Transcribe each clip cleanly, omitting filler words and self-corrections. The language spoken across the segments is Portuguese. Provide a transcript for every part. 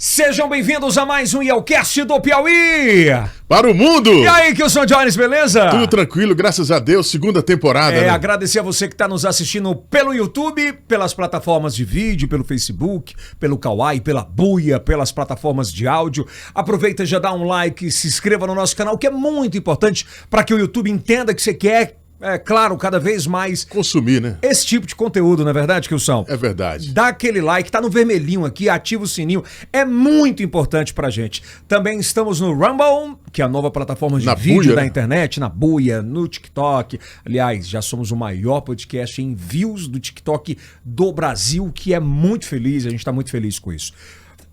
Sejam bem-vindos a mais um Yelcast do Piauí! Para o mundo! E aí, Kilson Jones, beleza? Tudo tranquilo, graças a Deus, segunda temporada. Né? Agradecer a você que está nos assistindo pelo YouTube, pelas plataformas de vídeo, pelo Facebook, pelo Kawai, pela Buia, pelas plataformas de áudio. Aproveita e já dá um like, se inscreva no nosso canal, que é muito importante para que o YouTube entenda que você quer, claro, cada vez mais consumir, né? Esse tipo de conteúdo, não é verdade, Kilson? É verdade. Dá aquele like, tá no vermelhinho aqui, ativa o sininho, é muito importante pra gente. Também estamos no Rumble, que é a nova plataforma de vídeo Buia, da né? internet, na Buia, no TikTok. Aliás, já somos o maior podcast em views do TikTok do Brasil, que é muito feliz, a gente tá muito feliz com isso.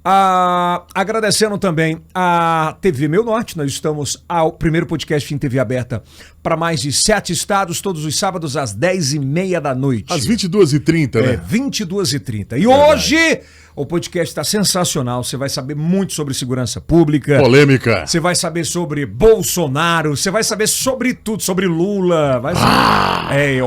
Agradecendo também a TV Meu Norte, nós estamos ao primeiro podcast em TV aberta para mais de 7 estados, todos os sábados às 10h30 da noite. Às 22h30, né? 22h30. E hoje o podcast está sensacional, você vai saber muito sobre segurança pública. Polêmica. Você vai saber sobre Bolsonaro, você vai saber sobre tudo, sobre Lula.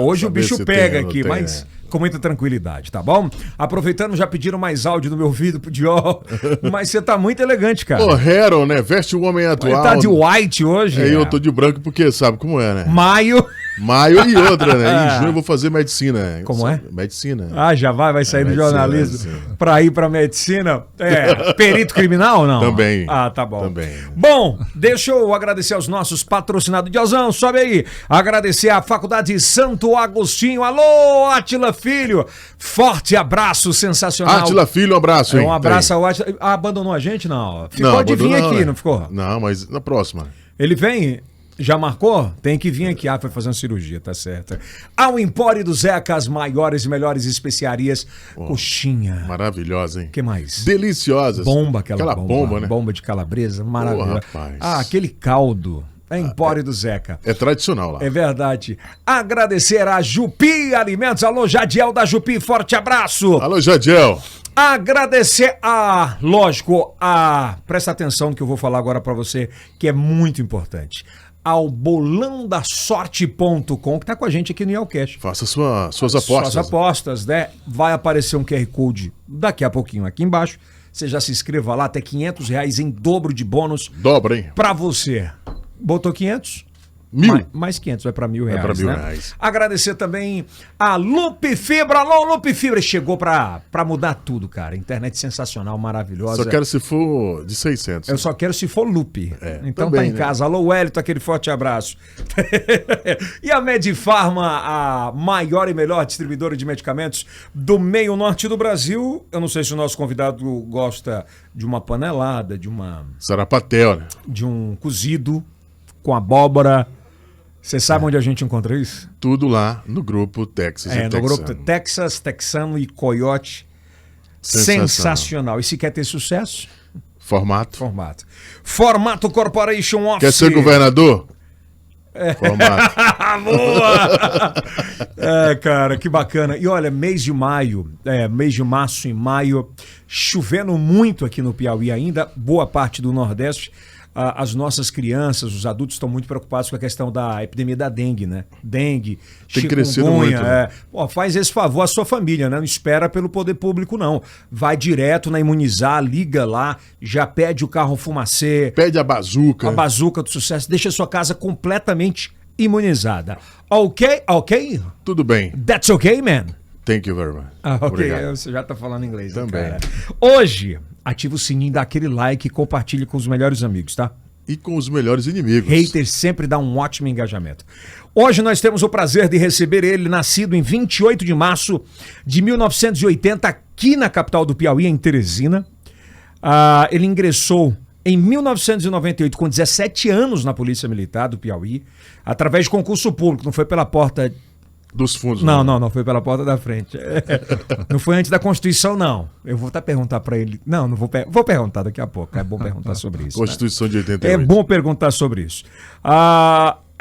Hoje o bicho pega aqui, mas com muita tranquilidade, tá bom? Aproveitando, já pediram mais áudio no meu ouvido pro Diol, mas você tá muito elegante, cara. Ô, Harold, né? Veste o homem atual. Ele tá de white hoje. Eu tô de branco porque sabe como é, né? Maio e outra, né? Em junho eu vou fazer medicina. Como é? Medicina. Já vai sair do jornalismo pra ir pra medicina. Perito criminal ou não? Também. Tá bom. Também. Bom, deixa eu agradecer aos nossos patrocinadores. Diozão, sobe aí. Agradecer à Faculdade Santo Agostinho. Alô, Átila Filho. Forte abraço, sensacional. Átila Filho, um abraço, hein? Um abraço ao Átila. Abandonou a gente? Não. Ficou de vir aqui, não ficou? Não, mas na próxima. Ele vem... Já marcou? Tem que vir aqui. Foi fazer uma cirurgia, tá certo. Ao Empório do Zeca, as maiores e melhores especiarias. Coxinha. Maravilhosa, hein? O que mais? Deliciosas. Bomba, aquela bomba, né? Bomba de calabresa, maravilhosa. Rapaz. Aquele caldo. Empório do Zeca. É tradicional lá. É verdade. Agradecer a Jupi Alimentos. Alô, Jadiel da Jupi, forte abraço. Alô, Jadiel. Agradecer presta atenção no que eu vou falar agora pra você, que é muito importante. Ao bolãodasorte.com, que tá com a gente aqui no Yelcast. Faça suas apostas. Suas apostas, né? Vai aparecer um QR Code daqui a pouquinho aqui embaixo. Você já se inscreva lá, até R$500 em dobro de bônus. Dobra, hein? Pra você. Botou 500? 1.000. Mais 500, vai pra R$1.000. Vai pra R$1.000. Né? Agradecer também a Loop Fibra. Alô, Loop Fibra. Chegou pra mudar tudo, cara. Internet sensacional, maravilhosa. Só quero se for de 600. Eu só quero se for Loop. Então também, tá em casa. Alô, Wellington, aquele forte abraço. E a Medifarma, a maior e melhor distribuidora de medicamentos do meio norte do Brasil. Eu não sei se o nosso convidado gosta de uma panelada, de sarapatel, né? De um cozido com abóbora. Você sabe onde a gente encontra isso? Tudo lá no grupo Texas e Texano. No grupo Texas, Texano e Coyote. Sensacional. E se quer ter sucesso? Formato Corporation Office. Quer ser governador? Formato. Boa! Cara, que bacana. E olha, mês de março e maio, chovendo muito aqui no Piauí ainda, boa parte do Nordeste. As nossas crianças, os adultos estão muito preocupados com a questão da epidemia da dengue, né? Dengue, tem crescido muito, né? Faz esse favor à sua família, né? Não espera pelo poder público, não. Vai direto na Imunizar, liga lá, já pede o carro fumacê. Pede a bazuca. A bazuca do sucesso. Deixa a sua casa completamente imunizada. Ok? Tudo bem. That's okay, man. Thank you very much. Obrigado. Você já tá falando inglês, também. Né, cara? Hoje, ativa o sininho, dá aquele like e compartilhe com os melhores amigos, tá? E com os melhores inimigos. Haters sempre dá um ótimo engajamento. Hoje nós temos o prazer de receber ele, nascido em 28 de março de 1980, aqui na capital do Piauí, em Teresina. Ele ingressou em 1998, com 17 anos, na Polícia Militar do Piauí, através de concurso público, não foi pela porta dos fundos. Não, foi pela porta da frente. Não foi antes da Constituição, não. Eu vou até perguntar para ele. Não vou perguntar daqui a pouco. É bom perguntar sobre isso. Constituição, né? De 88. É bom perguntar sobre isso.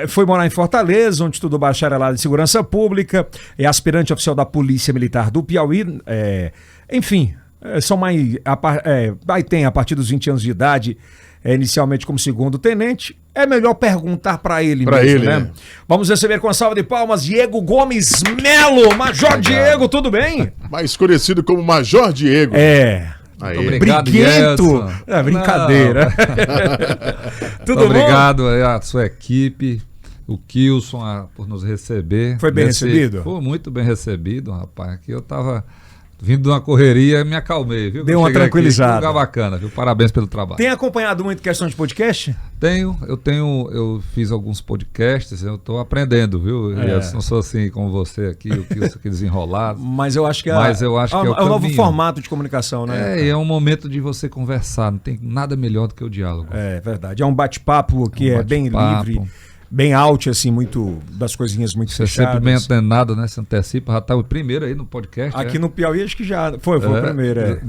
Foi morar em Fortaleza, onde estudou bacharelado em Segurança Pública, é aspirante oficial da Polícia Militar do Piauí. Enfim, tem a partir dos 20 anos de idade, inicialmente como segundo tenente. É melhor perguntar para ele mesmo, né? Vamos receber com a salva de palmas Diego Gomes Melo. Major Diego, tudo bem? Mais conhecido como Major Diego. Aí. Muito obrigado, Briguento! Edson. É brincadeira. Tudo Muito bom? obrigado aí à sua equipe, o Kilson, por nos receber. Foi bem recebido? Foi muito bem recebido, rapaz. Aqui eu tava vindo de uma correria e me acalmei, viu? Deu uma Cheguei aqui, tranquilizada. que lugar bacana, viu? Parabéns pelo trabalho. Tem acompanhado muito questão de podcast? Eu fiz alguns podcasts, eu tô aprendendo, viu? Eu não sou assim como você aqui, o Kilson aqui desenrolado. Mas eu acho que, Mas eu acho que é o novo caminho. formato de comunicação, né? É um momento de você conversar, não tem nada melhor do que o diálogo. É verdade. É um bate-papo que é bem bate-papo. livre, bem out, assim, muito das coisinhas muito Você fechadas. sempre bem antenado, né? Você antecipa, já tá o primeiro aí no podcast. Aqui no Piauí acho que já foi o primeiro.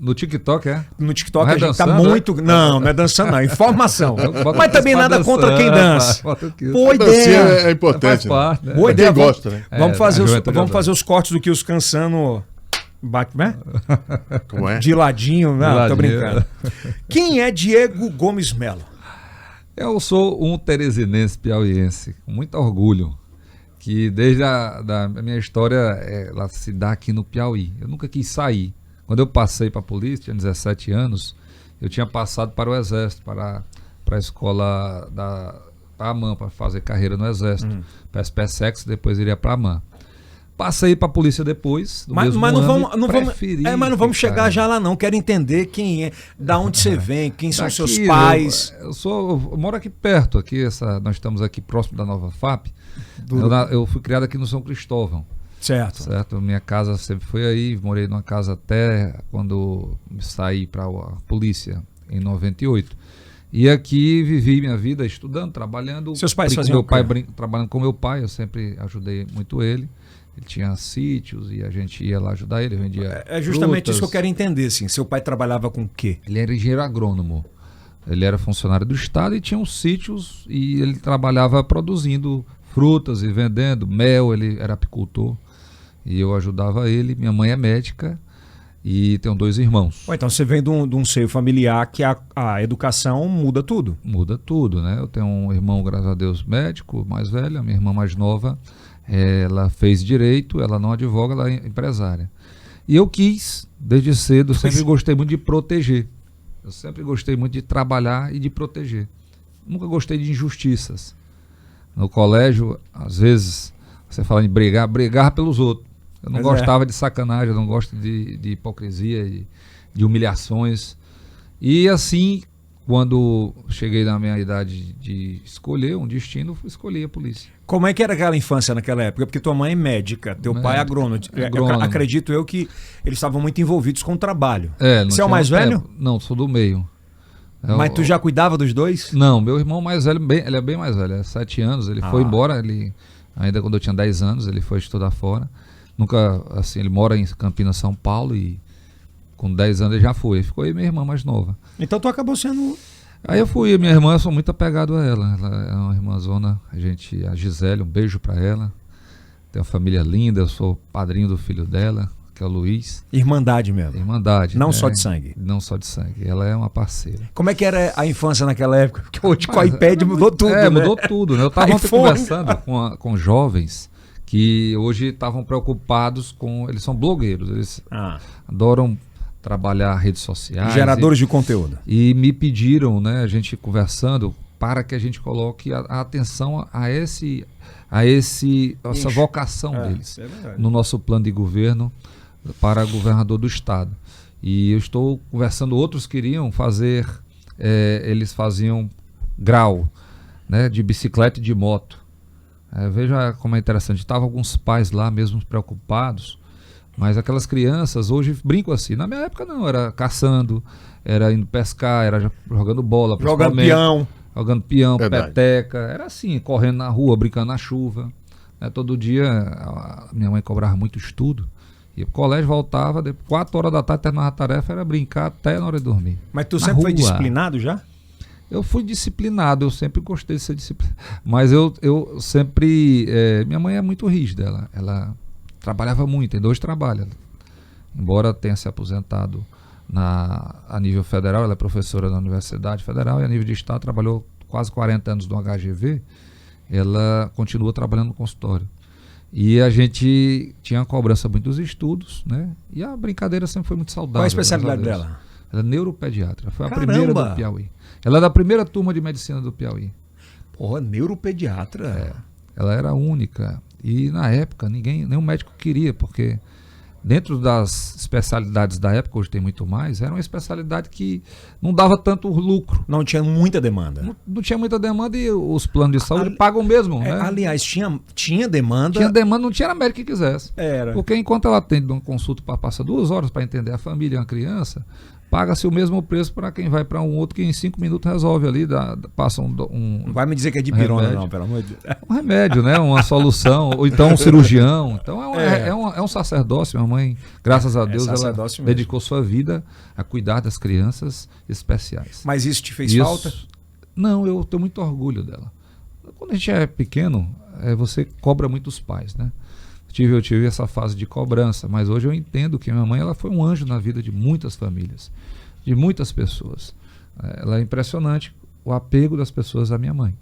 No TikTok, é? No TikTok Não é a gente tá dançando, muito. Não é dançando, não. Informação. Bota Mas também pra nada dançando, contra quem dança. bota o Kilson. Boa A dancinha ideia. é importante, Faz parte, né? Boa Pra ideia. quem gosta, né? Vamos fazer a juventude vamos adora. fazer os cortes do que os cansando. Né? Como é? De ladinho. Não, De tô ladinho. brincando. Quem é Diego Gomes Melo? Eu sou um teresinense piauiense, com muito orgulho, que desde a minha história, ela se dá aqui no Piauí. Eu nunca quis sair. Quando eu passei para a polícia, tinha 17 anos, eu tinha passado para o Exército, para a escola da AMAN, para fazer carreira no Exército, para a SPSEX, depois iria para a AMAN. Passei para a polícia depois, Mas não preferi mas não vamos ficar. chegar já lá não. Quero entender quem é, da onde você vem, quem são Daqui, seus pais. Eu moro aqui perto, nós estamos aqui próximo da Nova FAP. Eu fui criado aqui no São Cristóvão, Certo. Minha casa sempre foi aí, morei numa casa até quando saí para a polícia, em 98. E aqui vivi minha vida estudando, trabalhando. Seus pais com faziam meu o quê? pai, trabalhando com meu pai, eu sempre ajudei muito ele. Ele tinha sítios e a gente ia lá ajudar ele, vendia É justamente frutas. isso que eu quero entender, assim. Seu pai trabalhava com o quê? Ele era engenheiro agrônomo. Ele era funcionário do estado e tinha uns sítios e ele trabalhava produzindo frutas e vendendo mel. Ele era apicultor e eu ajudava ele. Minha mãe é médica e tenho 2 irmãos. Bom, então você vem de um seio familiar que a educação muda tudo. Muda tudo, né? Eu tenho um irmão, graças a Deus, médico, mais velho. A minha irmã mais nova, ela fez direito, ela não advoga, ela é empresária. E eu quis, desde cedo, sempre gostei muito de proteger. Eu sempre gostei muito de trabalhar e de proteger. Nunca gostei de injustiças. No colégio, às vezes, você fala em brigar pelos outros. Eu não gostava de sacanagem, eu não gosto de hipocrisia, de humilhações. E assim, quando cheguei na minha idade de escolher um destino, escolhi a polícia. Como é que era aquela infância naquela época? Porque tua mãe é médica, teu pai é agrônomo. Acredito eu que eles estavam muito envolvidos com o trabalho. Você é o mais velho? Não, sou do meio. Mas tu já cuidava dos dois? Não, meu irmão mais velho, ele é bem mais velho, é 7 anos, ele foi embora, ainda quando eu tinha 10 anos, ele foi estudar fora. Nunca, assim, ele mora em Campinas, São Paulo, e com 10 anos ele já foi. Ficou aí minha irmã mais nova. Então tu acabou sendo... Aí eu fui, minha irmã, eu sou muito apegado a ela. Ela é uma irmãzona, a Gisele, um beijo pra ela. Tem uma família linda, eu sou padrinho do filho dela, que é o Luiz. Irmandade mesmo. Irmandade. Não só de sangue. Não só de sangue. Ela é uma parceira. Como é que era a infância naquela época? Porque hoje com o iPad mudou tudo, né? Mudou tudo, né? Eu estava ontem iPhone. conversando com jovens que hoje estavam preocupados com... Eles são blogueiros, eles adoram trabalhar redes sociais. Geradores de conteúdo. E me pediram, né, a gente conversando, para que a gente coloque a atenção a essa vocação deles no nosso plano de governo para governador do estado. E eu estou conversando, outros queriam fazer, eles faziam grau, né, de bicicleta e de moto. Veja como é interessante, estavam alguns pais lá mesmo preocupados, mas aquelas crianças hoje brincam assim. Na minha época não, era caçando, era indo pescar, era jogando bola, jogando peão, Verdade. peteca, era assim, correndo na rua, brincando na chuva. Todo dia a minha mãe cobrava muito estudo, ia pro colégio, voltava, 4 horas da tarde, terminava a tarefa, era brincar até na hora de dormir. Mas tu sempre foi disciplinado já? Eu fui disciplinado, eu sempre gostei de ser disciplinado. Mas eu sempre... minha mãe é muito rígida, ela trabalhava muito, tem 2 trabalhos. Embora tenha se aposentado a nível federal, ela é professora da Universidade Federal, e a nível de estado trabalhou quase 40 anos no HGV, ela continua trabalhando no consultório. E a gente tinha uma cobrança muito dos estudos, né? E a brincadeira sempre foi muito saudável. Qual a especialidade graças a Deus. dela? Ela é neuropediatra. Foi a Caramba! primeira do Piauí. Ela é da primeira turma de medicina do Piauí. Porra, neuropediatra. Ela era a única. E na época nenhum médico queria, porque dentro das especialidades da época, hoje tem muito mais, era uma especialidade que não dava tanto lucro. Não tinha muita demanda. Não tinha muita demanda e os planos de saúde pagam mesmo, né? Aliás, tinha demanda. Tinha demanda, não tinha médico que quisesse. Era. Porque enquanto ela atende uma consulta para passar 2 horas para entender a família e uma criança, paga-se o mesmo preço para quem vai para um outro que em 5 minutos resolve ali, passa Não vai me dizer que é de pirona, remédio. não, pelo amor de Deus. Um remédio, né? Uma solução, ou então um cirurgião. Então é um sacerdócio. Minha mãe, graças a Deus, ela sacerdócio mesmo. dedicou sua vida a cuidar das crianças especiais. Mas isso te fez falta? Não, eu tenho muito orgulho dela. Quando a gente é pequeno, você cobra muito os pais, né? Eu tive essa fase de cobrança, mas hoje eu entendo que minha mãe ela foi um anjo na vida de muitas famílias, de muitas pessoas. Ela é impressionante o apego das pessoas à minha mãe.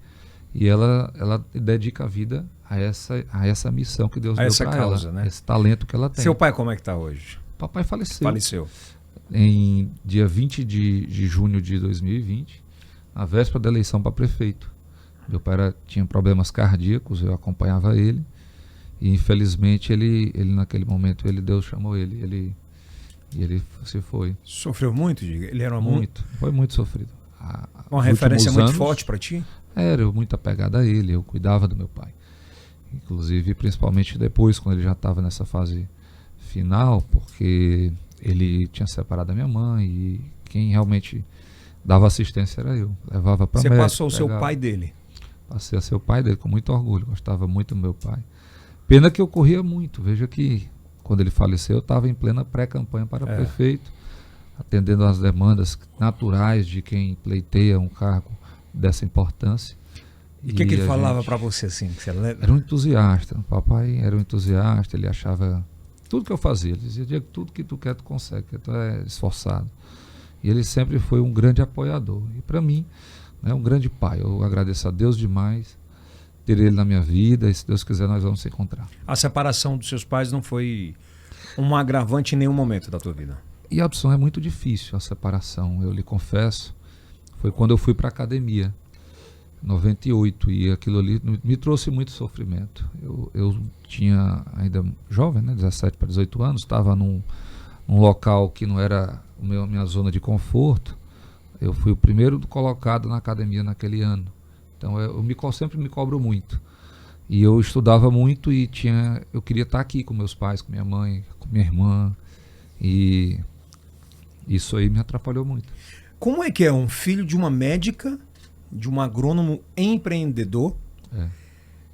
E ela dedica a vida a essa missão que Deus deu para ela, né? esse talento que ela tem. Seu pai como é que está hoje? Papai faleceu. Faleceu. Em dia 20 de junho de 2020, na véspera da eleição para prefeito. Meu pai tinha problemas cardíacos, eu acompanhava ele. E infelizmente ele naquele momento Deus chamou ele se foi. Sofreu muito, diga? Ele era foi muito sofrido. Uma referência muito forte para ti? Era eu muito apegado a ele, eu cuidava do meu pai. Inclusive, principalmente depois, quando ele já estava nessa fase final, porque ele tinha separado da minha mãe e quem realmente dava assistência era eu. Levava para médico. Você passou a ser o pai dele? Passei a ser o pai dele com muito orgulho, gostava muito do meu pai. Pena que eu corria muito. Veja que quando ele faleceu eu estava em plena pré-campanha para prefeito, atendendo às demandas naturais de quem pleiteia um cargo dessa importância. E o que ele falava para você assim? Que você lembra? Era um entusiasta. O papai era um entusiasta, ele achava tudo que eu fazia. Ele dizia, Diego, tudo que tu quer tu consegue, que tu é esforçado. E ele sempre foi um grande apoiador. E para mim, um grande pai. Eu agradeço a Deus demais ter ele na minha vida e se Deus quiser nós vamos se encontrar. A separação dos seus pais não foi um agravante em nenhum momento da tua vida? E a opção é muito difícil, a separação, eu lhe confesso. Foi quando eu fui para a academia, em 98, e aquilo ali me trouxe muito sofrimento. Eu tinha ainda jovem, né, 17 para 18 anos, estava num local que não era a minha zona de conforto. Eu fui o primeiro colocado na academia naquele ano. Então eu sempre me cobro muito. E eu estudava muito e eu queria estar aqui com meus pais, com minha mãe, com minha irmã. E isso aí me atrapalhou muito. Como é que é um filho de uma médica, de um agrônomo empreendedor,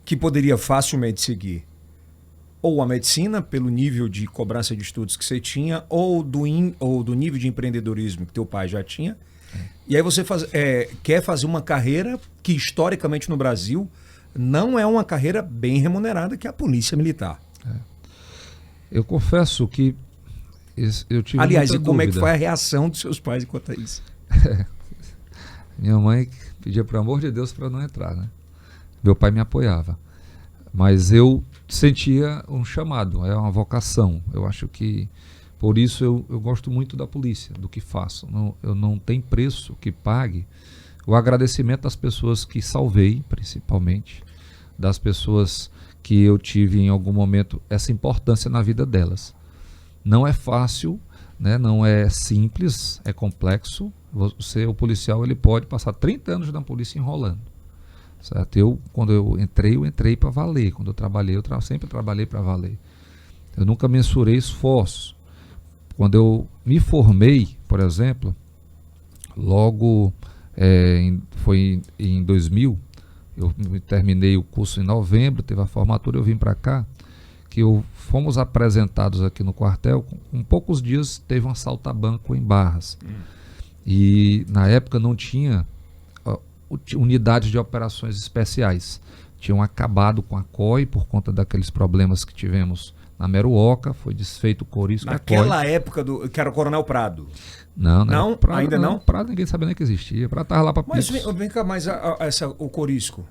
que poderia facilmente seguir ou a medicina, pelo nível de cobrança de estudos que você tinha, ou do nível de empreendedorismo que teu pai já tinha, e aí você quer fazer uma carreira que historicamente no Brasil não é uma carreira bem remunerada, que é a polícia militar. Eu confesso que eu tive Aliás, muita e como dúvida. é que foi a reação dos seus pais quanto a isso? Minha mãe pedia, pelo amor de Deus, para não entrar, né? Meu pai me apoiava. Mas eu sentia um chamado, é uma vocação. Eu acho que, por isso, eu gosto muito da polícia, do que faço. Eu não tenho preço que pague o agradecimento das pessoas que salvei, principalmente, das pessoas que eu tive em algum momento essa importância na vida delas. Não é fácil, né? Não é simples, é complexo. O policial ele pode passar 30 anos na polícia enrolando. Certo? Quando eu entrei para valer. Quando eu trabalhei, sempre trabalhei para valer. Eu nunca mensurei esforços. Quando eu me formei, por exemplo, logo foi em 2000, eu terminei o curso em novembro, teve a formatura, eu vim para cá, que fomos apresentados aqui no quartel, com poucos dias teve um assalto a banco em Barras. E na época não tinha unidades de operações especiais. Tinham acabado com a COI por conta daqueles problemas que tivemos na Meruoca, foi desfeito o Corisco. Naquela época que era o Coronel Prado. Não, Prado, ainda não? Prado ninguém sabia nem que existia. Prado estava lá para Mas vem cá, mas o Corisco?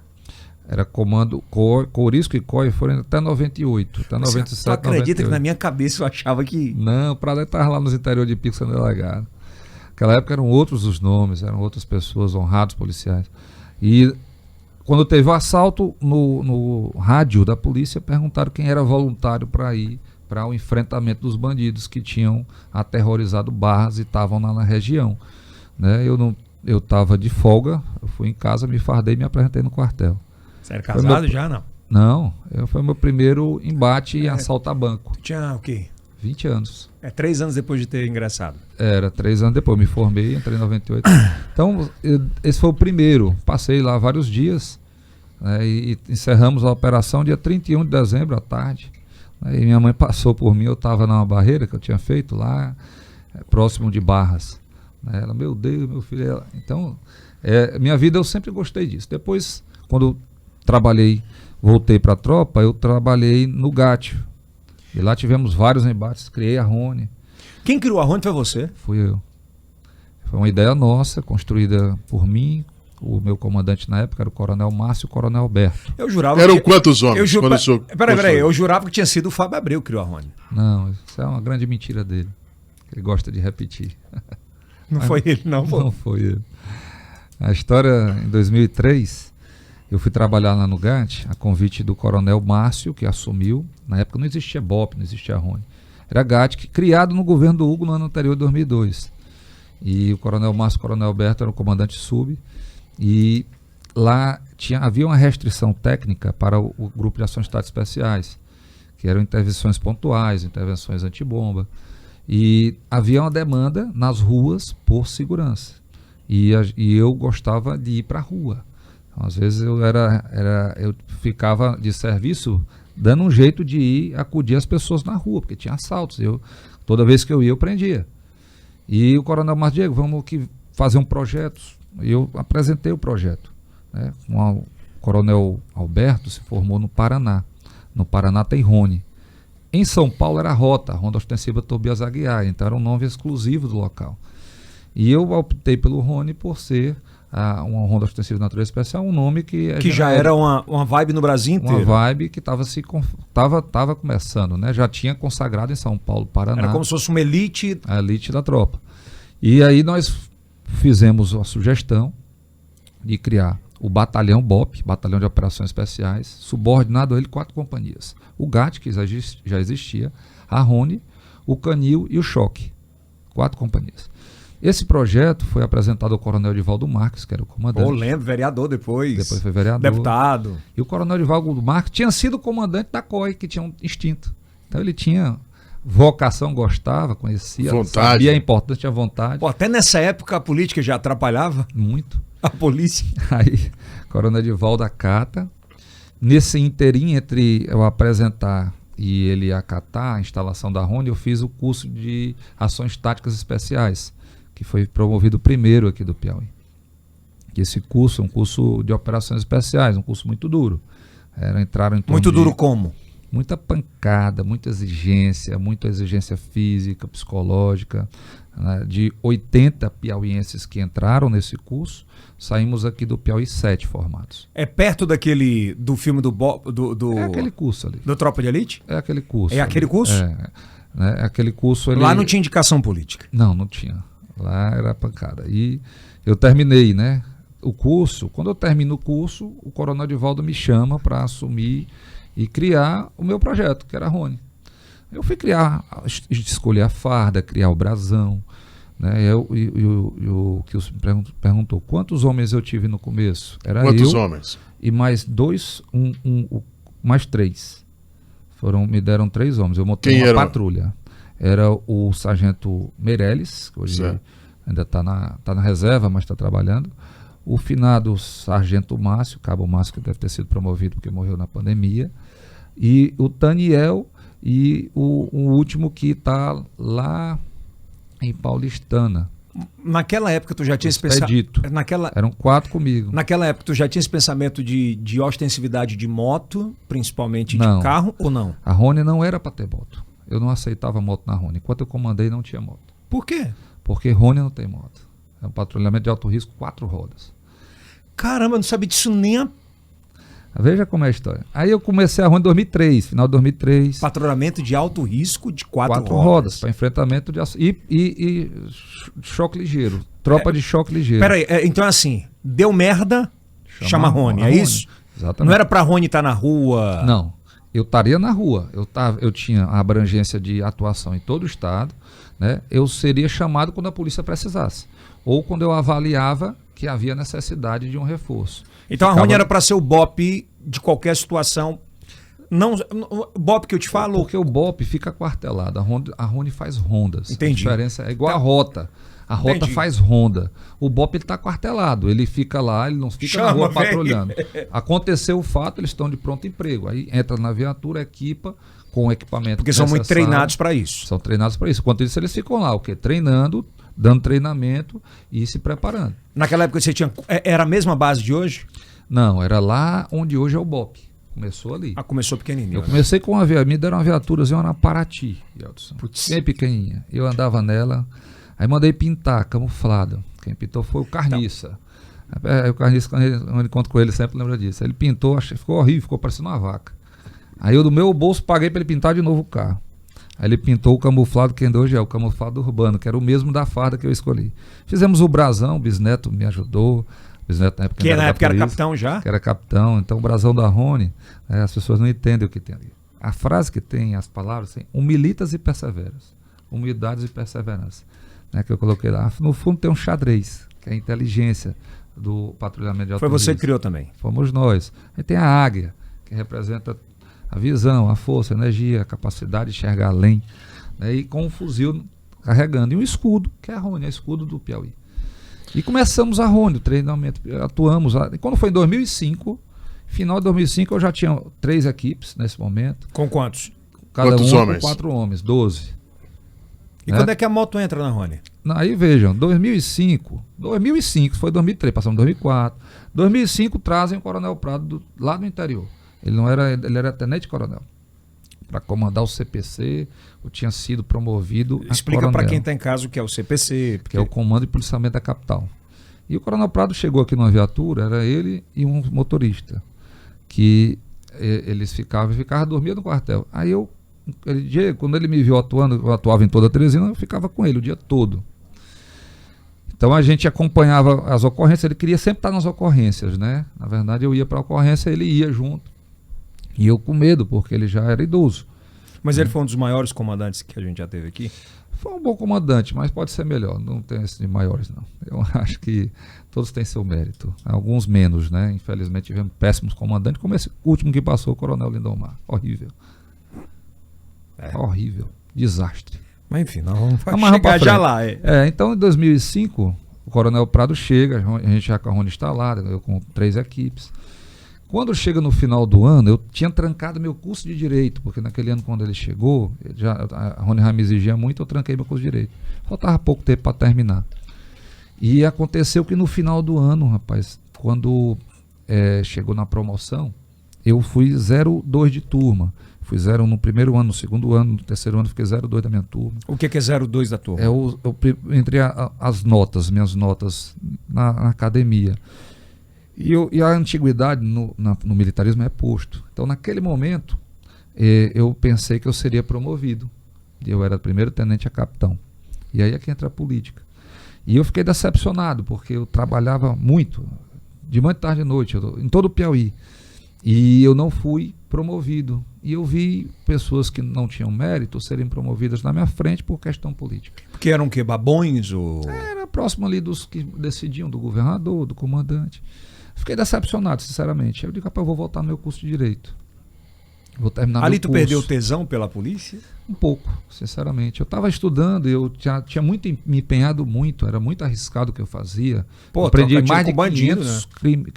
Era comando Courisco e COI foram até 98, até 97, Tu acredita 98. que na minha cabeça eu achava que... Não, para lá estava lá nos interiores de Pico São Delegado. Naquela época eram outros os nomes, eram outras pessoas, honrados policiais. E quando teve o assalto, no rádio da polícia, perguntaram quem era voluntário para ir para o enfrentamento dos bandidos que tinham aterrorizado Barras e estavam na região. Né? Eu estava de folga, eu fui em casa, me fardei e me apresentei no quartel. Você era casado meu... já, não? Não, foi meu primeiro embate em assalto a banco. Tu tinha o quê? 20 anos. 3 anos depois de ter ingressado. Era, 3 anos depois, me formei, entrei em 98. Então, esse foi o primeiro. Passei lá vários dias, né, e encerramos a operação dia 31 de dezembro à tarde. Aí minha mãe passou por mim, eu estava numa barreira que eu tinha feito lá, próximo de Barras. Né, ela, meu Deus, meu filho. Então, minha vida eu sempre gostei disso. Depois, quando voltei para a tropa, eu trabalhei no Gátio. E lá tivemos vários embates, criei a Rony. Quem criou a Rony foi você? Fui eu. Foi uma ideia nossa, construída por mim. O meu comandante na época era o Coronel Márcio e o Coronel Alberto. Eu jurava Eram quantos homens? Peraí, eu jurava que tinha sido o Fábio Abreu que criou a Rony. Não, isso é uma grande mentira dele. Ele gosta de repetir. Não foi ele, não, pô. Não foi ele. A história, em 2003, eu fui trabalhar lá no GAT, a convite do Coronel Márcio, que assumiu. Na época não existia BOP, não existia Rony. Era GAT, criado no governo do Hugo no ano anterior, 2002. E o Coronel Márcio e o Coronel Alberto eram o comandante sub. E lá havia uma restrição técnica para o grupo de ações táticas especiais, que eram intervenções pontuais, intervenções antibomba. E havia uma demanda nas ruas por segurança. E eu gostava de ir para a rua. Então, às vezes eu ficava de serviço dando um jeito de ir acudir as pessoas na rua, porque tinha assaltos. Toda vez que eu ia, eu prendia. E o Coronel Márcio, Diego, vamos fazer um projeto. E eu apresentei o projeto. Né? O Coronel Alberto se formou no Paraná. No Paraná tem Rony. Em São Paulo era a Ronda Ostensiva Tobias Aguiar, então era um nome exclusivo do local. E eu optei pelo Rony por ser uma Ronda Ostensiva de Natureza Especial, um nome que já era uma vibe no Brasil inteiro. Uma vibe que estava começando, né? Já tinha consagrado em São Paulo, Paraná. Era como se fosse uma elite. A elite da tropa. E aí nós fizemos a sugestão de criar o Batalhão BOP, Batalhão de Operações Especiais, subordinado a ele 4 companhias. O GAT, que já existia, a Rony, o Canil e o Choque. 4 companhias. Esse projeto foi apresentado ao Coronel Divaldo Marques, que era o comandante. Eu lembro, vereador depois. Depois foi vereador. Deputado. E o Coronel Divaldo Marques tinha sido comandante da COI, que tinha um instinto. Então ele tinha vocação, gostava, conhecia, vontade. Sabia a importância, tinha vontade. Pô, até nessa época a política já atrapalhava? Muito. A polícia. Aí, Coronel Divaldo acata. Nesse interim entre eu apresentar e ele acatar a instalação da Rony, eu fiz o curso de Ações Táticas Especiais, que foi promovido primeiro aqui do Piauí. Esse curso é um curso de operações especiais, um curso muito duro. Entraram em torno muito duro como? Muita pancada, muita exigência física, psicológica. Né? De 80 piauienses que entraram nesse curso, saímos aqui do Piauí 7 formados. É perto do filme do É aquele curso ali. Do Tropa de Elite? É aquele curso. É aquele curso? É aquele curso ali. Lá não tinha indicação política? Não tinha. Lá era pancada. E eu terminei, né? O curso. Quando eu termino o curso, o Coronel Divaldo me chama para assumir e criar o meu projeto, que era a Rony. Eu fui escolher a farda, criar o brasão. Né? O que você perguntou, quantos homens eu tive no começo? Era quantos eu homens? E mais 2, mais 3. Me deram 3 homens. Eu montei uma patrulha. Era o sargento Meirelles, que hoje ainda está na reserva, mas está trabalhando. O finado sargento Márcio, cabo Márcio, que deve ter sido promovido porque morreu na pandemia. E o Taniel e o último que está lá em Paulistana. Naquela época tu já tinha esse pensamento. Eram 4 comigo. Naquela época tu já tinha esse pensamento de ostensividade de moto, principalmente de carro, ou não? A Rony não era para ter moto. Eu não aceitava moto na Rony. Enquanto eu comandei, não tinha moto. Por quê? Porque Rony não tem moto. É um patrulhamento de alto risco, 4 rodas. Caramba, eu não sabia disso nem Veja como é a história. Aí eu comecei a Rony em 2003, final de 2003. Patrulhamento de alto risco de quatro Quatro rodas. rodas para enfrentamento de e choque ligeiro. Tropa de choque ligeiro. Peraí, então assim, deu merda, chama Rony, é isso? Exatamente. Não era pra Rony estar na rua? Não, eu estaria na rua. Eu tinha a abrangência de atuação em todo o estado, né? Eu seria chamado quando a polícia precisasse. Ou quando eu avaliava que havia necessidade de um reforço. Então a Rony era pra ser o BOP de qualquer situação. Não, o BOP que eu te falo. Porque o BOP fica quartelado. A Rony faz rondas. Entendi. A diferença é igual a rota. A rota Entendi. faz ronda. O BOP ele está quartelado. Ele fica lá, ele não fica na rua patrulhando. Aconteceu o fato, eles estão de pronto emprego. Aí entra na viatura, equipa com o equipamento. Porque são muito necessário. treinados pra isso. São treinados para isso. Enquanto isso, eles ficam lá, o quê? Treinando, dando treinamento e se preparando. Naquela época você tinha. Era a mesma base de hoje? Não, era lá onde hoje é o BOP. Começou ali. Ah, começou pequenininho. Eu comecei com me deram uma viaturazinha na Paraty, Yeldson. Bem pequenininha. Eu andava nela, aí mandei pintar, camuflado. Quem pintou foi o Carniça. O Carniça, quando eu encontro com ele, sempre lembra disso. Ele pintou, achei, ficou horrível, ficou parecendo uma vaca. Aí eu do meu bolso paguei para ele pintar de novo o carro. Aí ele pintou o camuflado, que ainda hoje é o camuflado urbano, que era o mesmo da farda que eu escolhi. Fizemos o brasão, o bisneto me ajudou. Bisneto na época Que na época era polícia, capitão já? que era capitão. Então o brasão da Rony, as pessoas não entendem o que tem ali. A frase que tem, as palavras, tem humilitas e perseveras. Humildades e perseverança. Né, que eu coloquei lá. No fundo tem um xadrez, que é a inteligência do patrulhamento de alto Foi você risco. que criou também. Fomos nós. Aí tem a águia, que representa a visão, a força, a energia, a capacidade de enxergar além. Né, e com um fuzil carregando. E um escudo, que é a Rony, é o escudo do Piauí. E começamos a Rony, o treinamento, atuamos. E quando foi em 2005, final de 2005, eu já tinha 3 equipes nesse momento. Com quantos? Cada Quantos um homens? com 4 homens, 12. E quando é que a moto entra na Rony? Aí vejam, 2005, foi 2003, passamos 2004. 2005 trazem o Coronel Prado lá do interior. Ele era tenente-coronel. Para comandar o CPC, eu tinha sido promovido a Explica coronel, para quem está em casa o que é o CPC. que é o Comando de Policiamento da Capital. E o Coronel Prado chegou aqui numa viatura, era ele e um motorista, que eles ficavam dormindo no quartel. Aí quando ele me viu atuando, eu atuava em toda a Teresina, eu ficava com ele o dia todo. Então a gente acompanhava as ocorrências, ele queria sempre estar nas ocorrências, né? Na verdade eu ia para a ocorrência, ele ia junto. E eu com medo, porque ele já era idoso. Mas ele foi um dos maiores comandantes que a gente já teve aqui. Foi um bom comandante, mas pode ser melhor. Não tem esse de maiores, não. Eu acho que todos têm seu mérito. Alguns menos, né? Infelizmente tivemos péssimos comandantes, como esse último que passou, o Coronel Lindomar. Horrível. Horrível. Desastre. Mas enfim, nós vamos Vamos chegar pra já frente. lá. Então em 2005, o Coronel Prado chega, a gente já com a Rony instalada, eu com 3 equipes. Quando chega no final do ano, eu tinha trancado meu curso de Direito, porque naquele ano quando ele chegou, a Rony já me exigia muito, eu tranquei meu curso de Direito. Faltava pouco tempo para terminar. E aconteceu que no final do ano, rapaz, quando chegou na promoção, eu fui 02 de turma. Fui 01 no primeiro ano, no segundo ano, no terceiro ano fiquei 02 da minha turma. O que é 02 da turma? Entre as notas, minhas notas na academia. E a antiguidade no militarismo é posto. Então, naquele momento, eu pensei que eu seria promovido. Eu era primeiro tenente a capitão. E aí é que entra a política. E eu fiquei decepcionado, porque eu trabalhava muito, de manhã, tarde e noite, em todo o Piauí. E eu não fui promovido. E eu vi pessoas que não tinham mérito serem promovidas na minha frente por questão política. Porque eram o quê? Babões? Ou... Era próximo ali dos que decidiam, do governador, do comandante. Fiquei decepcionado, sinceramente. Eu digo, rapaz, eu vou voltar no meu curso de Direito. Vou terminar Ali meu tu curso. perdeu o tesão pela polícia? Um pouco, sinceramente. Eu estava estudando, eu tinha me empenhado muito, era muito arriscado o que eu fazia. Pô, eu aprendi trocadilho mais de com bandido, 500 crimes.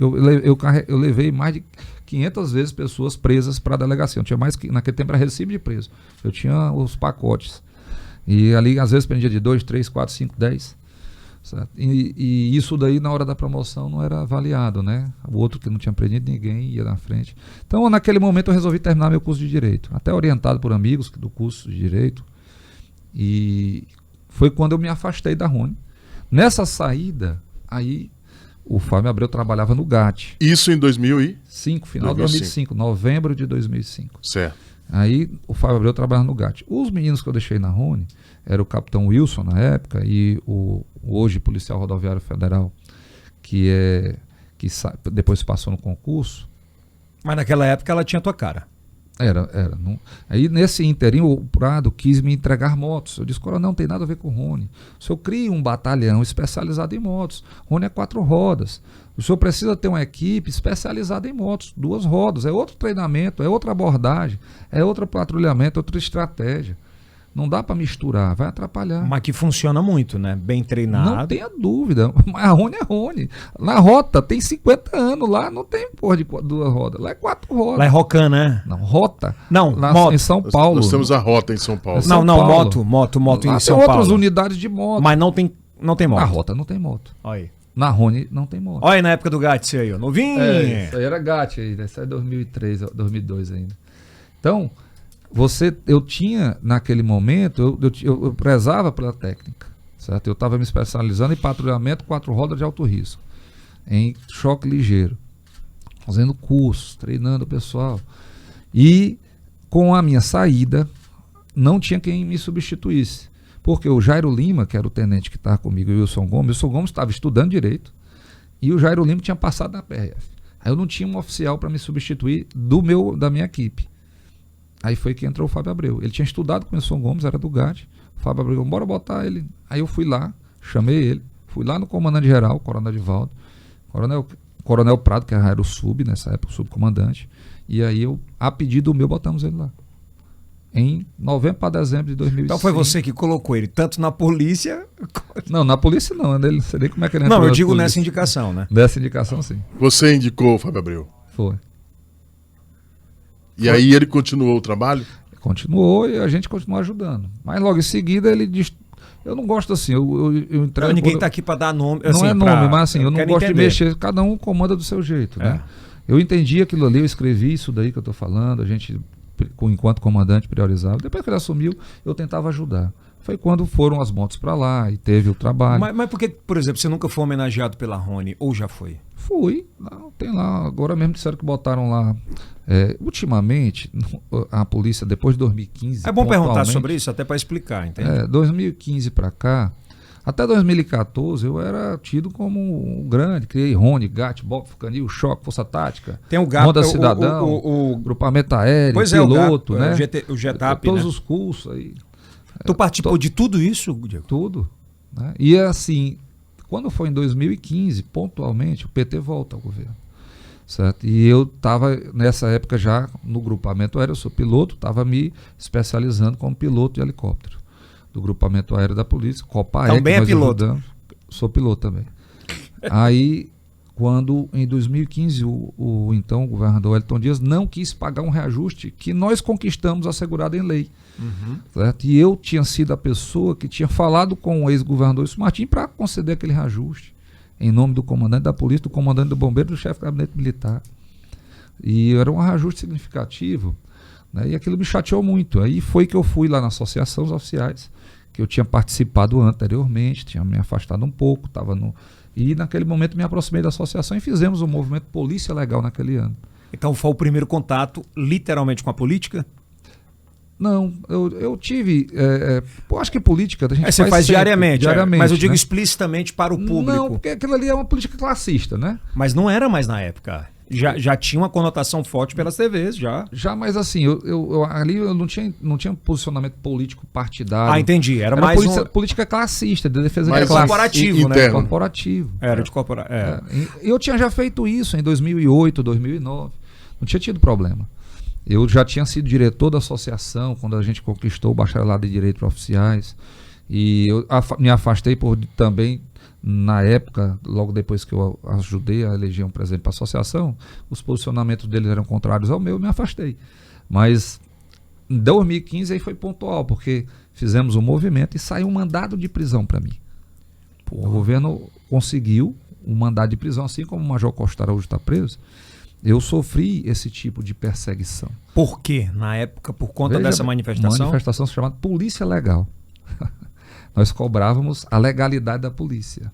Eu levei mais de 500 vezes pessoas presas para a delegacia. Eu tinha mais que, naquele tempo era recibo de preso. Eu tinha os pacotes. E ali, às vezes, prendia de 2, 3, 4, 5, 10. Certo? E isso daí na hora da promoção não era avaliado, né? O outro que não tinha aprendido ninguém ia na frente. Então naquele momento eu resolvi terminar meu curso de Direito, até orientado por amigos do curso de Direito, e foi quando eu me afastei da Rony. Nessa saída, aí o Fábio Abreu trabalhava no GAT. Isso em 2000 e... Final de 2005, novembro de 2005. Certo. Aí o Fábio Abreu trabalhava no GAT. Os meninos que eu deixei na Rony era o capitão Wilson na época e o hoje policial rodoviário federal, depois passou no concurso. Mas naquela época ela tinha tua cara. Era. Aí nesse inteirinho o Prado quis me entregar motos. Eu disse, coronel, não tem nada a ver com o Rony. O senhor cria um batalhão especializado em motos. Rony é 4 rodas. O senhor precisa ter uma equipe especializada em motos, 2 rodas. É outro treinamento, é outra abordagem, é outro patrulhamento, outra estratégia. Não dá para misturar, vai atrapalhar. Mas que funciona muito, né? Bem treinado. Não tenha dúvida. Mas a Rony é Rony. Na rota tem 50 anos. Lá não tem porra de 2 rodas. Lá é 4 rodas. Lá é Rocan, né? Não, rota. Não, lá moto. em São Paulo. Nós temos a rota em São Paulo. São Não, Paulo. moto Lá em São tem Paulo. outras unidades de moto. Mas não tem moto. Na rota não tem moto. Olha aí. Na Rony não tem moto. Olha aí na época do GAT aí, ó. Novinho. Isso aí era GAT ainda. Isso aí é 2003, 2002 ainda. Então, eu tinha, naquele momento, eu prezava pela técnica, certo? Eu estava me especializando em patrulhamento 4 rodas de alto risco, em choque ligeiro, fazendo cursos, treinando o pessoal. E com a minha saída, não tinha quem me substituísse. Porque o Jairo Lima, que era o tenente que estava comigo, e o Wilson Gomes estava estudando direito, e o Jairo Lima tinha passado na PRF. Aí eu não tinha um oficial para me substituir da minha equipe. Aí foi que entrou o Fábio Abreu. Ele tinha estudado com o Wilson Gomes, era do GAT. O Fábio Abreu, bora botar ele. Aí eu fui lá, chamei ele, fui lá no comandante-geral, Coronel Edivaldo, Coronel Prado, que era o sub, nessa época, o subcomandante. E aí a pedido meu, botamos ele lá. Em novembro para dezembro de 2005. Então foi você que colocou ele tanto na polícia... Não, na polícia não. Eu não sei nem como é que ele entrou. Não, eu digo polícia. nessa indicação, né? Nessa indicação, sim. Você indicou o Fábio Abreu. Foi. E aí ele continuou o trabalho? Continuou e a gente continuou ajudando. Mas logo em seguida ele disse... Eu não gosto assim, eu entrego... Não, ninguém está aqui para dar nome. Não é nome, mas assim, eu não gosto de mexer. Cada um comanda do seu jeito, né? Eu entendi aquilo ali, eu escrevi isso daí que eu estou falando, a gente, enquanto comandante, priorizava. Depois que ele assumiu, eu tentava ajudar. Foi quando foram as motos para lá e teve o trabalho. Mas por que, por exemplo, você nunca foi homenageado pela Rony ou já foi? Fui. Não, tem lá. Agora mesmo disseram que botaram lá. Ultimamente, a polícia, depois de 2015. É bom perguntar sobre isso, até para explicar, entende? 2015 para cá. Até 2014 eu era tido como um grande, criei Rony, GAT, BOP, Canil, Choque, Força Tática, tem o GAT, Ronda Cidadão, o grupamento aéreo, pois piloto, o né? O GETAP, todos né? os cursos aí. Tu participou de tudo isso, Diego? Tudo. Né? E assim, quando foi em 2015, pontualmente, o PT volta ao governo. Certo? E eu estava, nessa época já, no grupamento aéreo, eu sou piloto, estava me especializando como piloto de helicóptero. Do grupamento aéreo da polícia, Copaé. Também é piloto? Ajudamos. Sou piloto também. Aí, quando em 2015 o então governador Wellington Dias não quis pagar um reajuste que nós conquistamos assegurado em lei. Certo? E eu tinha sido a pessoa que tinha falado com o ex-governador Wilson Martins para conceder aquele reajuste, em nome do comandante da polícia, do comandante do bombeiro, do chefe do gabinete militar. E era um reajuste significativo, né? E aquilo me chateou muito. Aí foi que eu fui lá na Associação dos Oficiais, que eu tinha participado anteriormente, tinha me afastado um pouco, e naquele momento me aproximei da associação e fizemos um movimento Polícia Legal naquele ano. Então foi o primeiro contato, literalmente, com a política? Não, eu tive. Acho que política a gente você faz sempre, diariamente. Mas eu digo, né? Explicitamente para o público. Não, porque aquilo ali é uma política classista, né? Mas não era mais na época. Já tinha uma conotação forte pelas TVs, já. Já, mas assim, ali eu não tinha posicionamento político partidário. Ah, entendi. Era mais política classista, de defesa mais de classe. Corporativo, né? Interno. Corporativo. Era de corporativo. Eu tinha já feito isso em 2008, 2009. Não tinha tido problema. Eu já tinha sido diretor da associação quando a gente conquistou o bacharelado em Direito para Oficiais. E eu me afastei por também, na época, logo depois que eu ajudei a eleger um presidente para a associação, os posicionamentos deles eram contrários ao meu, eu me afastei. Mas em 2015 aí foi pontual, porque fizemos um movimento e saiu um mandado de prisão para mim. O governo conseguiu um mandado de prisão, assim como o Major Costa Araújo está preso. Eu sofri esse tipo de perseguição. Por quê? Na época, por conta dessa manifestação? Uma manifestação chamada Polícia Legal. Nós cobrávamos a legalidade da polícia.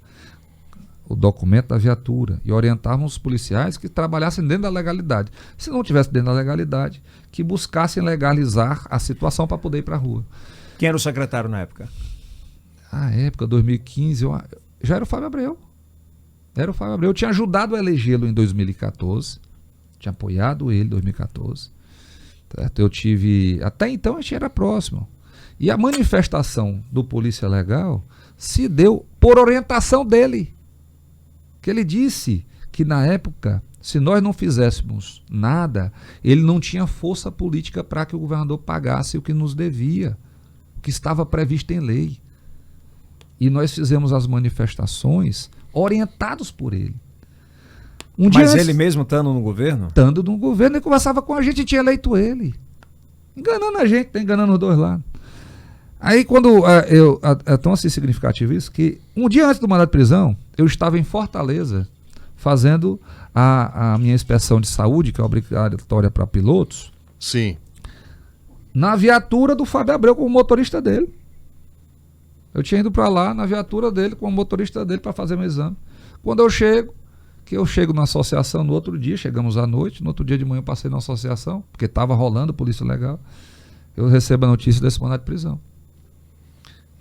o documento da viatura e orientavam os policiais que trabalhassem dentro da legalidade. Se não tivesse dentro da legalidade, que buscassem legalizar a situação para poder ir para a rua. Quem era o secretário na época? Na época, 2015, já era o Fábio Abreu. Era o Fábio Abreu. Eu tinha ajudado a elegê-lo em 2014. Tinha apoiado ele em 2014. Certo? Eu tive... Até então a gente era próximo. E a manifestação do Polícia Legal se deu por orientação dele. Que ele disse que na época, se nós não fizéssemos nada, ele não tinha força política para que o governador pagasse o que nos devia, o que estava previsto em lei. E nós fizemos as manifestações orientados por ele. Mas ele mesmo estando no governo? Estando no governo, ele conversava com a gente e tinha eleito ele. Enganando a gente, tá enganando os dois lados. Aí quando é tão assim significativo isso, que um dia antes do mandado de prisão, eu estava em Fortaleza fazendo a minha inspeção de saúde, que é obrigatória para pilotos. Sim. Na viatura do Fábio Abreu com o motorista dele. Eu tinha ido para lá na viatura dele com o motorista dele para fazer meu exame. Quando eu chego na associação no outro dia, chegamos à noite, no outro dia de manhã eu passei na associação, porque estava rolando Polícia Legal, eu recebo a notícia desse mandado de prisão.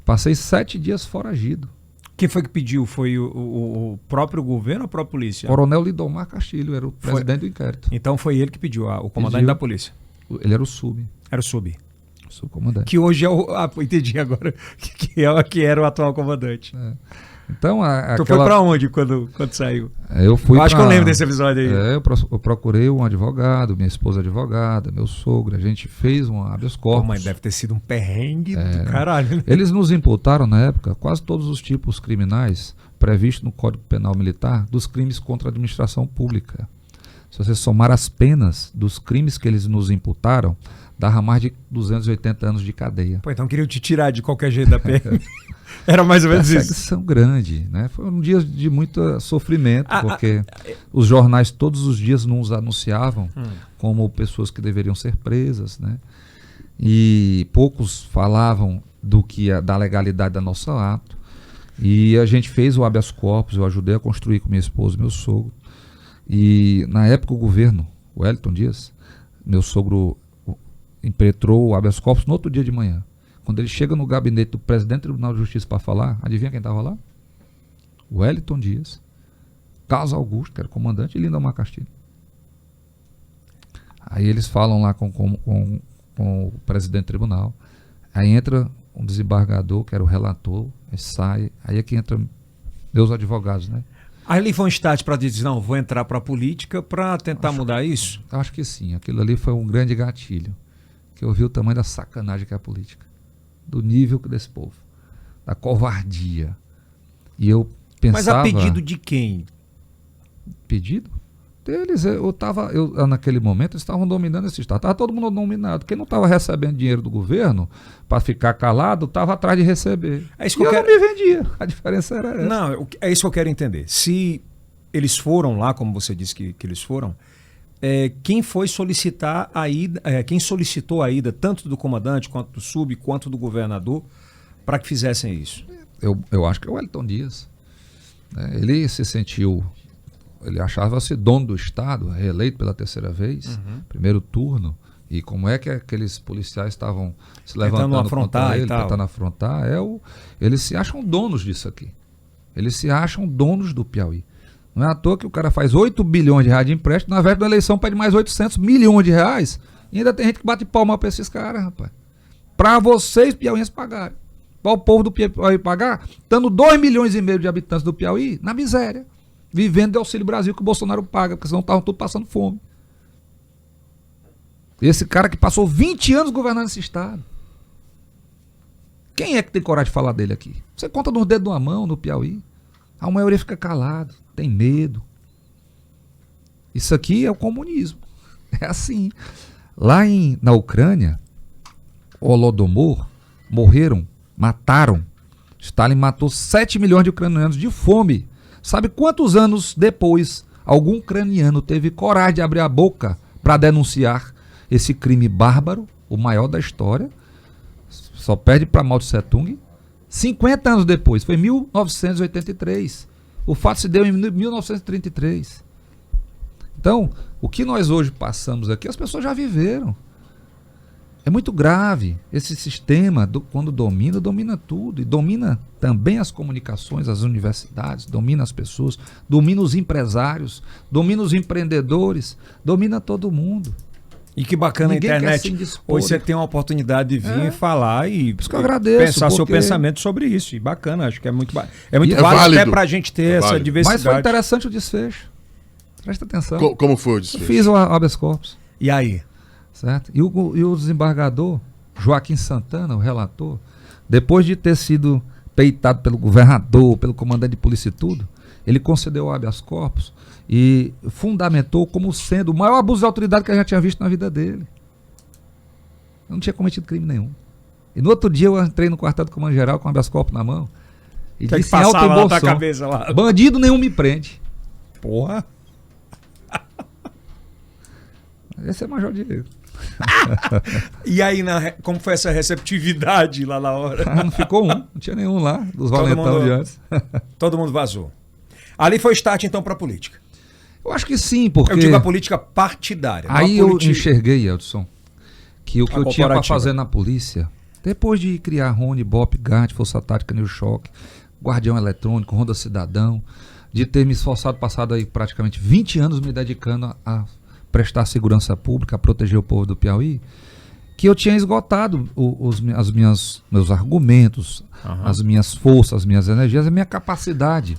Passei 7 dias foragido. Quem foi que pediu? Foi o próprio governo ou a própria polícia? Coronel Lidomar Castilho, era o presidente do inquérito. Então foi ele que pediu, o comandante da polícia. Ele era o sub. Era o sub. Subcomandante. Que hoje é entendi agora, que era o atual comandante. Então, Tu foi pra onde quando saiu? Eu fui. Acho que eu lembro desse episódio aí. Eu procurei um advogado, minha esposa advogada, meu sogro, a gente fez um habeas corpus. Mas deve ter sido um perrengue do caralho, né? Eles nos imputaram na época quase todos os tipos criminais previstos no Código Penal Militar dos crimes contra a administração pública. Se você somar as penas dos crimes que eles nos imputaram, dava mais de 280 anos de cadeia. Pô, então queriam te tirar de qualquer jeito da pena. Era mais ou menos isso. Perseguição grande, né? Foi um dia de muito sofrimento, porque os jornais todos os dias nos anunciavam como pessoas que deveriam ser presas, né? E poucos falavam da legalidade da nosso ato. E a gente fez o habeas corpus, eu ajudei a construir com minha esposa e meu sogro. E na época o governo, o Wellington Dias, meu sogro impetrou o habeas corpus no outro dia de manhã. Quando ele chega no gabinete do presidente do Tribunal de Justiça para falar, adivinha quem estava lá? O Wellington Dias, Carlos Augusto, que era o comandante, e Lindomar Castilho. Aí eles falam lá com o presidente do tribunal. Aí entra um desembargador, que era o relator, sai. Aí é que entra meus advogados, né? Aí ali foi um start para dizer, não, vou entrar para a política para tentar mudar isso? Acho que sim. Aquilo ali foi um grande gatilho. Que eu vi o tamanho da sacanagem que é a política. Do nível desse povo. Da covardia. E eu pensava... Mas a pedido de quem? Pedido? Deles. Naquele momento, eles estavam dominando esse estado. Estava todo mundo dominado. Quem não estava recebendo dinheiro do governo para ficar calado, estava atrás de receber. Eu não me vendia. A diferença era essa. Não, é isso que eu quero entender. Se eles foram lá, como você disse que eles foram, quem foi solicitar a ida, quem solicitou a ida, tanto do comandante, quanto do sub, quanto do governador, para que fizessem isso? Eu acho que é o Wellington Dias. Ele se sentiu... Ele achava-se dono do Estado, reeleito pela 3ª vez, primeiro turno. E como é que aqueles policiais estavam se levantando contra ele, tentando afrontar, eles se acham donos disso aqui. Eles se acham donos do Piauí. Não é à toa que o cara faz 8 bilhões de reais de empréstimo, na véspera da eleição pede mais 800 milhões de reais, e ainda tem gente que bate palma para esses caras, rapaz. Para vocês, piauienses, pagarem. Para o povo do Piauí pagar, estando 2,5 milhões de habitantes do Piauí na miséria. Vivendo do Auxílio Brasil que o Bolsonaro paga, porque senão estavam todos passando fome. Esse cara que passou 20 anos governando esse estado. Quem é que tem coragem de falar dele aqui? Você conta nos dedos de uma mão no Piauí. A maioria fica calado, tem medo. Isso aqui é o comunismo. É assim. Lá na Ucrânia, Holodomor, mataram. Stalin matou 7 milhões de ucranianos de fome. Sabe quantos anos depois algum ucraniano teve coragem de abrir a boca para denunciar esse crime bárbaro, o maior da história? Só perde para Mao Tse Tung. 50 anos depois, foi em 1983. O fato se deu em 1933. Então, o que nós hoje passamos aqui, as pessoas já viveram. É muito grave. Esse sistema, quando domina tudo. E domina também as comunicações, as universidades, domina as pessoas, domina os empresários, domina os empreendedores, domina todo mundo. E que bacana Ninguém a internet. quer se indispor. Hoje você tem uma oportunidade de vir falar e Por isso que eu agradeço, pensar seu porque- pensamento sobre isso. E bacana, acho que é muito, é muito E é válido até válido. pra gente ter É essa válido. diversidade. Mas foi interessante o desfecho. Presta atenção. Como foi o Eu desfecho? fiz o habeas corpus. E aí? Certo? E o desembargador, Joaquim Santana, o relator, depois de ter sido peitado pelo governador, pelo comandante de polícia e tudo, ele concedeu o habeas corpus e fundamentou como sendo o maior abuso de autoridade que eu já tinha visto na vida dele. Eu não tinha cometido crime nenhum. E no outro dia eu entrei no quartel do comando-geral com o habeas corpus na mão e O que é que disse em alto e passava bom na tua som, cabeça lá? bandido nenhum me prende. Porra. Esse é Major Diego. E aí, como foi essa receptividade lá na hora? Não ficou um, não tinha nenhum lá, dos Todo valentão mundo- de antes. Todo mundo vazou. Ali foi o start, então, pra política. Eu acho que sim, porque... Eu digo a política partidária. não a Aí eu politi- enxerguei, Edson, que o que A eu tinha para corporativa. fazer na polícia, depois de criar Rony, Bop, GAT, Força Tática, New Shock, Guardião Eletrônico, Ronda Cidadão, de ter me esforçado, passado aí praticamente 20 anos me dedicando a prestar segurança pública, a proteger o povo do Piauí, que eu tinha esgotado meus argumentos, as minhas forças, as minhas energias, a minha capacidade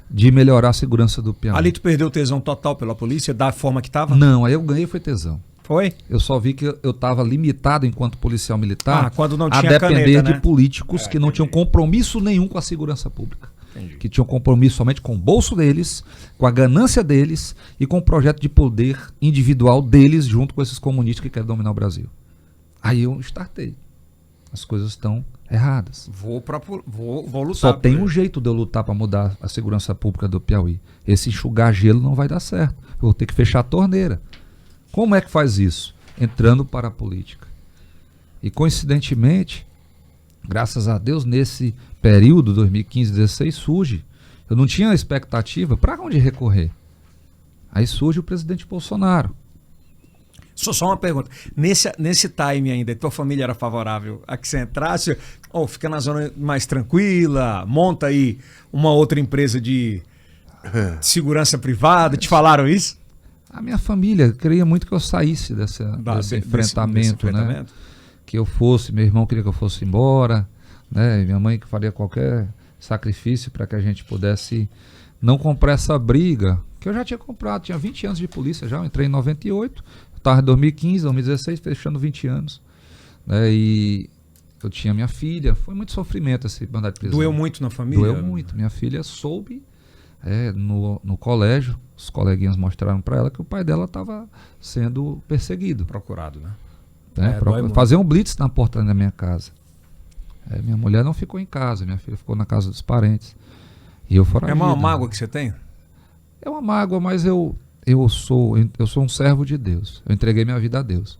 de melhorar a segurança do Piauí. Ali tu perdeu o tesão total pela polícia, da forma que tava? Não, aí eu ganhei foi tesão. Foi? Eu só vi que eu estava limitado enquanto policial militar Quando não a tinha depender caneta, de né? políticos que não tinham compromisso nenhum com a segurança pública. Entendi. Que tinham compromisso somente com o bolso deles, com a ganância deles e com o projeto de poder individual deles junto com esses comunistas que querem dominar o Brasil. Aí eu startei. As coisas estão erradas. Vou lutar. Só tem por um ele. jeito de eu lutar para mudar a segurança pública do Piauí. Esse enxugar gelo não vai dar certo. Eu vou ter que fechar a torneira. Como é que faz isso? Entrando para a política. E coincidentemente, graças a Deus, nesse período 2015-16 surge. Eu não tinha expectativa para onde recorrer. Aí surge o presidente Bolsonaro. Só uma pergunta. Nesse time ainda, tua família era favorável a que você entrasse? Ou fica na zona mais tranquila, monta aí uma outra empresa de segurança privada? Te falaram isso? A minha família queria muito que eu saísse desse enfrentamento, desse né? Que eu fosse, meu irmão queria que eu fosse embora, né? Minha mãe que faria qualquer sacrifício para que a gente pudesse não comprar essa briga, que eu já tinha comprado, tinha 20 anos de polícia já, eu entrei em 98, estava em 2015, 2016, fechando 20 anos, né? E eu tinha minha filha, foi muito sofrimento esse mandado de prisão. Doeu muito na família? Doeu muito. Minha filha soube no colégio, os coleguinhas mostraram para ela que o pai dela estava sendo perseguido. Procurado, né? Pra fazer um blitz na porta da minha casa. Minha mulher não ficou em casa, minha filha ficou na casa dos parentes. E eu foragido. É uma mágoa que você tem? É uma mágoa, mas eu sou um servo de Deus. Eu entreguei minha vida a Deus.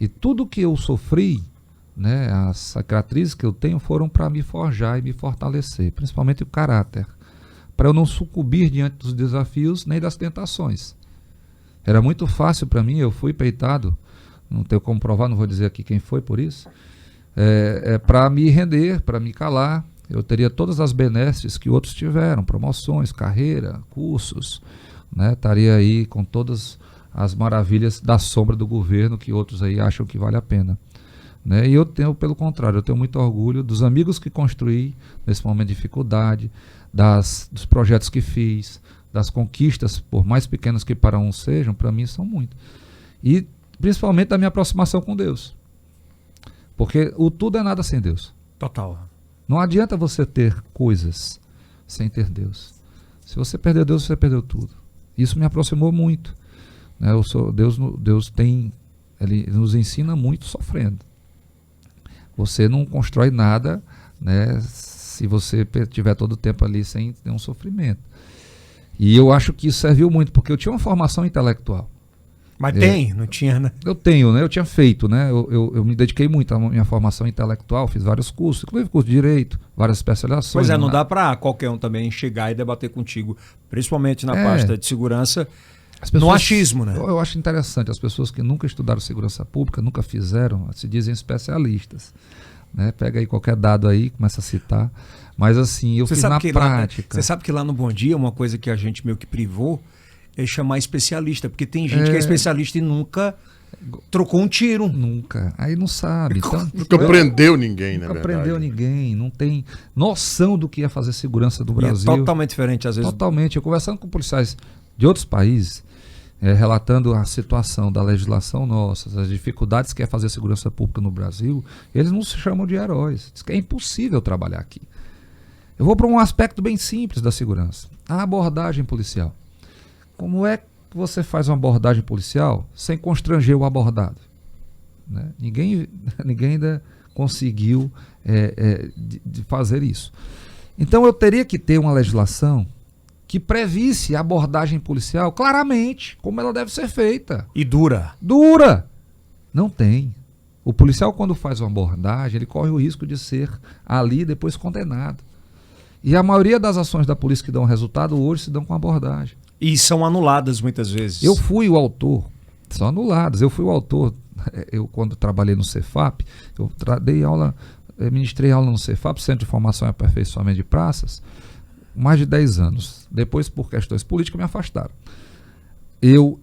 E tudo que eu sofri, né, as cicatrizes que eu tenho foram para me forjar e me fortalecer, principalmente o caráter, para eu não sucumbir diante dos desafios nem das tentações. Era muito fácil para mim, eu fui peitado, não tenho como provar, não vou dizer aqui quem foi por isso, para me render, para me calar. Eu teria todas as benesses que outros tiveram, promoções, carreira, cursos, né? Estaria aí com todas as maravilhas da sombra do governo que outros aí acham que vale a pena, né? E eu tenho, pelo contrário, eu tenho muito orgulho dos amigos que construí nesse momento de dificuldade, dos projetos que fiz, das conquistas, por mais pequenas que para uns sejam, para mim são muito. E principalmente da minha aproximação com Deus. Porque o tudo é nada sem Deus. Total. Não adianta você ter coisas sem ter Deus. Se você perder Deus, você perdeu tudo. Isso me aproximou muito, né? Deus tem, ele nos ensina muito sofrendo. Você não constrói nada, né, se você tiver todo o tempo ali sem nenhum sofrimento. E eu acho que isso serviu muito, porque eu tinha uma formação intelectual. Mas não tinha, né? Eu tenho, né? Eu tinha feito, né? Eu me dediquei muito à minha formação intelectual, fiz vários cursos, inclusive curso de Direito, várias especializações. Pois é, não dá para qualquer um também chegar e debater contigo, principalmente na pasta de segurança, no achismo, né? Eu acho interessante, as pessoas que nunca estudaram segurança pública, nunca fizeram, se dizem especialistas. Né? Pega aí qualquer dado aí, começa a citar. Mas assim, eu fiz na prática. Você sabe que lá no Bom Dia, uma coisa que a gente meio que privou é chamar especialista, porque tem gente que é especialista e nunca trocou um tiro. Nunca. Aí não sabe. Então, nunca prendeu ninguém, né? Nunca prendeu ninguém, não tem noção do que é fazer segurança do Brasil. É totalmente diferente, às vezes. Totalmente. Eu conversando com policiais de outros países, relatando a situação da legislação nossa, as dificuldades que é fazer segurança pública no Brasil, eles não se chamam de heróis. Diz que é impossível trabalhar aqui. Eu vou para um aspecto bem simples da segurança. A abordagem policial. Como é que você faz uma abordagem policial sem constranger o abordado? Né? Ninguém ainda conseguiu de fazer isso. Então eu teria que ter uma legislação que previsse a abordagem policial claramente, como ela deve ser feita. E dura. Dura! Não tem. O policial, quando faz uma abordagem, ele corre o risco de ser ali depois condenado. E a maioria das ações da polícia que dão resultado hoje se dão com abordagem. E são anuladas muitas vezes. Eu fui o autor, são anuladas, eu fui o autor, quando trabalhei no Cefap, ministrei aula no Cefap, Centro de Formação e Aperfeiçoamento de Praças, mais de 10 anos. Depois, por questões políticas, me afastaram. Eu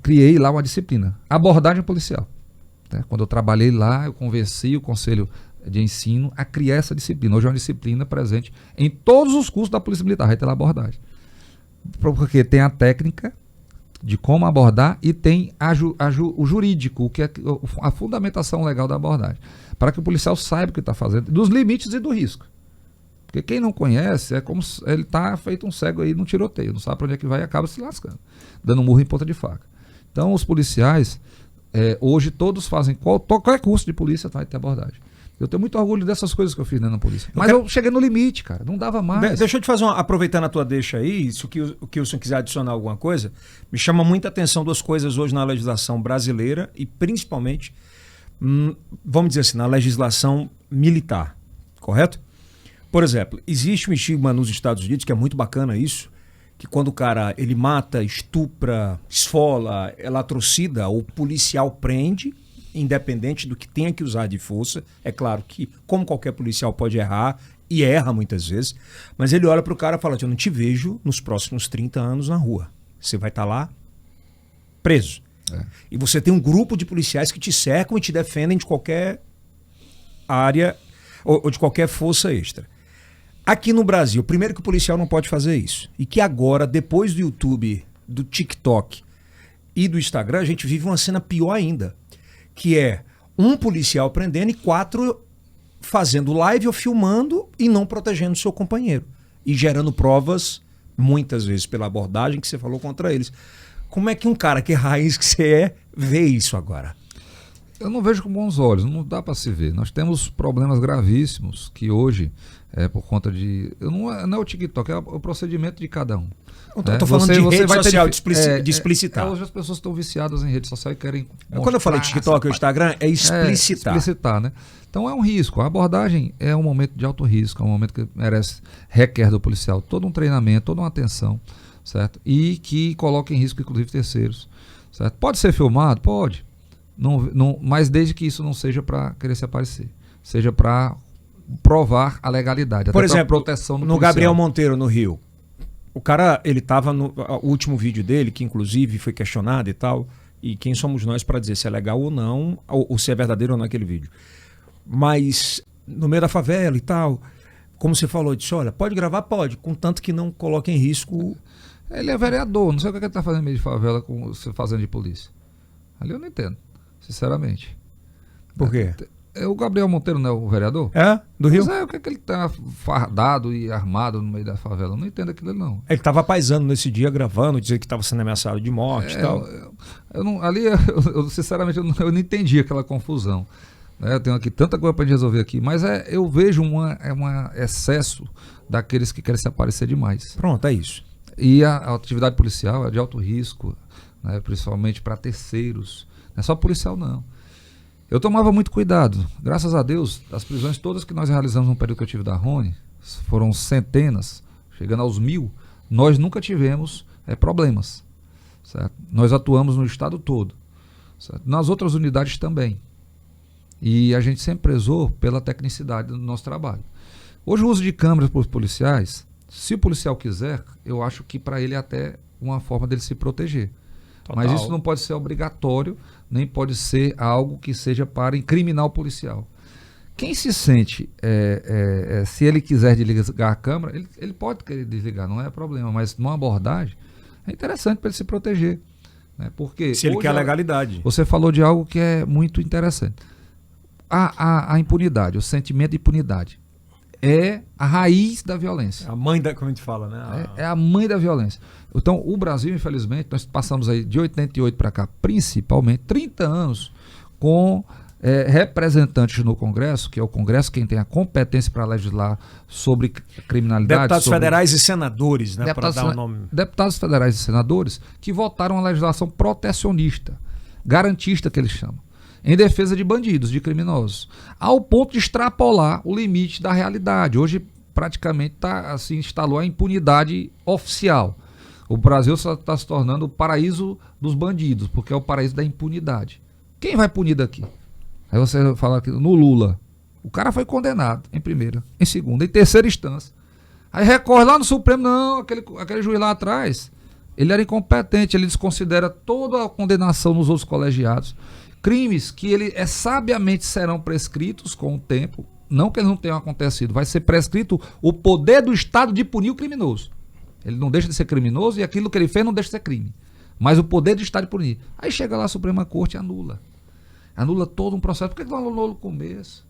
criei lá uma disciplina, abordagem policial. Né? Quando eu trabalhei lá, eu convenci o Conselho de Ensino a criar essa disciplina. Hoje é uma disciplina presente em todos os cursos da Polícia Militar, vai ter lá abordagem. Porque tem a técnica de como abordar e tem o jurídico, que é a fundamentação legal da abordagem, para que o policial saiba o que está fazendo, dos limites e do risco. Porque quem não conhece é como se ele está feito um cego aí num tiroteio, não sabe para onde é que vai e acaba se lascando, dando um murro em ponta de faca. Então os policiais, hoje todos fazem, qualquer curso de polícia vai ter abordagem. Eu tenho muito orgulho dessas coisas que eu fiz na polícia. Mas eu cheguei no limite, cara. Não dava mais. Deixa eu te fazer aproveitando a tua deixa aí, se o Kilson quiser adicionar alguma coisa, me chama muita atenção duas coisas hoje na legislação brasileira e principalmente, vamos dizer assim, na legislação militar, correto? Por exemplo, existe um estigma nos Estados Unidos, que é muito bacana isso, que quando o cara ele mata, estupra, esfola, latrocida, o policial prende, independente do que tenha que usar de força. É claro que, como qualquer policial pode errar, e erra muitas vezes, mas ele olha para o cara e fala, eu não te vejo nos próximos 30 anos na rua. Você vai estar lá preso. E você tem um grupo de policiais que te cercam e te defendem de qualquer área ou de qualquer força extra. Aqui no Brasil, primeiro que o policial não pode fazer isso. E que agora, depois do YouTube, do TikTok e do Instagram, a gente vive uma cena pior ainda. Que é um policial prendendo e 4 fazendo live ou filmando e não protegendo o seu companheiro. E gerando provas, muitas vezes pela abordagem que você falou contra eles. Como é que um cara que é raiz que você vê isso agora? Eu não vejo com bons olhos, não dá para se ver. Nós temos problemas gravíssimos que hoje, por conta de... Não é o TikTok, é o procedimento de cada um. Eu tô falando de rede social, de explicitar. Hoje as pessoas estão viciadas em rede social e querem... Quando eu falei TikTok ou Instagram, é explicitar. Explicitar, né? Então é um risco. A abordagem é um momento de alto risco, é um momento que requer do policial todo um treinamento, toda uma atenção, certo? E que coloca em risco, inclusive, terceiros, certo? Pode ser filmado? Pode. Mas desde que isso não seja para querer se aparecer, seja para provar a legalidade, por exemplo, proteção do no policial. Gabriel Monteiro, no Rio, o cara, ele estava no último vídeo dele, que inclusive foi questionado e tal, e quem somos nós para dizer se é legal ou não, ou se é verdadeiro ou não aquele vídeo. Mas no meio da favela e tal, como você falou, disse, olha, pode gravar? Pode, contanto que não coloque em risco... Ele é vereador, não sei o que ele está fazendo no meio de favela fazendo de polícia. Ali eu não entendo. Sinceramente. Por quê? O Gabriel Monteiro não é o vereador? É? Do Rio? Mas o que é que ele tá fardado e armado no meio da favela? Eu não entendo aquilo, não. Ele estava paisando nesse dia, gravando, dizendo que estava sendo ameaçado de morte e tal. Sinceramente, eu não entendi aquela confusão. Eu tenho aqui tanta coisa para resolver aqui, mas eu vejo um excesso daqueles que querem se aparecer demais. Pronto, é isso. E a atividade policial é de alto risco. né, principalmente para terceiros. Não é só policial, não. Eu tomava muito cuidado. Graças a Deus, as prisões todas que nós realizamos no período que eu tive da Rony, foram centenas, chegando aos 1000, nós nunca tivemos problemas. Certo? Nós atuamos no estado todo. Certo? Nas outras unidades também. E a gente sempre prezou pela tecnicidade do nosso trabalho. Hoje o uso de câmeras por policiais, se o policial quiser, eu acho que para ele é até uma forma dele se proteger. Total. Mas isso não pode ser obrigatório, nem pode ser algo que seja para incriminar o policial. Quem se sente, se ele quiser desligar a câmera, ele pode querer desligar, não é problema, mas numa abordagem é interessante para ele se proteger. Né? Porque se ele quer a legalidade. Você falou de algo que é muito interessante. A impunidade, o sentimento de impunidade é a raiz da violência. A mãe da, como a gente fala, né? É a mãe da violência. Então, o Brasil, infelizmente, nós passamos aí de 88 para cá, principalmente, 30 anos com representantes no Congresso, que é o Congresso quem tem a competência para legislar sobre criminalidade. Deputados federais e senadores, né? Para dar o nome. Deputados federais e senadores que votaram a legislação protecionista, garantista que eles chamam, em defesa de bandidos, de criminosos, ao ponto de extrapolar o limite da realidade. Hoje, praticamente, instalou a impunidade oficial. O Brasil está se tornando o paraíso dos bandidos, porque é o paraíso da impunidade. Quem vai punir daqui? Aí você fala aqui no Lula. O cara foi condenado em primeira, em segunda, em terceira instância. Aí recorre lá no Supremo, não, aquele juiz lá atrás, ele era incompetente, ele desconsidera toda a condenação nos outros colegiados. Crimes que sabiamente serão prescritos com o tempo, não que eles não tenham acontecido, vai ser prescrito o poder do Estado de punir o criminoso. Ele não deixa de ser criminoso e aquilo que ele fez não deixa de ser crime. Mas o poder do Estado de punir. Aí chega lá a Suprema Corte e anula. Anula todo um processo. Por que não anulou no começo?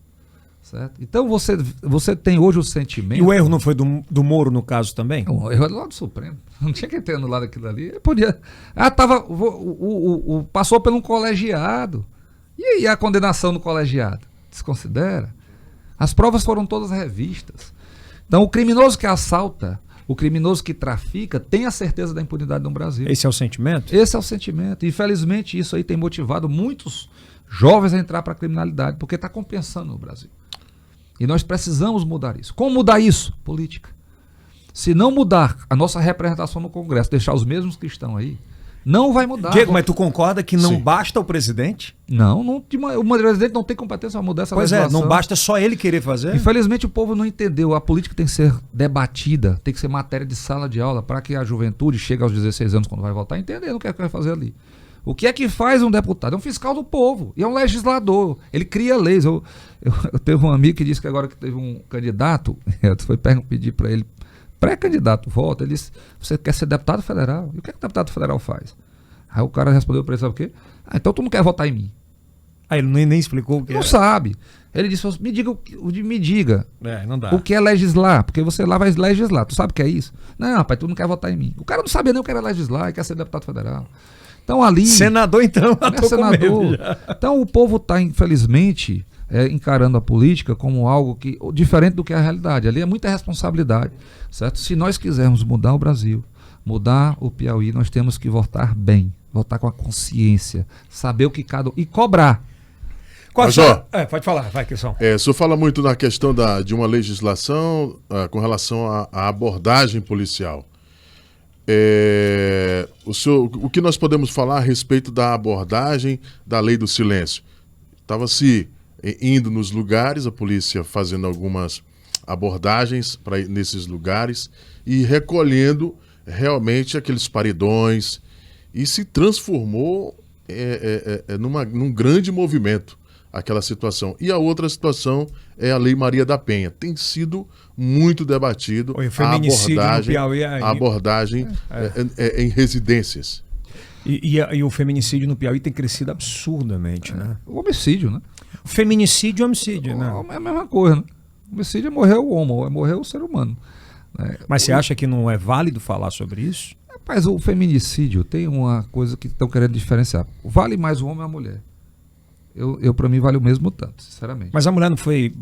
Certo? Então você tem hoje o sentimento... E o erro não foi do Moro no caso também? O erro é lá do Supremo. Não tinha que ter anulado aquilo ali. Ele podia... passou por um colegiado. E a condenação no colegiado? Desconsidera? As provas foram todas revistas. Então o criminoso que assalta, o criminoso que trafica, tem a certeza da impunidade no Brasil. Esse é o sentimento? Esse é o sentimento. Infelizmente isso aí tem motivado muitos jovens a entrar para a criminalidade, porque está compensando no Brasil. E nós precisamos mudar isso. Como mudar isso? Política. Se não mudar a nossa representação no Congresso, deixar os mesmos que estão aí, não vai mudar. Diego, mas tu concorda que não Sim. basta o presidente? Não, o presidente não tem competência para mudar essa legislação. Pois é, não basta só ele querer fazer? Infelizmente o povo não entendeu. A política tem que ser debatida, tem que ser matéria de sala de aula, para que a juventude chegue aos 16 anos quando vai votar, entendendo o que é que vai fazer ali. O que é que faz um deputado? É um fiscal do povo e é um legislador. Ele cria leis. Eu teve um amigo que disse que agora que teve um candidato, eu fui pedir para ele, pré-candidato, voto, ele disse, você quer ser deputado federal? E o que é que o deputado federal faz? Aí o cara respondeu para ele, sabe o quê? Então tu não quer votar em mim. Aí ele nem explicou o que Não era. sabe. Ele disse, me diga Não dá. o que é legislar, porque você lá vai legislar. Tu sabe o que é isso? Não, rapaz, tu não quer votar em mim. O cara não sabia nem o que era legislar e quer ser deputado federal. Então ali... Senador, então, Não é senador. Então o povo está, infelizmente, encarando a política como algo que diferente do que é a realidade. Ali é muita responsabilidade, certo? Se nós quisermos mudar o Brasil, mudar o Piauí, nós temos que votar bem, votar com a consciência, saber o que e cobrar. Major, pode falar, vai, Questão. o senhor fala muito na questão de uma legislação com relação à abordagem policial. O que nós podemos falar a respeito da abordagem da lei do silêncio? Estava-se indo nos lugares, a polícia fazendo algumas abordagens nesses lugares e recolhendo realmente aqueles paredões, e se transformou num grande movimento aquela situação. E a outra situação é a Lei Maria da Penha. Tem sido muito debatido o feminicídio no Piauí a abordagem em residências. E o feminicídio no Piauí tem crescido absurdamente, né? O homicídio, né? O feminicídio e homicídio, né? É a mesma coisa, né? O homicídio é morrer o homem, é morrer o ser humano. Mas você acha que não é válido falar sobre isso? Rapaz, o feminicídio tem uma coisa que estão querendo diferenciar. Vale mais o homem ou a mulher? para mim vale o mesmo tanto, sinceramente. Mas a mulher não foi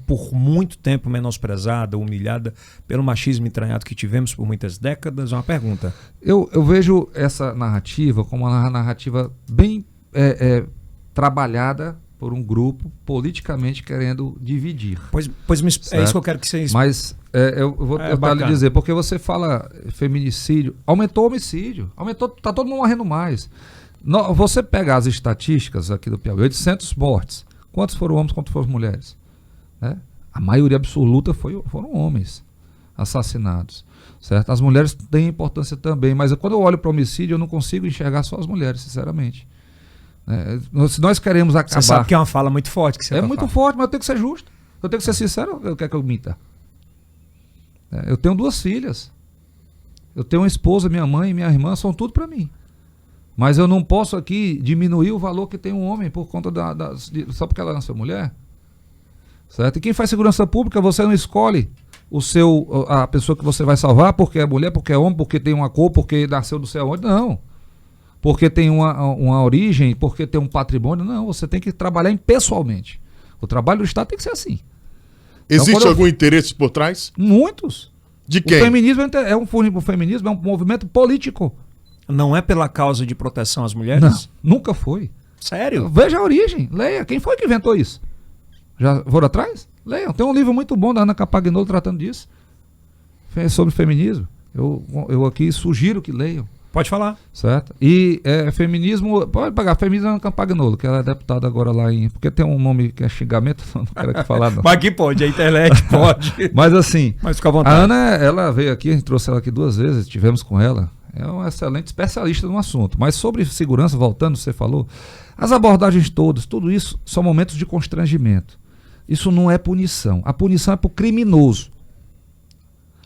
por muito tempo menosprezada, humilhada pelo machismo entranhado que tivemos por muitas décadas? Uma pergunta. Eu vejo essa narrativa como uma narrativa bem trabalhada por um grupo politicamente querendo dividir. Pois é isso que eu quero que vocês... Mas eu vou tentar lhe dizer, porque você fala feminicídio, aumentou o homicídio, tá todo mundo morrendo mais. Você pega as estatísticas aqui do Piauí, 800 mortes. Quantos foram homens, quantos foram mulheres? Né? A maioria absoluta foram homens assassinados. Certo? As mulheres têm importância também, mas quando eu olho para o homicídio, eu não consigo enxergar só as mulheres, sinceramente. Se nós queremos acabar... Você sabe que é uma fala muito forte que você muito forte, mas eu tenho que ser justo. Eu tenho que ser sincero, eu quero que eu minta. Eu tenho 2 filhas. Eu tenho uma esposa, minha mãe e minha irmã, são tudo para mim. Mas eu não posso aqui diminuir o valor que tem um homem por conta só porque ela nasceu mulher. Certo? E quem faz segurança pública, você não escolhe a pessoa que você vai salvar porque é mulher, porque é homem, porque tem uma cor, porque nasceu do céu onde. Não. Porque tem uma origem, porque tem um patrimônio. Não, você tem que trabalhar pessoalmente. O trabalho do Estado tem que ser assim. Existe algum interesse por trás? Muitos. De quem? O feminismo o feminismo é um movimento político. Não é pela causa de proteção às mulheres? Não, nunca foi. Sério? Veja a origem, leia. Quem foi que inventou isso? Já foram atrás? Leiam. Tem um livro muito bom da Ana Campagnolo tratando disso. Sobre feminismo. Eu aqui sugiro que leiam. Pode falar. Certo? E feminismo, pode pagar, feminismo é Ana Campagnolo, que ela é deputada agora lá porque tem um nome que é xingamento, não quero aqui falar não. Mas aqui pode, a internet pode. Mas assim, mas fica à vontade. A Ana, ela veio aqui, a gente trouxe ela aqui 2 vezes, estivemos com ela. É uma excelente especialista no assunto. Mas sobre segurança, voltando, você falou, as abordagens todas, tudo isso são momentos de constrangimento. Isso não é punição. A punição é para o criminoso.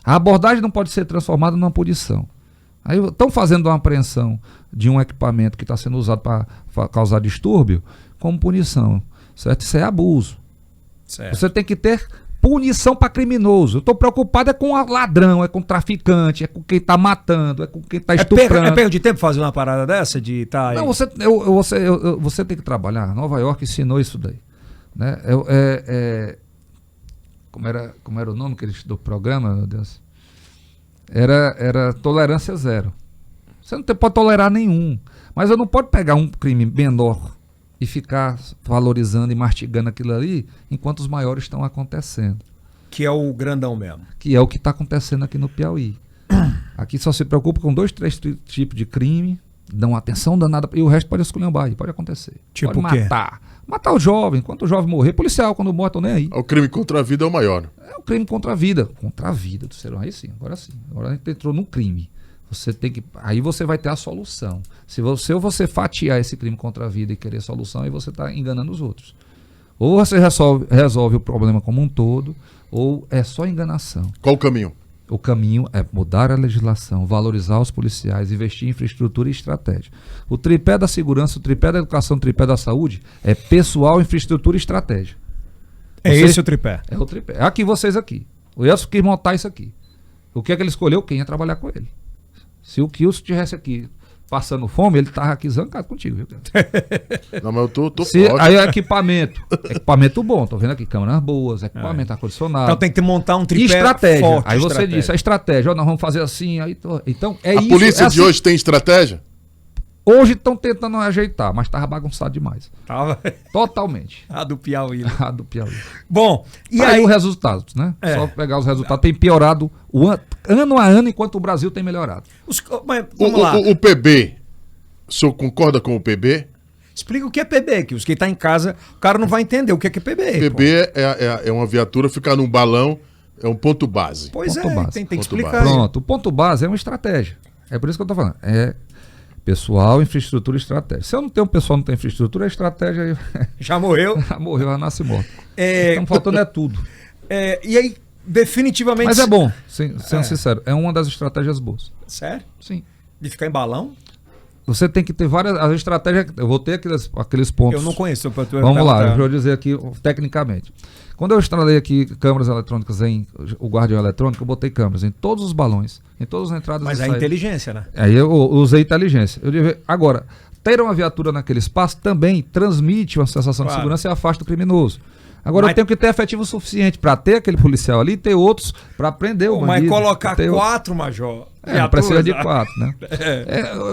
A abordagem não pode ser transformada numa punição. Aí estão fazendo uma apreensão de um equipamento que está sendo usado para causar distúrbio como punição. Certo? Isso é abuso. Certo. Você tem que ter punição para criminoso. Eu estou preocupado com o ladrão, com o traficante, com quem está matando, com quem está estuprando. É perda de tempo fazer uma parada dessa? Não, você tem que trabalhar. Nova York ensinou isso daí. Né? Como era o nome do programa, meu Deus? Era tolerância zero. Você não pode tolerar nenhum. Mas eu não posso pegar um crime menor e ficar valorizando e mastigando aquilo ali enquanto os maiores estão acontecendo. Que é o grandão mesmo. Que é o que está acontecendo aqui no Piauí. Aqui só se preocupa com 2, 3 tipos de crime, dão atenção danada, e o resto pode esculhambar, pode acontecer. Tipo pode matar. Matar o jovem, enquanto o jovem morrer, policial quando morre, estão nem aí. O crime contra a vida é o maior. É o crime contra a vida. Contra a vida do ser humano. Aí sim, agora sim. Agora a gente entrou num crime. Você tem que. Aí você vai ter a solução. Se você fatiar esse crime contra a vida e querer solução, aí você está enganando os outros. Ou você resolve o problema como um todo, ou é só enganação. Qual o caminho? O caminho é mudar a legislação, valorizar os policiais, investir em infraestrutura e estratégia. O tripé da segurança, o tripé da educação, o tripé da saúde é pessoal, infraestrutura e estratégia. Esse o tripé? É o tripé. É aqui vocês aqui. O Elcio quis montar isso aqui. O que é que ele escolheu? Quem ia trabalhar com ele. Se o Kilson estivesse aqui passando fome, ele estava aqui zancado contigo, viu? Não, mas eu tô aí é equipamento. Equipamento bom, tô vendo aqui câmeras boas, equipamento ar-condicionado. Então tem que montar um tripé estratégia. forte. Aí você disse, a estratégia, nós vamos fazer assim, então é isso. A polícia de hoje tem estratégia? Hoje estão tentando ajeitar, mas estava bagunçado demais. Tava. Totalmente. A do Piauí. A do Piauí. Bom, e aí os resultados, né? Só pegar os resultados. Tem piorado ano a ano, enquanto o Brasil tem melhorado. Vamos lá. O PB, o senhor concorda com o PB? Explica o que é PB, que os que estão em casa, o cara não vai entender o que é PB. PB é uma viatura ficar num balão, é um ponto base. Pois ponto base. Tem que explicar. Base. Pronto, o ponto base é uma estratégia. É por isso que eu estou falando. É pessoal, infraestrutura e estratégia. Se eu não tenho pessoal, não tem infraestrutura, a estratégia já morreu. Já morreu, já nasce morto. Então faltando tudo. E aí, definitivamente... Mas é bom, sendo sincero, é uma das estratégias boas. Sério? Sim. De ficar em balão? Você tem que ter várias... As estratégias... Eu vou ter aqueles pontos... Eu não conheço. Vamos lá, eu vou dizer aqui tecnicamente. Quando eu instalei aqui câmeras eletrônicas o guardião eletrônico, eu botei câmeras em todos os balões, em todas as entradas e saídas. Mas é inteligência, né? Aí eu usei inteligência. Agora, ter uma viatura naquele espaço também transmite uma sensação de segurança e afasta o criminoso. Agora eu tenho que ter efetivo suficiente para ter aquele policial ali e ter outros para prender o bandido. Mas colocar 4, Major. Não precisa de 4, né?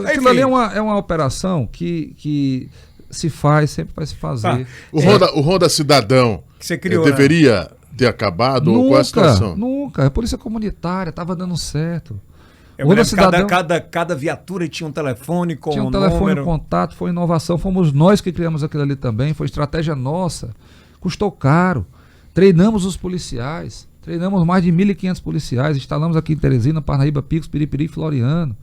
Aquilo ali é uma operação que se faz, sempre vai se fazer. O Ronda Cidadão que você criou, deveria ter acabado? Ou qual é a situação? Nunca. A polícia comunitária estava dando certo. Cada viatura tinha um telefone com tinha um telefone, contato, foi inovação. Fomos nós que criamos aquilo ali também, foi estratégia nossa. Custou caro. Treinamos os policiais. Treinamos mais de 1.500 policiais. Instalamos aqui em Teresina, Parnaíba, Picos, Piripiri e Floriano.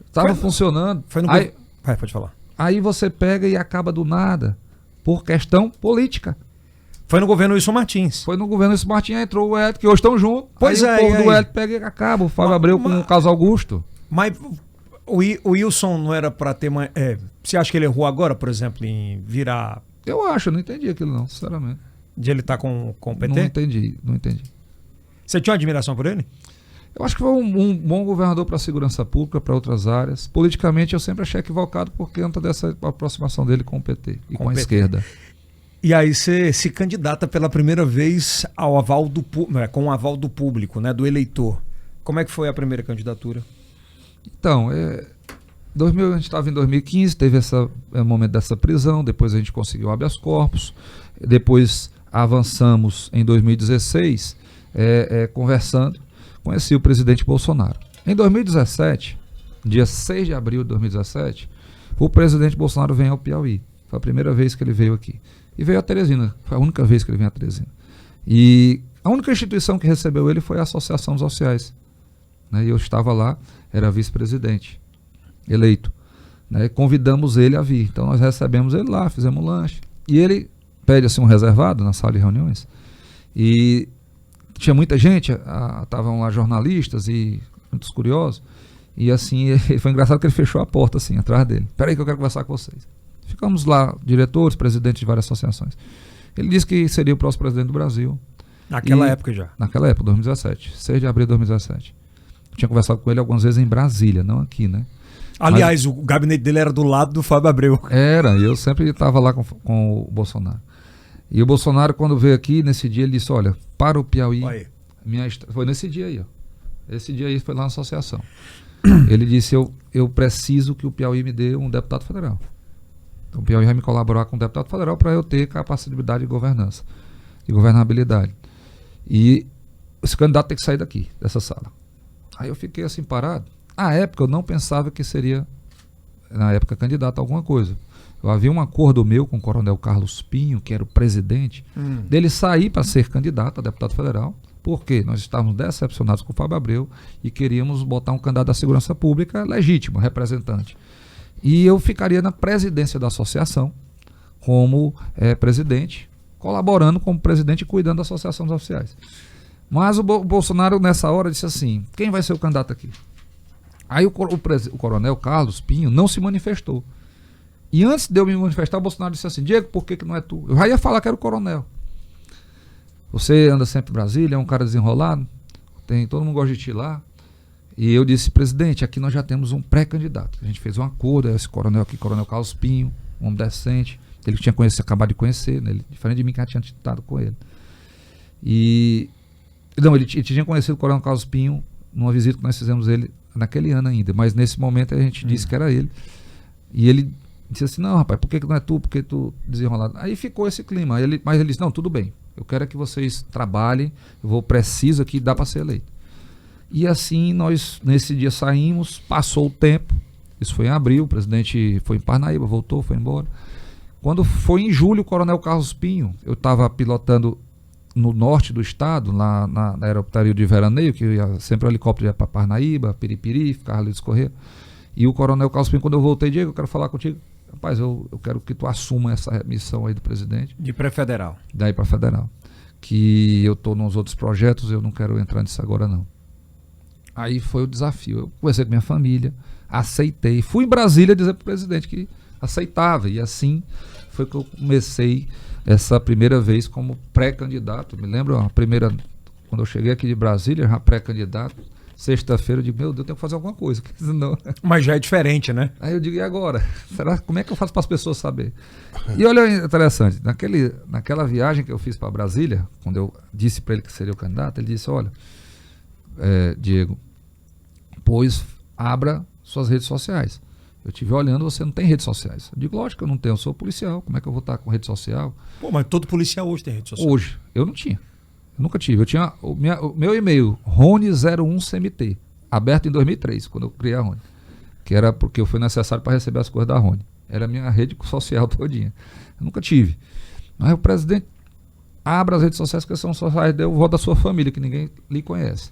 Estava funcionando. Pode falar. Aí você pega e acaba do nada. Por questão política. Foi no governo Wilson Martins. Foi no governo Wilson Martins, entrou o Hélio, que hoje estão juntos. Pois aí o povo do Hélio pega e acaba. O Fábio Abreu com o Caso Augusto. Mas o Wilson não era para ter... você acha que ele errou agora, por exemplo, em virar... Eu não entendi aquilo não, sinceramente. De ele estar com o PT? Não entendi. Você tinha uma admiração por ele? Eu acho que foi um bom governador para a segurança pública, para outras áreas. Politicamente eu sempre achei equivocado por conta dessa aproximação dele com o PT e com a esquerda. E aí você se candidata pela primeira vez ao aval com o aval do público, né, do eleitor. Como é que foi a primeira candidatura? Então, a gente estava em 2015, teve esse momento dessa prisão, depois a gente conseguiu habeas corpus, depois avançamos em 2016, conversando, conheci o presidente Bolsonaro. Em 2017, dia 6 de abril de 2017, o presidente Bolsonaro vem ao Piauí. Foi a primeira vez que ele veio aqui. E veio a Teresina, foi a única vez que ele veio a Teresina. E a única instituição que recebeu ele foi a Associação dos Oficiais. Né? E eu estava lá, era vice-presidente, eleito. Né? Convidamos ele a vir. Então nós recebemos ele lá, fizemos um lanche. E ele pede assim um reservado na sala de reuniões. E tinha muita gente, estavam lá jornalistas e muitos curiosos. E assim, foi engraçado que ele fechou a porta assim, atrás dele. Espera aí que eu quero conversar com vocês. Ficamos lá, diretores, presidentes de várias associações. Ele disse que seria o próximo presidente do Brasil. Naquela época já? Naquela época, 2017. 6 de abril de 2017. Eu tinha conversado com ele algumas vezes em Brasília, não aqui, né? Aliás, o gabinete dele era do lado do Fábio Abreu. Era, e eu sempre estava lá com o Bolsonaro. E o Bolsonaro, quando veio aqui, nesse dia, ele disse, olha, para o Piauí... Foi nesse dia aí, ó. Esse dia aí foi lá na associação. Ele disse, eu preciso que o Piauí me dê um deputado federal. Então o Piauí vai me colaborar com o deputado federal para eu ter capacidade de governança, de governabilidade. E esse candidato tem que sair daqui, dessa sala. Aí eu fiquei assim parado. À época eu não pensava que seria, na época, candidato a alguma coisa. Eu havia um acordo meu com o coronel Carlos Pinho, que era o presidente, dele sair para ser candidato a deputado federal, porque nós estávamos decepcionados com o Fábio Abreu e queríamos botar um candidato da segurança pública legítimo, representante. E eu ficaria na presidência da associação como presidente, colaborando como presidente e cuidando da associação dos oficiais. Mas o Bolsonaro nessa hora disse assim, quem vai ser o candidato aqui? Aí o coronel Carlos Pinho não se manifestou. E antes de eu me manifestar, o Bolsonaro disse assim, Diego, por que não é tu? Eu já ia falar que era o coronel. Você anda sempre em Brasília, é um cara desenrolado, todo mundo gosta de ti lá. E eu disse, presidente, aqui nós já temos um pré-candidato. A gente fez um acordo, esse coronel aqui, coronel Carlos Pinho, um homem decente. Ele tinha acabado de conhecer, né? Diferente de mim que já tinha estado com ele. Ele tinha conhecido o coronel Carlos Pinho numa visita que nós fizemos ele naquele ano ainda. Mas nesse momento a gente disse que era ele. E ele disse assim, não rapaz, por que não é tu? Por que tu desenrolado? Aí ficou esse clima. Mas ele disse, não, tudo bem. Eu quero que vocês trabalhem, preciso aqui, dá para ser eleito. E assim nós, nesse dia saímos, passou o tempo, isso foi em abril, o presidente foi em Parnaíba, voltou, foi embora. Quando foi em julho, o coronel Carlos Pinho, eu estava pilotando no norte do estado, lá na aeroportaria de Veraneio, que ia sempre o helicóptero ia para Parnaíba, Piripiri, ficava ali discorrer. E o coronel Carlos Pinho, quando eu voltei, Diego, eu quero falar contigo. Rapaz, eu quero que tu assuma essa missão aí do presidente. De pré-federal. Daí para federal. Que eu estou nos outros projetos, eu não quero entrar nisso agora não. Aí foi o desafio. Eu conversei com minha família, aceitei. Fui em Brasília dizer para o presidente que aceitava. E assim foi que eu comecei essa primeira vez como pré-candidato. Me lembro a primeira, quando eu cheguei aqui de Brasília, já pré-candidato. Sexta-feira eu digo, meu Deus, eu tenho que fazer alguma coisa. Senão... Mas já é diferente, né? Aí eu digo, e agora? Como é que eu faço para as pessoas saberem? E olha, interessante, naquela viagem que eu fiz para Brasília, quando eu disse para ele que seria o candidato, ele disse, olha, Diego, pois abra suas redes sociais. Eu estive olhando, você não tem redes sociais. Eu digo, lógico que eu não tenho, eu sou policial, como é que eu vou estar com rede social? Pô, mas todo policial hoje tem rede social. Hoje, eu não tinha. Eu nunca tive. Eu tinha o meu e-mail, Rony01CMT, aberto em 2003, quando eu criei a Rony. Que era porque foi necessário para receber as coisas da Rony. Era a minha rede social todinha. Eu nunca tive. Mas o presidente abre as redes sociais, que são sociais dele, eu vou da sua família, que ninguém lhe conhece.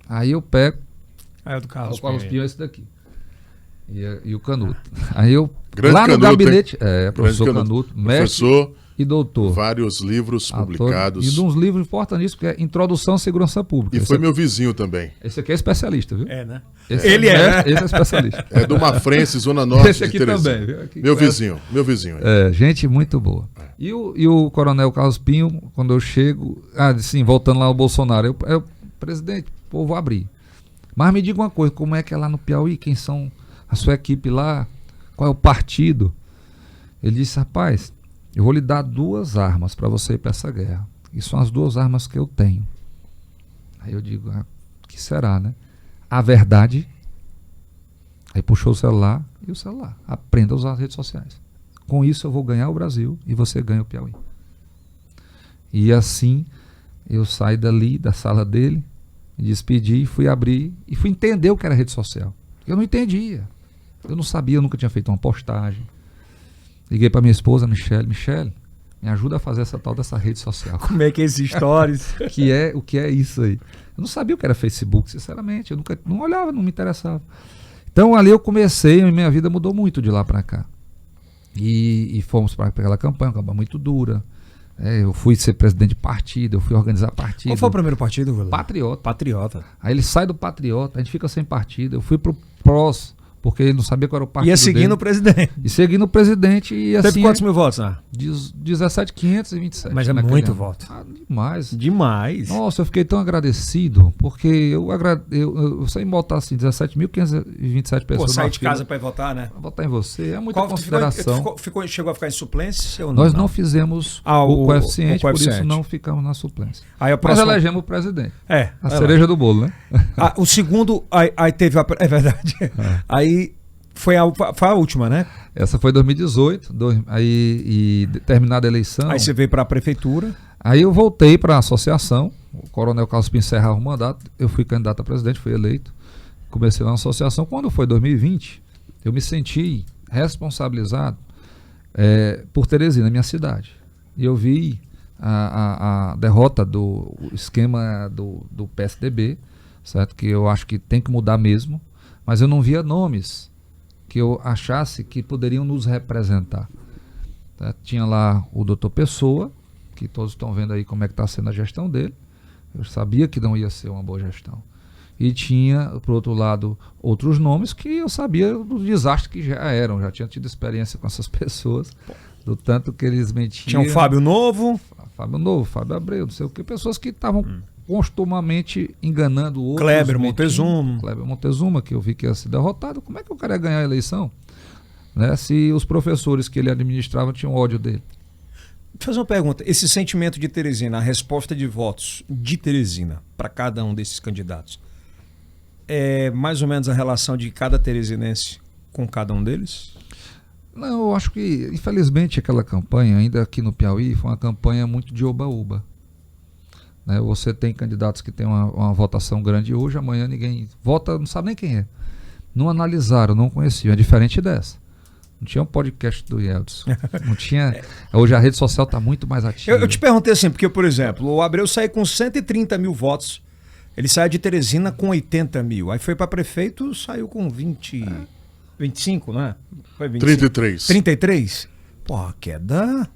Aí eu pego. É do Carlos Pinho. O Carlos Pinho é esse daqui. E o Canuto. Aí eu. Grande lá no Canuto, gabinete. Hein? Professor Grande Canuto, mestre professor, e doutor. vários livros publicados. E de uns livros importantíssimos, que é Introdução à Segurança Pública. E foi meu vizinho também. Esse aqui é especialista, viu? É, né? Ele é especialista. É do Mafrense, Zona Norte Esse aqui de Teresina. também, viu? Aqui Meu conhece. vizinho. Gente muito boa. E o coronel Carlos Pinho, quando eu chego... voltando lá ao Bolsonaro, eu presidente, pô, vou abrir. Mas me diga uma coisa, como é que é lá no Piauí? Quem são a sua equipe lá? Qual é o partido? Ele disse, rapaz, eu vou lhe dar 2 armas para você ir para essa guerra. E são as 2 armas que eu tenho. Aí eu digo, o que será, né? A verdade. Aí puxou o celular e o celular. Aprenda a usar as redes sociais. Com isso eu vou ganhar o Brasil e você ganha o Piauí. E assim eu saí dali, da sala dele, me despedi, fui abrir e fui entender o que era rede social. Eu não entendia. Eu não sabia, eu nunca tinha feito uma postagem. Liguei para minha esposa, Michele, me ajuda a fazer essa tal dessa rede social. Como é que é esses stories? O que é isso aí? Eu não sabia o que era Facebook, sinceramente. Eu não olhava, não me interessava. Então ali eu comecei e minha vida mudou muito de lá para cá. E fomos para aquela campanha, uma campanha muito dura. Eu fui ser presidente de partido, eu fui organizar partido. Qual foi o primeiro partido, Vila? Patriota. Aí ele sai do Patriota, a gente fica sem partido. Eu fui pro PROS, porque ele não sabia qual era o partido Ia seguindo dele. o presidente. E seguindo o presidente e Teve assim... quantos mil votos, né? 17.527. Mas é muito voto. Demais. Demais. Nossa, eu fiquei tão agradecido, porque eu sei botar assim, 17.527 pessoas. Pô, sair na de fila casa para votar, né? pra votar em você, é muita Qual consideração. Chegou a ficar em suplência ou não? Nós não fizemos o coeficiente, por isso não ficamos na suplência. Aí Mas elegemos o presidente. A cereja do bolo, né? O segundo, aí teve é verdade. Aí foi a última, né? Essa foi 2018, aí terminada a eleição. Aí você veio para a prefeitura. Aí eu voltei para a associação, o coronel Carlos Pinho encerrava o mandato, eu fui candidato a presidente, fui eleito, comecei lá na associação. Quando foi 2020, eu me senti responsabilizado por Teresina, minha cidade. E eu vi a derrota do esquema do PSDB, certo? Que eu acho que tem que mudar mesmo, mas eu não via nomes que eu achasse que poderiam nos representar. Tá? Tinha lá o doutor Pessoa, que todos estão vendo aí como é que está sendo a gestão dele. Eu sabia que não ia ser uma boa gestão. E tinha, por outro lado, outros nomes que eu sabia do desastre que já eram. Já tinha tido experiência com essas pessoas, do tanto que eles mentiam. Tinha o Fábio Novo. Fábio Abreu, não sei o que. Pessoas que estavam costumamente enganando outros. Kleber Montezuma, que eu vi que ia ser derrotado. Como é que o cara ia ganhar a eleição? Né? Se os professores que ele administrava tinham ódio dele. Vou fazer uma pergunta. Esse sentimento de Teresina, a resposta de votos de Teresina para cada um desses candidatos, é mais ou menos a relação de cada teresinense com cada um deles? Não, eu acho que, infelizmente, aquela campanha, ainda aqui no Piauí, foi uma campanha muito de oba-oba. Né? Você tem candidatos que têm uma votação grande hoje, amanhã ninguém vota, não sabe nem quem é. Não analisaram, não conheciam. É diferente dessa. Não tinha um podcast do Yeltsin. Não tinha. Hoje a rede social está muito mais ativa. Eu te perguntei assim, porque, por exemplo, o Abreu saiu com 130 mil votos. Ele saiu de Teresina com 80 mil. Aí foi para prefeito, saiu com 25, não é? Foi 25. 33. 33? Pô, queda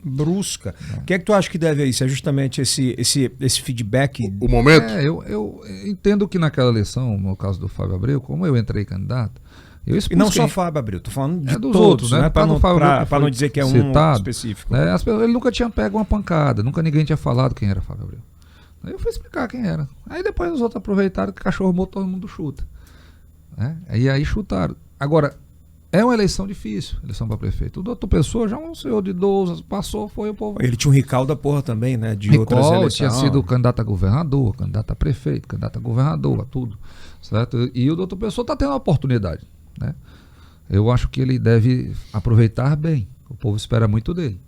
brusca. Não. O que é que tu acha que deve a isso? É justamente esse feedback? O momento? Eu entendo que naquela eleição, no caso do Fábio Abreu, como eu entrei candidato, eu expus e não só Fábio Abreu, tô falando de dos todos, outros, né? Para não dizer que é um citado, específico. Né? Ele nunca tinha pego uma pancada, nunca ninguém tinha falado quem era Fábio Abreu. Aí eu fui explicar quem era. Aí depois os outros aproveitaram que cachorro morto todo mundo chuta. Né? E aí chutaram. Agora, é uma eleição difícil, eleição para prefeito. O doutor Pessoa já é um senhor de idoso, passou, foi o povo. Ele tinha um Rical da porra também, né? De outras eleições. Tinha sido candidato a governador, candidato a prefeito, candidato a governador, a tudo. Certo? E o doutor Pessoa está tendo a oportunidade. Né? Eu acho que ele deve aproveitar bem. O povo espera muito dele.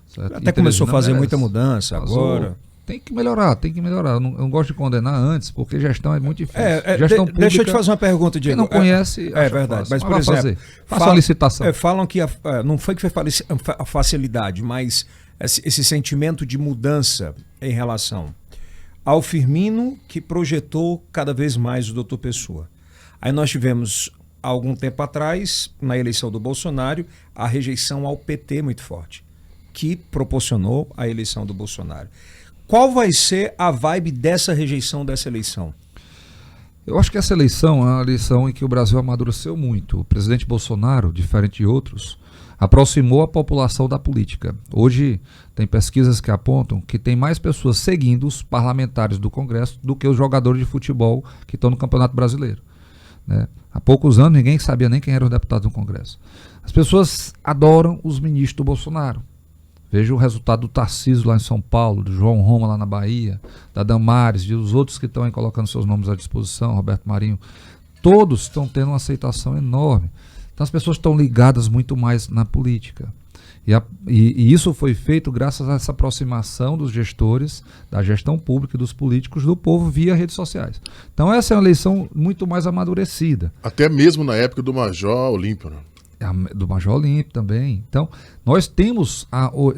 Certo? Até começou a fazer muita mudança agora. Tem que melhorar, tem que melhorar. Eu não gosto de condenar antes, porque gestão é muito difícil. Gestão pública, deixa eu te fazer uma pergunta, Diego. Quem não conhece, é verdade. Fácil. Mas, por exemplo, faça uma licitação. Falam que não foi que foi a facilidade, mas esse sentimento de mudança em relação ao Firmino, que projetou cada vez mais o doutor Pessoa. Aí nós tivemos, há algum tempo atrás, na eleição do Bolsonaro, a rejeição ao PT muito forte, que proporcionou a eleição do Bolsonaro. Qual vai ser a vibe dessa rejeição dessa eleição? Eu acho que essa eleição é uma eleição em que o Brasil amadureceu muito. O presidente Bolsonaro, diferente de outros, aproximou a população da política. Hoje tem pesquisas que apontam que tem mais pessoas seguindo os parlamentares do Congresso do que os jogadores de futebol que estão no Campeonato Brasileiro. Né? Há poucos anos ninguém sabia nem quem eram os deputados do Congresso. As pessoas adoram os ministros do Bolsonaro. Veja o resultado do Tarcísio lá em São Paulo, do João Roma lá na Bahia, da Damares, e os outros que estão aí colocando seus nomes à disposição, Roberto Marinho. Todos estão tendo uma aceitação enorme. Então as pessoas estão ligadas muito mais na política. E isso foi feito graças a essa aproximação dos gestores, da gestão pública e dos políticos, do povo via redes sociais. Então essa é uma eleição muito mais amadurecida. Até mesmo na época do Major Olímpio, né? Do Major Olímpio também. Então, nós temos,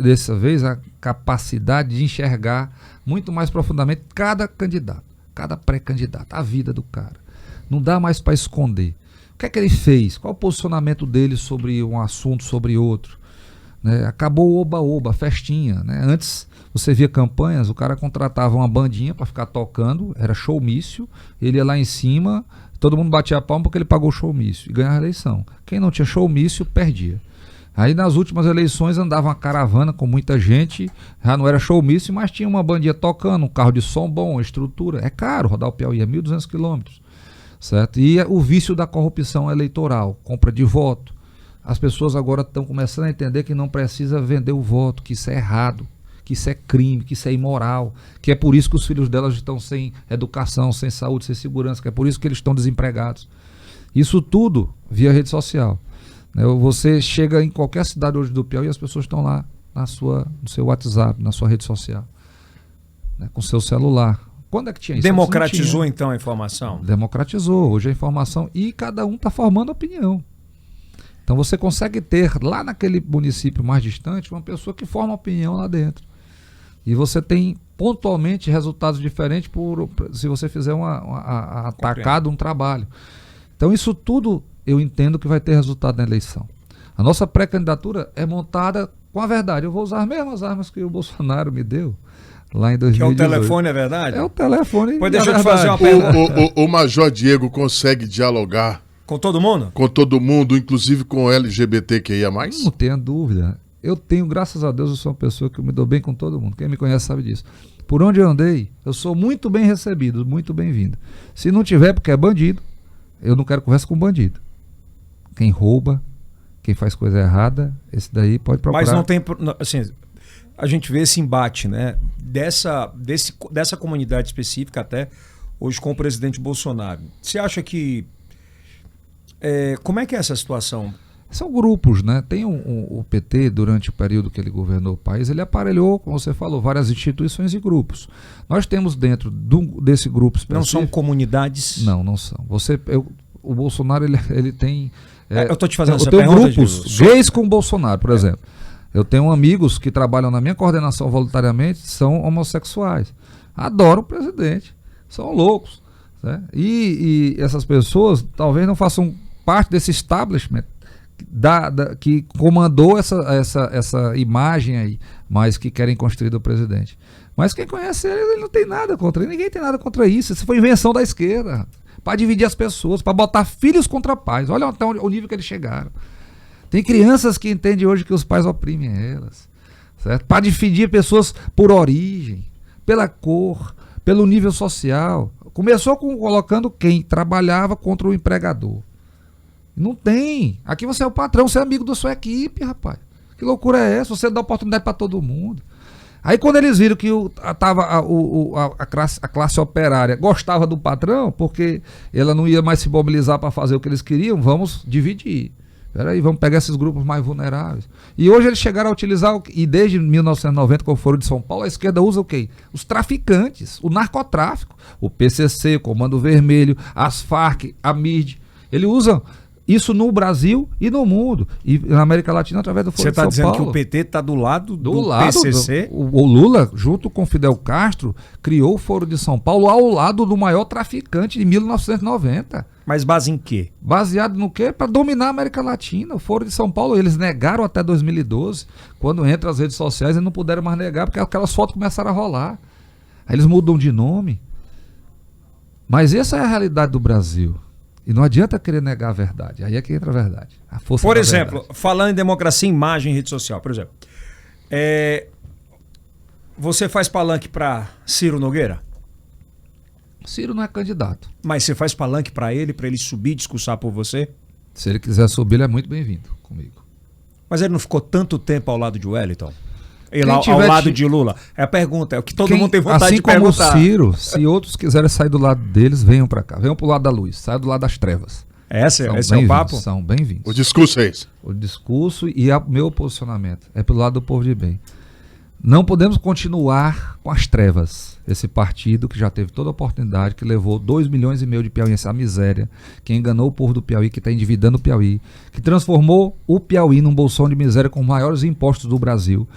dessa vez, a capacidade de enxergar muito mais profundamente cada candidato, cada pré-candidato, a vida do cara. Não dá mais para esconder. O que é que ele fez? Qual o posicionamento dele sobre um assunto, sobre outro? Né? Acabou o oba-oba, festinha. Né? Antes, você via campanhas, o cara contratava uma bandinha para ficar tocando, era showmício, ele ia lá em cima... Todo mundo batia a palma porque ele pagou o showmício e ganhava a eleição. Quem não tinha showmício, perdia. Aí nas últimas eleições andava uma caravana com muita gente, já não era showmício, mas tinha uma bandinha tocando, um carro de som bom, estrutura. É caro rodar o Piauí, é 1.200 quilômetros. Certo? E o vício da corrupção eleitoral, compra de voto. As pessoas agora estão começando a entender que não precisa vender o voto, que isso é errado, que isso é crime, que isso é imoral, que é por isso que os filhos delas estão sem educação, sem saúde, sem segurança, que é por isso que eles estão desempregados. Isso tudo via rede social. Você chega em qualquer cidade hoje do Piauí e as pessoas estão lá no seu WhatsApp, na sua rede social, né, com seu celular. Quando é que tinha isso? Democratizou então a informação? Democratizou. Hoje a informação e cada um está formando opinião. Então você consegue ter lá naquele município mais distante uma pessoa que forma opinião lá dentro. E você tem pontualmente resultados diferentes se você fizer atacado um trabalho. Então isso tudo eu entendo que vai ter resultado na eleição. A nossa pré-candidatura é montada com a verdade. Eu vou usar as mesmas armas que o Bolsonaro me deu lá em 2018. Que é o telefone, é verdade? É o telefone. Pois deixa eu te fazer uma pergunta. O Major Diego consegue dialogar com todo mundo? Com todo mundo, inclusive com o LGBTQIA+? Não tenha dúvida. Eu tenho, graças a Deus, eu sou uma pessoa que eu me dou bem com todo mundo. Quem me conhece sabe disso. Por onde eu andei, eu sou muito bem recebido, muito bem-vindo. Se não tiver porque é bandido, eu não quero conversa com bandido. Quem rouba, quem faz coisa errada, esse daí pode procurar. Mas não tem... Assim, a gente vê esse embate, né? Dessa comunidade específica até hoje com o presidente Bolsonaro. Você acha que... como é que é essa situação? São grupos, né? Tem o PT, durante o período que ele governou o país, ele aparelhou, como você falou, várias instituições e grupos. Nós temos dentro desse grupo específico... Não são comunidades? Não são. O Bolsonaro, ele tem... eu estou te fazendo essa pergunta. Eu tenho grupos gays com o Bolsonaro, por exemplo. Eu tenho amigos que trabalham na minha coordenação voluntariamente, são homossexuais. Adoram o presidente, são loucos. Né? E essas pessoas talvez não façam parte desse establishment que comandou essa imagem aí, mas que querem construir do presidente. Mas quem conhece ele não tem nada contra ele, ninguém tem nada contra isso. Isso foi invenção da esquerda, para dividir as pessoas, para botar filhos contra pais. Olha até o nível que eles chegaram. Tem crianças que entendem hoje que os pais oprimem elas, certo? Para dividir pessoas por origem, pela cor, pelo nível social. Começou colocando quem trabalhava contra o empregador. Não tem. Aqui você é o patrão, você é amigo da sua equipe, rapaz. Que loucura é essa? Você dá oportunidade para todo mundo. Aí quando eles viram que a classe operária gostava do patrão, porque ela não ia mais se mobilizar para fazer o que eles queriam, vamos dividir. Peraí, vamos pegar esses grupos mais vulneráveis. E hoje eles chegaram a utilizar, e desde 1990, quando foram de São Paulo, a esquerda usa o quê? Os traficantes, o narcotráfico, o PCC, Comando Vermelho, as Farc, a MIRD. Eles usam isso no Brasil e no mundo. E na América Latina, através do Foro de São Paulo. Você está dizendo que o PT está do lado do PCC? O Lula, junto com Fidel Castro, criou o Foro de São Paulo ao lado do maior traficante de 1990. Mas base em quê? Baseado no quê? Para dominar a América Latina. O Foro de São Paulo, eles negaram até 2012. Quando entram as redes sociais, eles não puderam mais negar, porque aquelas fotos começaram a rolar. Aí eles mudam de nome. Mas essa é a realidade do Brasil. E não adianta querer negar a verdade. Aí é que entra a verdade. A força por da exemplo, verdade. Falando em democracia, imagem e rede social, por exemplo. Você faz palanque para Ciro Nogueira? Ciro não é candidato. Mas você faz palanque para ele subir e discursar por você? Se ele quiser subir, ele é muito bem-vindo comigo. Mas ele não ficou tanto tempo ao lado de Wellington? Ele ao lado de Lula? É a pergunta, é o que todo mundo tem vontade de perguntar. Assim como o Ciro, se outros quiserem sair do lado deles, venham para cá. Venham pro lado da luz, saiam do lado das trevas. Esse é o papo? São bem-vindos. O discurso é esse. O discurso e o meu posicionamento é pelo lado do povo de bem. Não podemos continuar com as trevas. Esse partido que já teve toda a oportunidade, que levou 2,5 milhões de piauienses à miséria, que enganou o povo do Piauí, que está endividando o Piauí, que transformou o Piauí num bolsão de miséria com os maiores impostos do Brasil,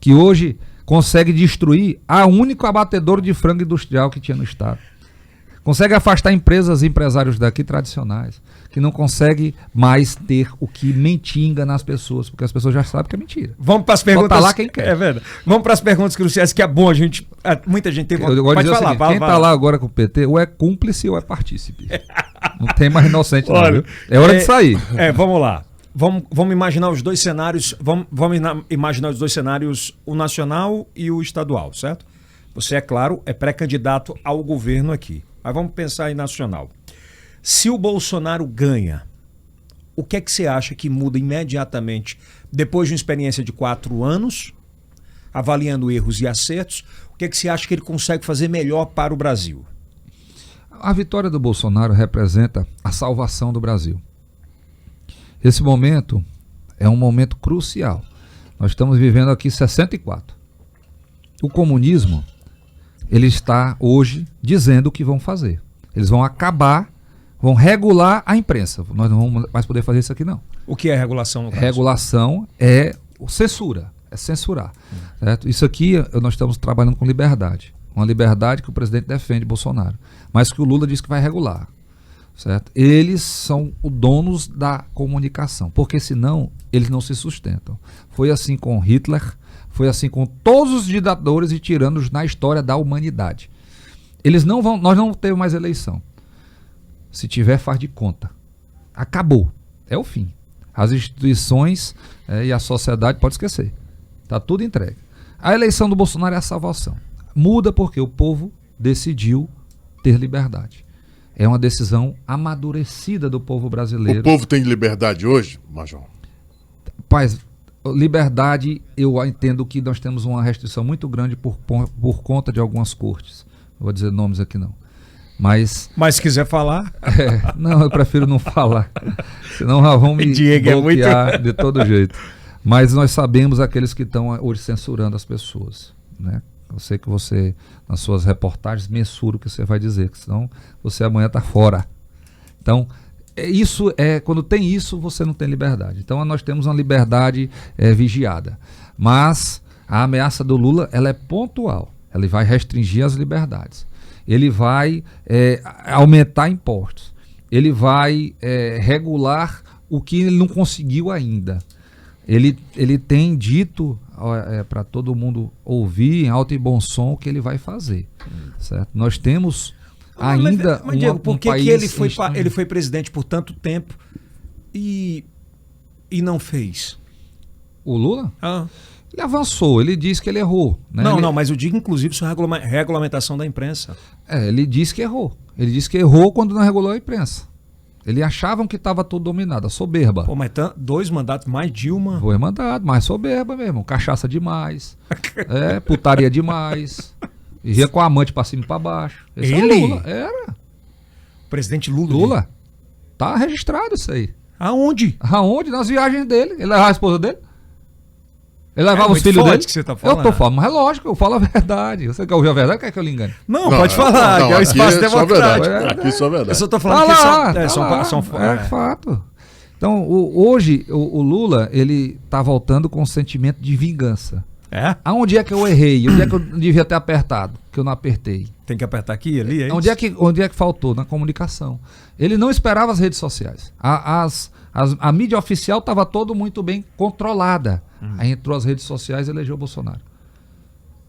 que hoje consegue destruir a única abatedouro de frango industrial que tinha no estado. Consegue afastar empresas e empresários daqui tradicionais, que não consegue mais ter o que mentir e enganar as pessoas, porque as pessoas já sabem que é mentira. Vamos para as perguntas. Bota lá quem quer. É verdade. Vamos para as perguntas cruciais, que é bom a gente. Muita gente tem vontade. Pode falar. Seguinte, quem está lá agora com o PT, ou é cúmplice ou é partícipe. Não tem mais inocente, não. Olha, é hora de sair. Vamos lá. Vamos imaginar os dois cenários. Vamos imaginar os dois cenários, o nacional e o estadual, certo? Você, é claro, é pré-candidato ao governo aqui. Mas vamos pensar em nacional. Se o Bolsonaro ganha, o que é que você acha que muda imediatamente, depois de uma experiência de 4 anos, avaliando erros e acertos, o que é que você acha que ele consegue fazer melhor para o Brasil? A vitória do Bolsonaro representa a salvação do Brasil. Esse momento é um momento crucial. Nós estamos vivendo aqui 64. O comunismo, ele está hoje dizendo o que vão fazer. Eles vão acabar, vão regular a imprensa. Nós não vamos mais poder fazer isso aqui, não. O que é regulação? No caso? Regulação é censura, é censurar. Certo? Isso aqui nós estamos trabalhando com liberdade. Uma liberdade que o presidente defende, Bolsonaro. Mas que o Lula diz que vai regular. Certo? Eles são os donos da comunicação, porque senão eles não se sustentam. Foi assim com Hitler, foi assim com todos os ditadores e tiranos na história da humanidade. Nós não vamos ter mais eleição. Se tiver, faz de conta. Acabou. É o fim. As instituições e a sociedade pode esquecer. Está tudo entregue. A eleição do Bolsonaro é a salvação. Muda porque o povo decidiu ter liberdade. É uma decisão amadurecida do povo brasileiro. O povo tem liberdade hoje, Major? Paz, liberdade, eu entendo que nós temos uma restrição muito grande por conta de algumas cortes. Não vou dizer nomes aqui não. Mas se quiser falar... não, eu prefiro não falar. Senão já vão me bloquear de todo jeito. Mas nós sabemos aqueles que estão hoje censurando as pessoas, né? Eu sei que você, nas suas reportagens, mensura o que você vai dizer, que senão você amanhã está fora. Então, quando tem isso, você não tem liberdade. Então, nós temos uma liberdade vigiada. Mas a ameaça do Lula, ela é pontual. Ele vai restringir as liberdades. Ele vai aumentar impostos. Ele vai regular o que ele não conseguiu ainda. Ele tem dito para todo mundo ouvir em alto e bom som o que ele vai fazer. Certo? Nós temos ainda mas Diego, por que ele foi presidente por tanto tempo e não fez? O Lula? Ele avançou, ele disse que ele errou. Né? Não, mas eu digo inclusive sobre a regulamentação da imprensa. Ele disse que errou. Ele disse que errou quando não regulou a imprensa. Eles achavam que estava tudo dominado, a soberba. Pô, mas 2 mandatos mais Dilma. Foi mandado, mais soberba mesmo. Cachaça demais. Putaria demais. Ia com a amante pra cima e pra baixo. Esse Ele? É o Lula. Era. O presidente Lula. Lula. Tá registrado isso aí. Aonde? Aonde? Nas viagens dele. Ele levava a esposa dele? Ele levava os muito filhos forte dele? que você tá falando. Eu tô falando, mas é lógico, eu falo a verdade. Você quer ouvir a verdade ou quer que eu lhe engane? Não, pode falar, não, que é o aqui espaço é só democrático. verdade. Aqui só verdade. Eu só tô falando que são fato. Então, hoje, o Lula, ele tá voltando com um sentimento de vingança. É? Aonde é que eu errei? Onde é que eu devia ter apertado? Que eu não apertei. Tem que apertar aqui, ali, é Onde é que faltou? Na comunicação. Ele não esperava as redes sociais. A mídia oficial estava todo muito bem controlada. Aí entrou as redes sociais e elegeu o Bolsonaro.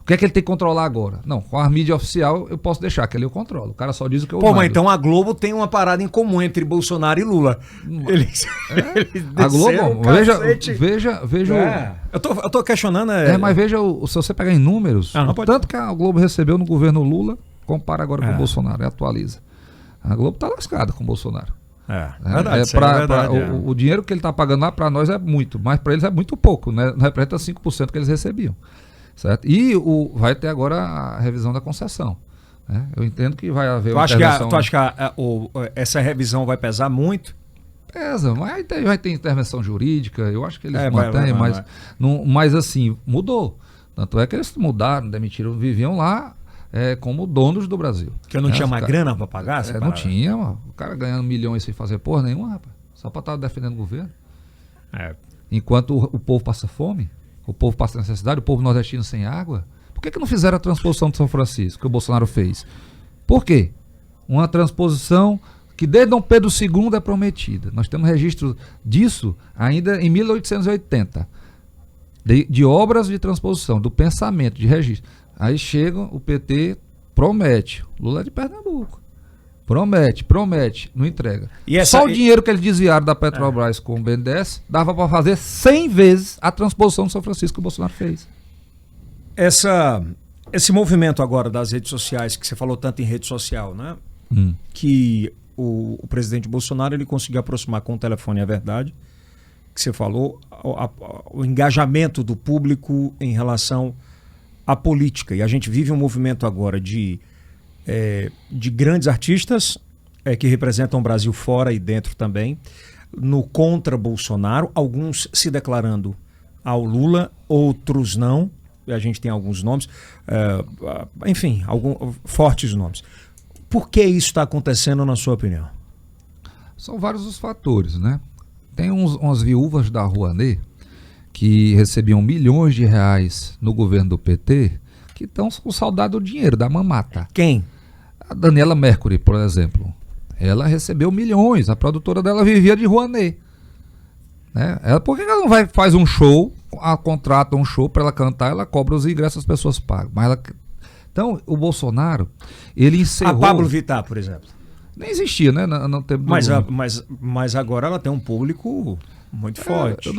O que é que ele tem que controlar agora? Não, com a mídia oficial eu posso deixar, que ali eu controlo. O cara só diz o que eu Pô, mando. mas então a Globo tem uma parada em comum entre Bolsonaro e Lula. Eles A Globo, desceram o veja Eu tô questionando... mas veja, se você pegar em números, não pode... tanto que a Globo recebeu no governo Lula, compara agora com o Bolsonaro, e atualiza. A Globo tá lascada com o Bolsonaro. O dinheiro que ele está pagando lá para nós é muito, mas para eles é muito pouco, né? Não representa 5% que eles recebiam, certo? E vai ter agora a revisão da concessão, né? Eu entendo que vai haver tu acha que essa revisão vai pesar muito? Pesa, mas vai ter intervenção jurídica, eu acho que eles mantêm, mas assim, mudou. Tanto é que eles mudaram, demitiram, viviam lá como donos do Brasil. Porque não tinha mais grana para pagar? Não tinha, mano. O cara ganhando milhões sem fazer porra nenhuma, rapaz. Só para estar defendendo o governo. Enquanto o povo passa fome, o povo passa necessidade, o povo nordestino sem água. Por que não fizeram a transposição de São Francisco, que o Bolsonaro fez? Por quê? Uma transposição que desde Dom Pedro II é prometida. Nós temos registro disso ainda em 1880. De obras de transposição, do pensamento, de registro. Aí chega o PT, promete. Lula é de Pernambuco. Promete, não entrega. Só o dinheiro que eles desviaram da Petrobras com o BNDES dava para fazer 100 vezes a transposição de São Francisco que o Bolsonaro fez. Esse movimento agora das redes sociais, que você falou tanto em rede social, né? Que o presidente Bolsonaro ele conseguiu aproximar com o telefone, é verdade, que você falou, o engajamento do público em relação à política. E a gente vive um movimento agora de grandes artistas que representam o Brasil fora e dentro também, no contra Bolsonaro, alguns se declarando ao Lula, outros não. A gente tem alguns nomes, enfim, fortes nomes. Por que isso está acontecendo, na sua opinião? São vários os fatores, né? Tem umas viúvas da Rouanet que recebiam milhões de reais no governo do PT, que estão com saudade do dinheiro, da mamata. Quem? A Daniela Mercury, por exemplo. Ela recebeu milhões, a produtora dela vivia de Rouanet. Né? Por que ela não faz um show, contrata um show para ela cantar, ela cobra os ingressos, as pessoas pagam. Então, o Bolsonaro, ele encerrou... A Pablo Vittar, por exemplo. Nem existia, né? Não tempo mas agora ela tem um público muito forte.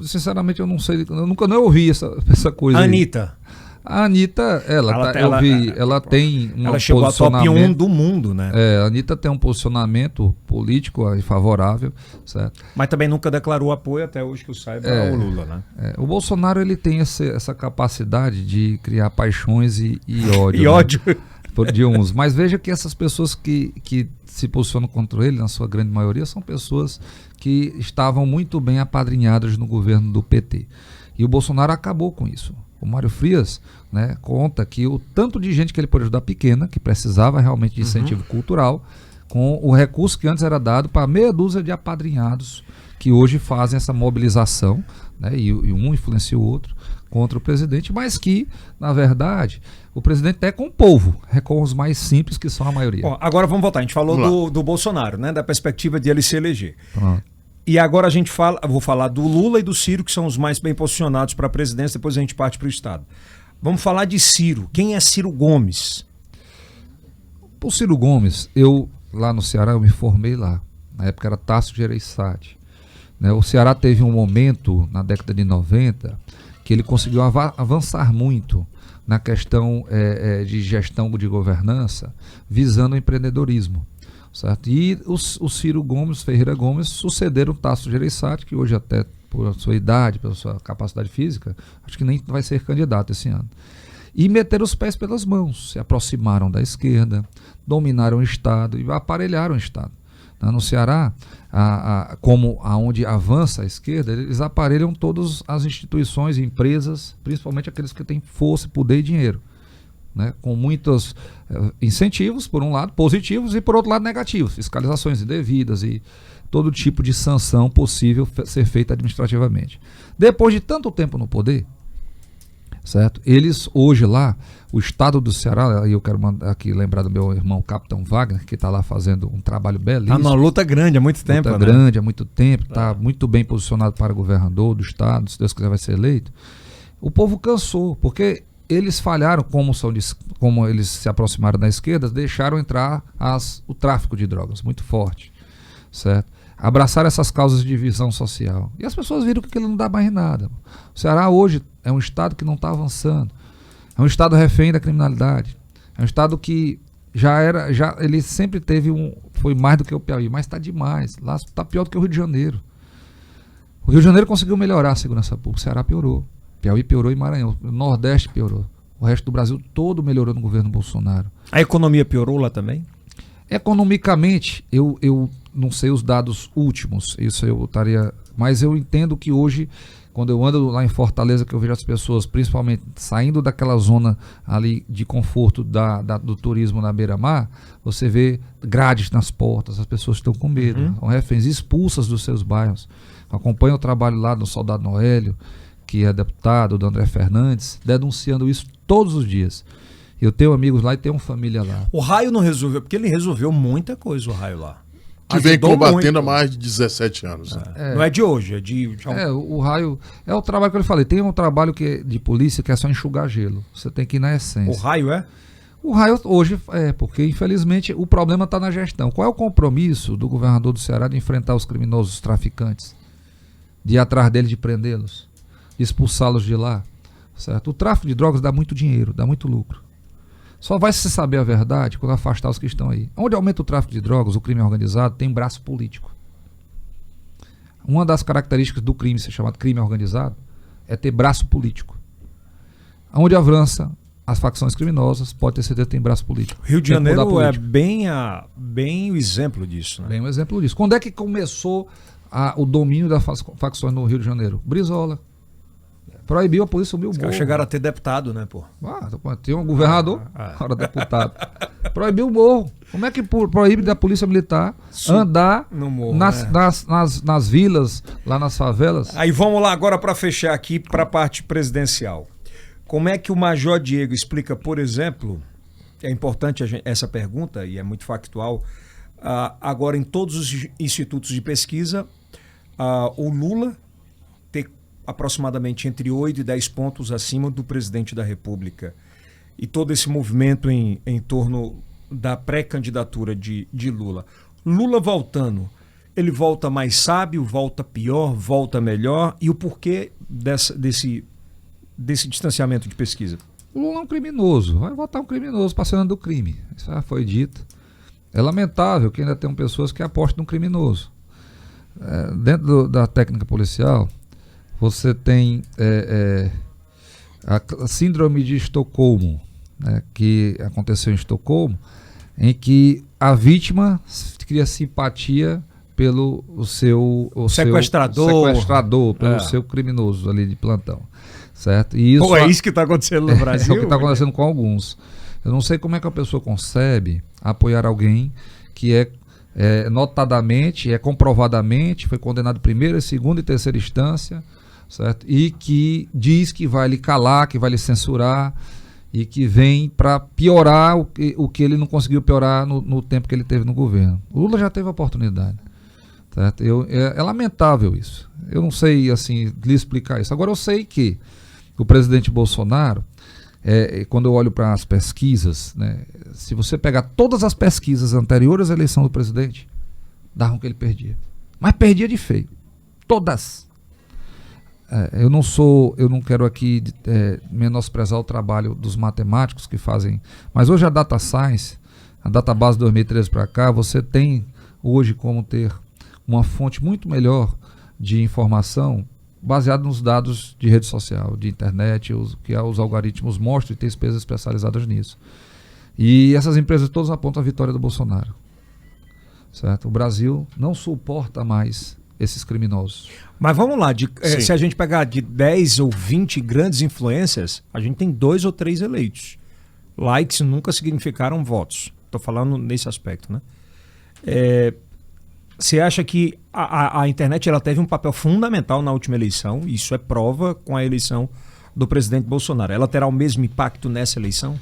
Sinceramente, eu não sei. Eu nunca ouvi essa coisa. Anitta. A Anitta, ela tem um ela chegou a top 1 do mundo, né? A Anitta tem um posicionamento político favorável, certo? Mas também nunca declarou apoio, até hoje que eu saiba, ao Lula, né? O Bolsonaro, ele tem essa capacidade de criar paixões e ódio. E ódio. De uns. Mas veja que essas pessoas que se posicionam contra ele, na sua grande maioria, são pessoas que estavam muito bem apadrinhadas no governo do PT. E o Bolsonaro acabou com isso. O Mário Frias, né, conta que o tanto de gente que ele pôde ajudar pequena, que precisava realmente de incentivo cultural, com o recurso que antes era dado para meia dúzia de apadrinhados que hoje fazem essa mobilização, né, e um influencia o outro contra o presidente, mas que, na verdade, o presidente é com o povo, é com os mais simples, que são a maioria. Bom, agora vamos voltar. A gente falou do Bolsonaro, né, da perspectiva de ele se eleger. Pronto. E agora vou falar do Lula e do Ciro, que são os mais bem posicionados para a presidência, depois a gente parte para o Estado. Vamos falar de Ciro. Quem é Ciro Gomes? O Ciro Gomes, lá no Ceará, eu me formei lá. Na época era Tássio Gereissati. Né? O Ceará teve um momento, na década de 90, que ele conseguiu avançar muito na questão de gestão de governança, visando o empreendedorismo. Certo? E o Ciro Gomes, Ferreira Gomes, sucederam o Tasso Gereissati, que hoje até por sua idade, pela sua capacidade física, acho que nem vai ser candidato esse ano. E meteram os pés pelas mãos, se aproximaram da esquerda, dominaram o Estado e aparelharam o Estado. No Ceará, como aonde avança a esquerda, eles aparelham todas as instituições e empresas, principalmente aqueles que têm força, poder e dinheiro, né? Com muitos incentivos, por um lado, positivos, e por outro lado, negativos, fiscalizações indevidas e todo tipo de sanção possível ser feita administrativamente. Depois de tanto tempo no poder, certo? Eles hoje lá, o estado do Ceará, e eu quero mandar aqui lembrar do meu irmão Capitão Wagner, que está lá fazendo um trabalho belíssimo. Está numa luta grande há muito tempo. Luta grande há muito tempo, está muito bem posicionado para governador do estado, se Deus quiser vai ser eleito. O povo cansou, porque eles falharam, como eles se aproximaram da esquerda, deixaram entrar o tráfico de drogas muito forte, certo? Abraçaram essas causas de divisão social. E as pessoas viram que aquilo não dá mais nada. O Ceará hoje é um estado que não está avançando. É um estado refém da criminalidade. É um estado que ele sempre foi mais do que o Piauí, mas está demais. Lá está pior do que o Rio de Janeiro. O Rio de Janeiro conseguiu melhorar a segurança pública, o Ceará piorou. Piauí piorou e Maranhão. O Nordeste piorou. O resto do Brasil todo melhorou no governo Bolsonaro. A economia piorou lá também? Economicamente, eu não sei os dados últimos, isso eu estaria. Mas eu entendo que hoje, quando eu ando lá em Fortaleza, que eu vejo as pessoas, principalmente saindo daquela zona ali de conforto do turismo na beira-mar, você vê grades nas portas, as pessoas estão com medo, são reféns, expulsas dos seus bairros. Acompanho o trabalho lá do Soldado Noélio, que é deputado, do André Fernandes, denunciando isso todos os dias. Eu tenho amigos lá e tenho família lá. O Raio não resolveu, porque ele resolveu muita coisa, o Raio lá. Que vem combatendo há mais de 17 anos. Não é de hoje, é de... o Raio é o trabalho que eu falei. Tem um trabalho de polícia que é só enxugar gelo. Você tem que ir na essência. O Raio é? O Raio hoje porque infelizmente o problema está na gestão. Qual é o compromisso do governador do Ceará de enfrentar os criminosos, os traficantes? De ir atrás deles, de prendê-los? De expulsá-los de lá? Certo? O tráfico de drogas dá muito dinheiro, dá muito lucro. Só vai se saber a verdade quando afastar os que estão aí. Onde aumenta o tráfico de drogas, o crime organizado, tem braço político. Uma das características do crime, ser chamado crime organizado, é ter braço político. Onde avança as facções criminosas, pode ter certeza que tem braço político. Rio de Janeiro é bem o exemplo disso. Né? Bem o exemplo disso. Quando é que começou o domínio das facções no Rio de Janeiro? Brizola. Proibiu a polícia subir o morro. Chegaram a ter deputado, né, pô? Tem um governador, agora deputado. Proibiu o morro. Como é que proíbe da polícia militar andar no morro, nas vilas, lá nas favelas? Aí vamos lá agora para fechar aqui para a parte presidencial. Como é que o Major Diego explica, por exemplo, é importante essa pergunta e é muito factual, agora em todos os institutos de pesquisa, o Lula ter aproximadamente entre 8 e 10 pontos acima do presidente da República. E todo esse movimento em torno da pré-candidatura de Lula. Lula voltando, ele volta mais sábio, volta pior, volta melhor? E o porquê desse distanciamento de pesquisa? Lula é um criminoso, vai votar um criminoso passando do crime. Isso já foi dito. É lamentável que ainda tem pessoas que apostam no criminoso. Dentro da técnica policial, você tem a síndrome de Estocolmo, né, que aconteceu em Estocolmo, em que a vítima cria simpatia pelo seu sequestrador, pelo seu criminoso ali de plantão, certo? E isso é isso que está acontecendo no Brasil? É o que está acontecendo com alguns. Eu não sei como é que a pessoa concebe apoiar alguém que notadamente, comprovadamente, foi condenado em primeira, segunda e terceira instância, certo? E que diz que vai lhe calar, que vai lhe censurar e que vem para piorar o que ele não conseguiu piorar no tempo que ele teve no governo. O Lula já teve a oportunidade, certo? É lamentável isso. Eu não sei assim lhe explicar isso. Agora eu sei que o presidente Bolsonaro, quando eu olho para as pesquisas, né, se você pegar todas as pesquisas anteriores à eleição do presidente, davam que ele perdia. Mas perdia de feio. Todas. eu não quero aqui menosprezar o trabalho dos matemáticos que fazem, mas hoje a data science, a database 2013 para cá, você tem hoje como ter uma fonte muito melhor de informação baseada nos dados de rede social, de internet, que os algoritmos mostram, e tem empresas especializadas nisso. E essas empresas todas apontam a vitória do Bolsonaro. Certo? O Brasil não suporta mais esses criminosos. Mas vamos lá, se a gente pegar de 10 ou 20 grandes influências, a gente tem 2 ou 3 eleitos. Likes nunca significaram votos. Estou falando nesse aspecto, né? Você acha que a internet ela teve um papel fundamental na última eleição? Isso é prova com a eleição do presidente Bolsonaro. Ela terá o mesmo impacto nessa eleição?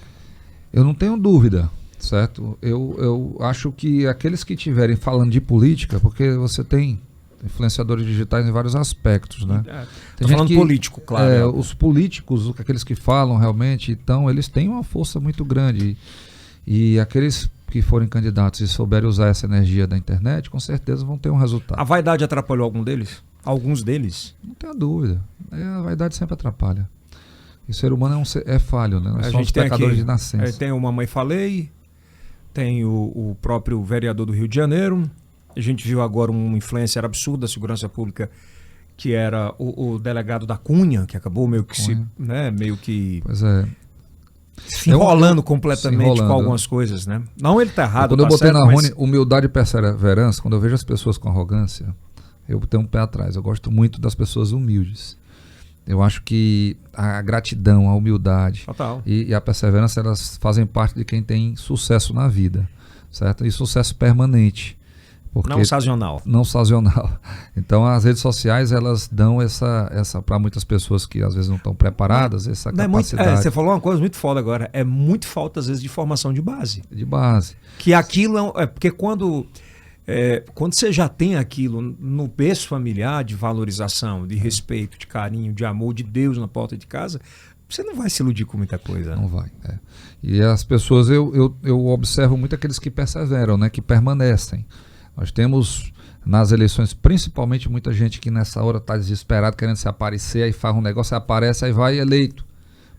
Eu não tenho dúvida, certo? Eu acho que aqueles que estiverem falando de política, porque você tem influenciadores digitais em vários aspectos, né? Estou falando político, claro. Os políticos, aqueles que falam realmente, então, eles têm uma força muito grande. E aqueles que forem candidatos e souberem usar essa energia da internet, com certeza vão ter um resultado. A vaidade atrapalhou algum deles? Alguns deles? Não tenho dúvida. A vaidade sempre atrapalha. E o ser humano é falho, né? Nós somos pecadores de nascença. Tem o Mamãe Falei, tem o próprio vereador do Rio de Janeiro. A gente viu agora um influencer absurdo da segurança pública, que era o delegado da Cunha, que acabou meio que Pois é. Se enrolando completamente com algumas coisas, né? Não, ele tá errado. Quando eu botei na Rony humildade e perseverança, quando eu vejo as pessoas com arrogância, eu tenho um pé atrás. Eu gosto muito das pessoas humildes. Eu acho que a gratidão, a humildade e a perseverança, elas fazem parte de quem tem sucesso na vida, certo? E sucesso permanente. Não sazonal. Não sazonal. Então as redes sociais, elas dão essa para muitas pessoas que às vezes não estão preparadas, essa capacidade. Você falou uma coisa muito foda agora. É muito falta às vezes de formação de base. De base. Que aquilo porque quando você já tem aquilo no berço familiar de valorização, de respeito, de carinho, de amor, de Deus na porta de casa, você não vai se iludir com muita coisa. Não vai. E as pessoas, eu observo muito aqueles que perseveram, né, que permanecem. Nós temos nas eleições, principalmente, muita gente que nessa hora está desesperado, querendo se aparecer, aí faz um negócio, aí aparece, aí vai eleito.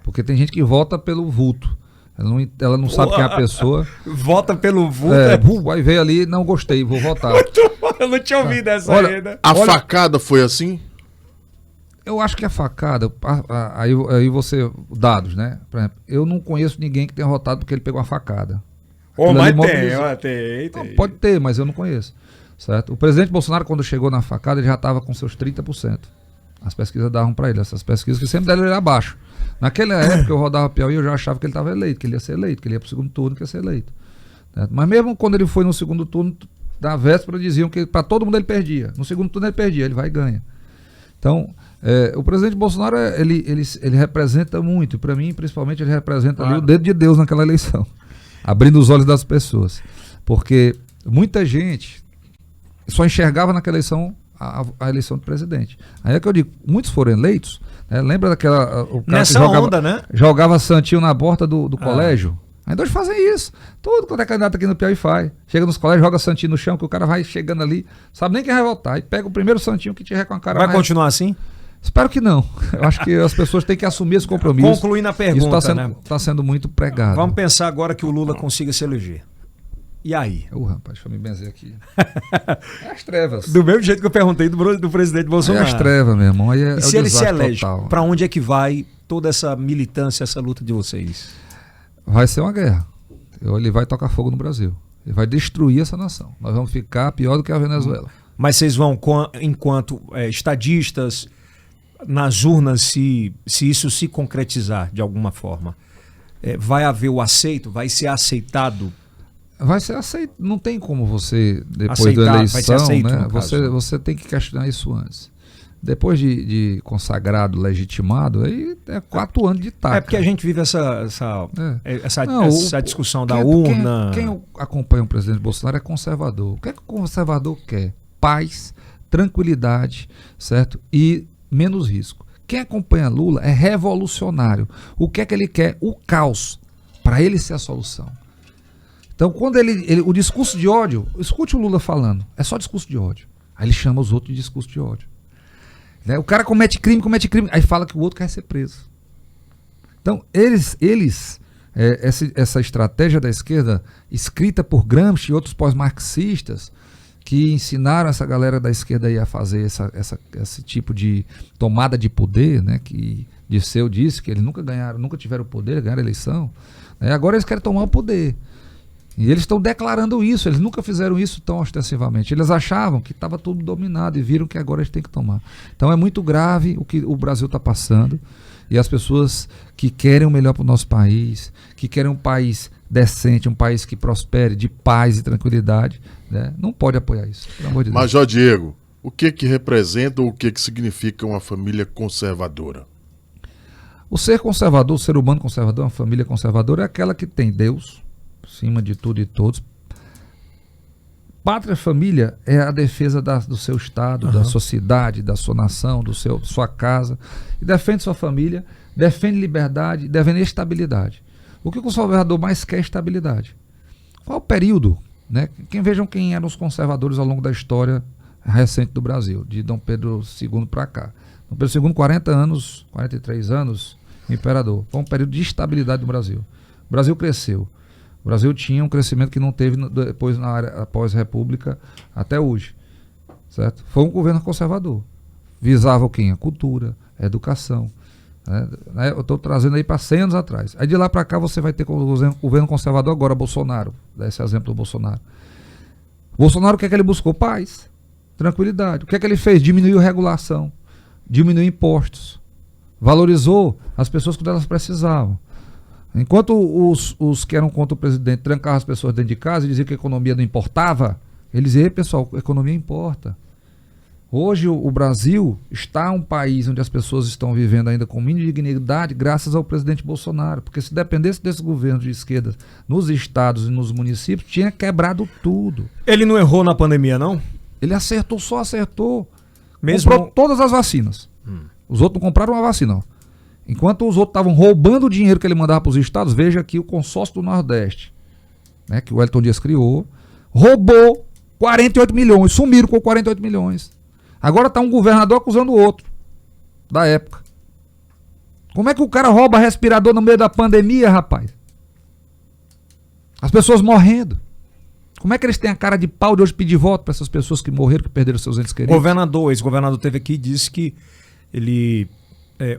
Porque tem gente que vota pelo vulto. Ela não sabe quem é a pessoa. Vota pelo vulto. Aí veio ali, não gostei, vou votar. Eu não tinha ouvido essa ainda. A facada foi assim? Eu acho que a facada, aí você, dados, né? Por exemplo, eu não conheço ninguém que tenha votado porque ele pegou uma facada. Mas tem. Não, pode ter, mas eu não conheço. Certo? O presidente Bolsonaro, quando chegou na facada, ele já estava com seus 30%. As pesquisas davam para ele, essas pesquisas que sempre deram ele abaixo. Naquela época eu rodava Piauí, eu já achava que ele estava eleito, que ele ia ser eleito, que ele ia para o segundo turno, que ia ser eleito. Certo? Mas mesmo quando ele foi no segundo turno, na véspera diziam que para todo mundo ele perdia. No segundo turno ele perdia, ele vai e ganha. Então, o presidente Bolsonaro, ele representa muito, para mim, principalmente, ele representa ali o dedo de Deus naquela eleição. Abrindo os olhos das pessoas. Porque muita gente só enxergava naquela eleição a eleição do presidente. Aí é que eu digo, muitos foram eleitos. Lembra daquela... O cara nessa que jogava, onda, né? Jogava santinho na porta do colégio. Ainda hoje fazem isso. Tudo quanto é candidato aqui no Piauí faz. Chega nos colégios, joga santinho no chão, que o cara vai chegando ali, sabe nem quem vai votar. E pega o primeiro santinho que tiver com a cara Vai continuar assim? Espero que não. Eu acho que as pessoas têm que assumir esse compromisso. Concluindo a pergunta, isso está sendo muito pregado. Vamos pensar agora que o Lula consiga se eleger. E aí? Rapaz, deixa eu me benzer aqui. É as trevas. Do mesmo jeito que eu perguntei do presidente Bolsonaro. É as trevas, meu irmão. Aí e se ele se elege, para onde é que vai toda essa militância, essa luta de vocês? Vai ser uma guerra. Ele vai tocar fogo no Brasil. Ele vai destruir essa nação. Nós vamos ficar pior do que a Venezuela. Mas vocês vão, enquanto estadistas, nas urnas, se isso se concretizar de alguma forma, vai haver o aceito, vai ser aceitado? Vai ser aceito. Não tem como você, depois aceitar, da eleição, vai ser aceito, né? Você tem que questionar isso antes. Depois de consagrado, legitimado, aí é 4 anos de taca. Porque a gente vive essa discussão da urna. Quem acompanha o presidente Bolsonaro é conservador. O que é que o conservador quer? Paz, tranquilidade, certo? E menos risco. Quem acompanha Lula é revolucionário. O que é que ele quer? O caos. Para ele ser a solução. Então, quando o discurso de ódio, escute o Lula falando, é só discurso de ódio. Aí ele chama os outros de discurso de ódio. Né? O cara comete crime, aí fala que o outro quer ser preso. Então, essa estratégia da esquerda, escrita por Gramsci e outros pós-marxistas, que ensinaram essa galera da esquerda aí a fazer esse tipo de tomada de poder, né? Que Dirceu disse que eles nunca tiveram poder, ganharam a eleição. Né? Agora eles querem tomar o poder. E eles estão declarando isso, eles nunca fizeram isso tão ostensivamente. Eles achavam que estava tudo dominado e viram que agora eles têm que tomar. Então é muito grave o que o Brasil está passando. E as pessoas que querem o melhor para o nosso país, que querem um país decente, um país que prospere, de paz e tranquilidade, né, não pode apoiar isso, pelo amor de Deus. Major Diego, o que representa ou o que significa uma família conservadora? O ser conservador, o ser humano conservador, uma família conservadora é aquela que tem Deus acima de tudo e todos. Pátria, família é a defesa do seu estado, da sua cidade, da sua nação, sua casa. E defende sua família, defende liberdade, defende estabilidade. O que o conservador mais quer é estabilidade. Qual o período? Né? Vejam quem eram os conservadores ao longo da história recente do Brasil, de Dom Pedro II para cá. Dom Pedro II, 40 anos, 43 anos, imperador. Foi um período de estabilidade no Brasil. O Brasil cresceu. O Brasil tinha um crescimento que não teve depois após a República até hoje, certo? Foi um governo conservador. Visava o quê? A cultura, a educação. Né? Eu estou trazendo aí para 100 anos atrás. Aí de lá para cá você vai ter o governo conservador agora, Bolsonaro. Dá esse exemplo do Bolsonaro. Bolsonaro, o que é que ele buscou? Paz, tranquilidade. O que é que ele fez? Diminuiu regulação, diminuiu impostos, valorizou as pessoas quando elas precisavam. Enquanto os que eram contra o presidente trancavam as pessoas dentro de casa e diziam que a economia não importava, eles diziam, pessoal, a economia importa. Hoje o Brasil está um país onde as pessoas estão vivendo ainda com mínima dignidade graças ao presidente Bolsonaro, porque se dependesse desse governo de esquerda nos estados e nos municípios, tinha quebrado tudo. Ele não errou na pandemia, não? Ele só acertou. Mesmo... Comprou todas as vacinas. Os outros não compraram uma vacina, não. Enquanto os outros estavam roubando o dinheiro que ele mandava para os estados, veja aqui o consórcio do Nordeste, né, que o Wellington Dias criou, roubou 48 milhões, sumiram com 48 milhões. Agora está um governador acusando o outro, da época. Como é que o cara rouba respirador no meio da pandemia, rapaz? As pessoas morrendo. Como é que eles têm a cara de pau de hoje pedir voto para essas pessoas que morreram, que perderam seus entes queridos? Ex-governador teve aqui e disse que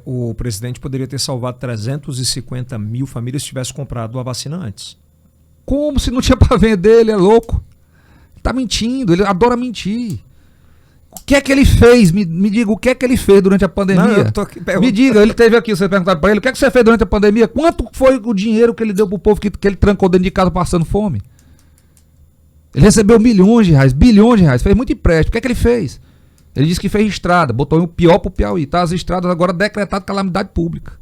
o presidente poderia ter salvado 350 mil famílias se tivesse comprado a vacina antes. Como se não tinha para vender? Ele é louco. Tá mentindo, ele adora mentir. O que é que ele fez? Me diga, o que é que ele fez durante a pandemia? Não, eu tô aqui me diga, ele teve aqui, você perguntar para ele, o que é que você fez durante a pandemia? Quanto foi o dinheiro que ele deu pro povo que ele trancou dentro de casa passando fome? Ele recebeu milhões de reais, bilhões de reais, fez muito empréstimo. O que é que ele fez? Ele disse que fez estrada, botou o pior pro Piauí. Tá as estradas agora decretadas calamidade pública.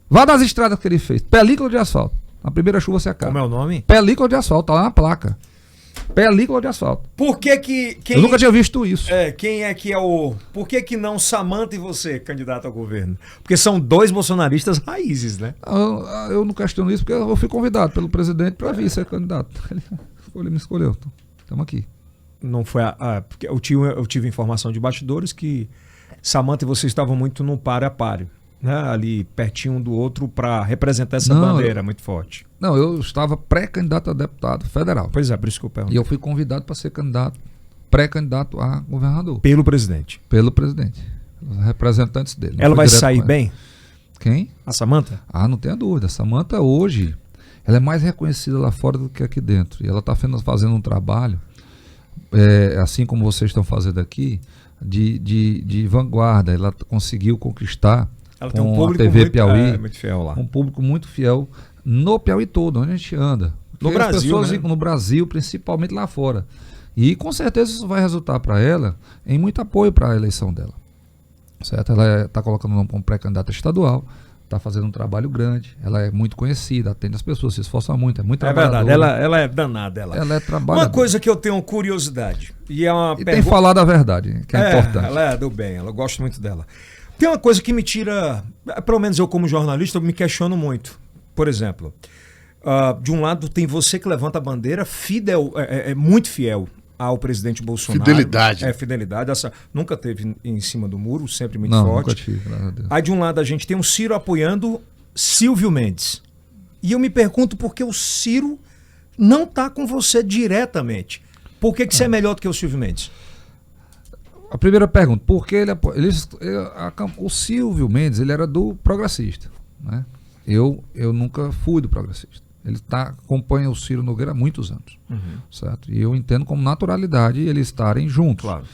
Vá das estradas que ele fez. Película de asfalto. Na primeira chuva você acaba. Como é o nome? Película de asfalto, tá lá na placa. Película de asfalto. Por que Eu nunca tinha visto isso. Quem é que é o... Por que não Samanta e você, candidato ao governo? Porque são dois bolsonaristas raízes, né? Eu não questiono isso porque eu fui convidado pelo presidente para vir ser candidato. Ele me escolheu. Estamos aqui. Não foi porque eu tive informação de bastidores que Samanta e você estavam muito no páreo a páreo, né? Ali pertinho um do outro para representar essa bandeira muito forte. Não, eu estava pré-candidato a deputado federal. Pois é, por isso que eu pergunto. E eu fui convidado para ser candidato, pré-candidato a governador. Pelo presidente. Pelo presidente. Os representantes dele. Ela vai sair bem? Quem? A Samanta? Não tenha dúvida. A Samanta hoje, ela é mais reconhecida lá fora do que aqui dentro. E ela está fazendo um trabalho, assim como vocês estão fazendo aqui, de vanguarda. Ela conseguiu conquistar ela tem um público a TV muito, Piauí, muito fiel lá. Um público muito fiel no Piauí todo, onde a gente anda. No Brasil, as pessoas, né? No Brasil, principalmente lá fora. E com certeza isso vai resultar para ela em muito apoio para a eleição dela. Certo? Ela está colocando o nome como pré-candidata estadual, está fazendo um trabalho grande, ela é muito conhecida, atende as pessoas, se esforça muito, é muito trabalhadora. É verdade, ela é danada. Ela é trabalhadora. Uma coisa que eu tenho curiosidade, e é uma tem falado a verdade, que é importante. Ela é do bem, eu gosto muito dela. Tem uma coisa que me tira, pelo menos eu como jornalista, eu me questiono muito. Por exemplo, de um lado tem você que levanta a bandeira, muito fiel ao presidente Bolsonaro. Fidelidade. Fidelidade. Essa nunca teve em cima do muro, sempre muito Não, forte. nunca tive, graças a Deus. Aí de um lado a gente tem o Ciro apoiando Silvio Mendes. E eu me pergunto por que o Ciro não está com você diretamente. Por que você é melhor do que o Silvio Mendes? A primeira pergunta, por que o Silvio Mendes, ele era do progressista, né? Eu nunca fui do progressista. Ele acompanha o Ciro Nogueira há muitos anos, certo? E eu entendo como naturalidade eles estarem juntos. Claro.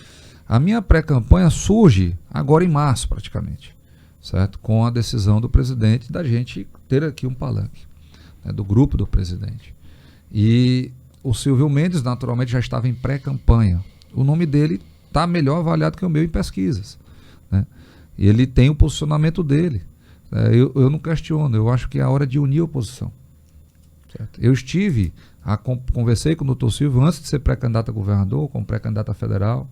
A minha pré-campanha surge agora em março, praticamente, certo? Com a decisão do presidente da gente ter aqui um palanque, né, do grupo do presidente. E o Silvio Mendes, naturalmente, já estava em pré-campanha. O nome dele está melhor avaliado que o meu em pesquisas, né? E ele tem o posicionamento dele. Eu não questiono, eu acho que é a hora de unir a oposição. Certo? Eu conversei com o doutor Silvio antes de ser pré-candidato a governador, como pré-candidato a federal,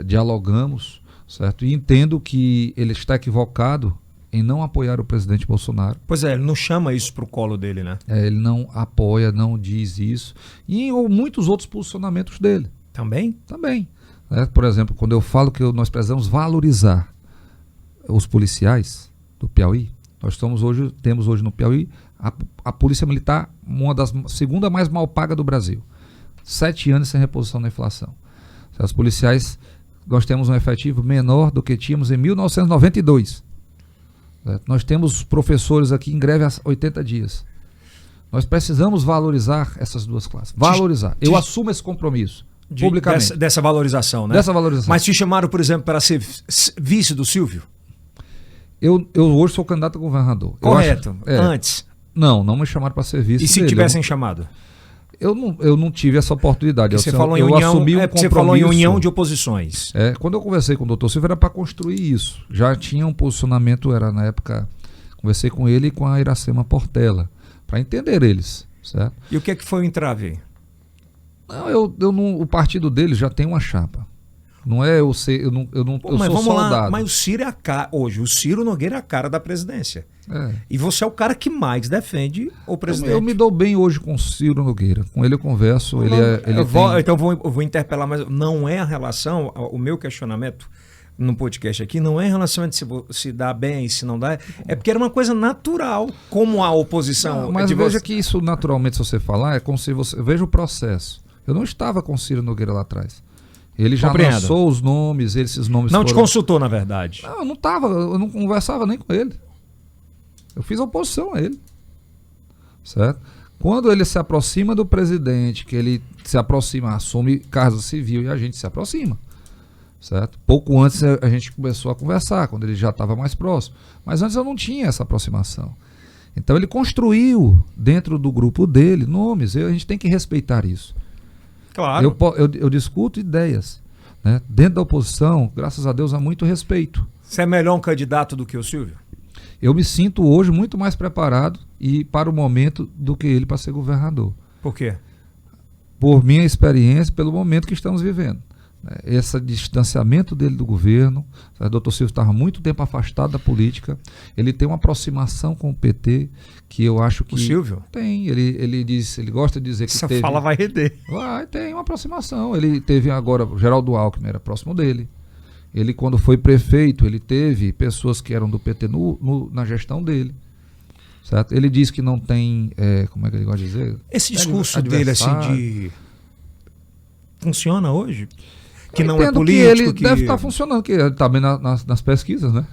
dialogamos, certo? E entendo que ele está equivocado em não apoiar o presidente Bolsonaro. Pois é, ele não chama isso pro colo dele, né? Ele não apoia, não diz isso. E em muitos outros posicionamentos dele. Também? Também. Por exemplo, quando eu falo que nós precisamos valorizar os policiais do Piauí, temos hoje no Piauí a Polícia Militar, segunda mais mal paga do Brasil. 7 anos sem reposição da inflação. Os policiais, nós temos um efetivo menor do que tínhamos em 1992. Nós temos professores aqui em greve há 80 dias. Nós precisamos valorizar essas duas classes. Valorizar. Eu assumo esse compromisso, publicamente. Dessa valorização, né? Dessa valorização. Mas te chamaram, por exemplo, para ser vice do Silvio? Eu hoje sou candidato a governador. Correto. Antes? Não me chamaram para ser vice. E se tivessem chamado? Eu não tive essa oportunidade. Você falou em união, assumi um compromisso. Você falou em união de oposições. Quando eu conversei com o doutor Silvio era para construir isso. Já tinha um posicionamento, na época, conversei com ele e com a Iracema Portela, para entender eles, certo? E o que foi o entrave? Não, o partido dele já tem uma chapa. Não é eu ser, eu não Pô, eu mas sou vamos soldado. lá, mas o Ciro é a cara, hoje, o Ciro Nogueira é a cara da presidência. E você é o cara que mais defende o presidente. Eu me dou bem hoje com o Ciro Nogueira. Com ele eu converso. Então eu vou interpelar, mas não é a relação, o meu questionamento no podcast aqui, não é em relação a se dá bem, se não dá, é porque era uma coisa natural, como a oposição. Não, mas veja que isso naturalmente, se você falar, é como se você... Veja o processo. Eu não estava com o Ciro Nogueira lá atrás. Ele já lançou os nomes, esses nomes não te consultou, na verdade. Não, eu não estava, eu não conversava nem com ele. Eu fiz oposição a ele. Certo? Quando ele se aproxima do presidente, que ele se aproxima, assume Casa Civil e a gente se aproxima. Certo? Pouco antes a gente começou a conversar, quando ele já estava mais próximo. Mas antes eu não tinha essa aproximação. Então ele construiu dentro do grupo dele nomes, a gente tem que respeitar isso. Claro. Eu discuto ideias, né? Dentro da oposição, graças a Deus, há muito respeito. Você é melhor um candidato do que o Silvio? Eu me sinto hoje muito mais preparado para o momento do que ele para ser governador. Por quê? Por minha experiência, pelo momento que estamos vivendo. Esse distanciamento dele do governo, o doutor Silvio estava muito tempo afastado da política, ele tem uma aproximação com o PT que eu acho que... O Silvio? Tem, ele gosta de dizer que essa teve... fala vai render. Tem uma aproximação, ele teve agora, o Geraldo Alckmin era próximo dele, ele quando foi prefeito, ele teve pessoas que eram do PT na gestão dele. Certo? Ele diz que não tem, como é que ele gosta de dizer? Esse discurso dele assim de... Funciona hoje? Que não é político. Que ele deve estar funcionando, que ele está bem nas pesquisas, né?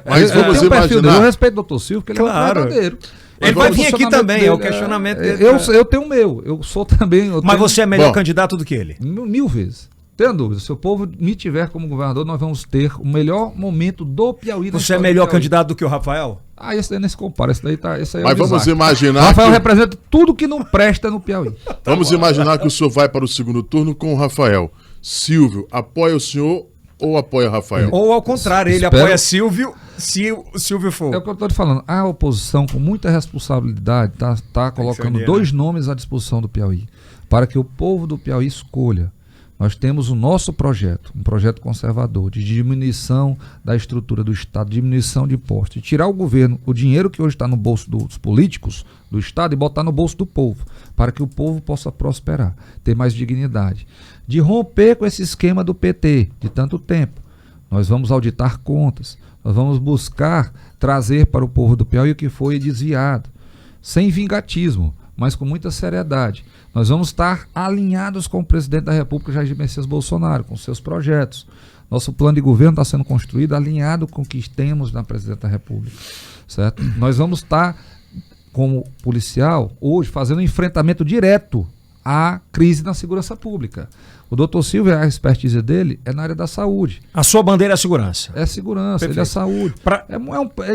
Mas vamos imaginar. Eu respeito o doutor Silvio, porque ele é um verdadeiro. Ele vai vir aqui também, é o questionamento dele. Eu tenho o meu, eu sou também... Mas você é melhor candidato do que ele? 1000 vezes. Tenha dúvida, se o povo me tiver como governador, nós vamos ter o melhor momento do Piauí. Você é melhor candidato do que o Rafael? Esse daí nem se compara, esse aí é Mas vamos imaginar. Rafael representa tudo que não presta no Piauí. Vamos imaginar que o senhor vai para o segundo turno com o Rafael. Silvio, apoia o senhor ou apoia o Rafael? Ou ao contrário, ele apoia Silvio, se o Silvio for. É o que eu estou te falando. A oposição, com muita responsabilidade, está colocando 2 nomes à disposição do Piauí, para que o povo do Piauí escolha. Nós temos o nosso projeto, um projeto conservador, de diminuição da estrutura do Estado, diminuição de impostos, de tirar o governo, o dinheiro que hoje está no bolso dos políticos do Estado e botar no bolso do povo, para que o povo possa prosperar, ter mais dignidade. De romper com esse esquema do PT de tanto tempo. Nós vamos auditar contas, nós vamos buscar trazer para o povo do Piauí o que foi desviado, sem vingatismo, mas com muita seriedade. Nós vamos estar alinhados com o presidente da República, Jair Messias Bolsonaro, com seus projetos. Nosso plano de governo está sendo construído alinhado com o que temos na presidente da República, certo? Nós vamos estar, como policial, hoje, fazendo um enfrentamento direto à crise na segurança pública. O doutor Silvio, a expertise dele é na área da saúde. A sua bandeira é a segurança. É segurança, Perfeito. ele é saúde.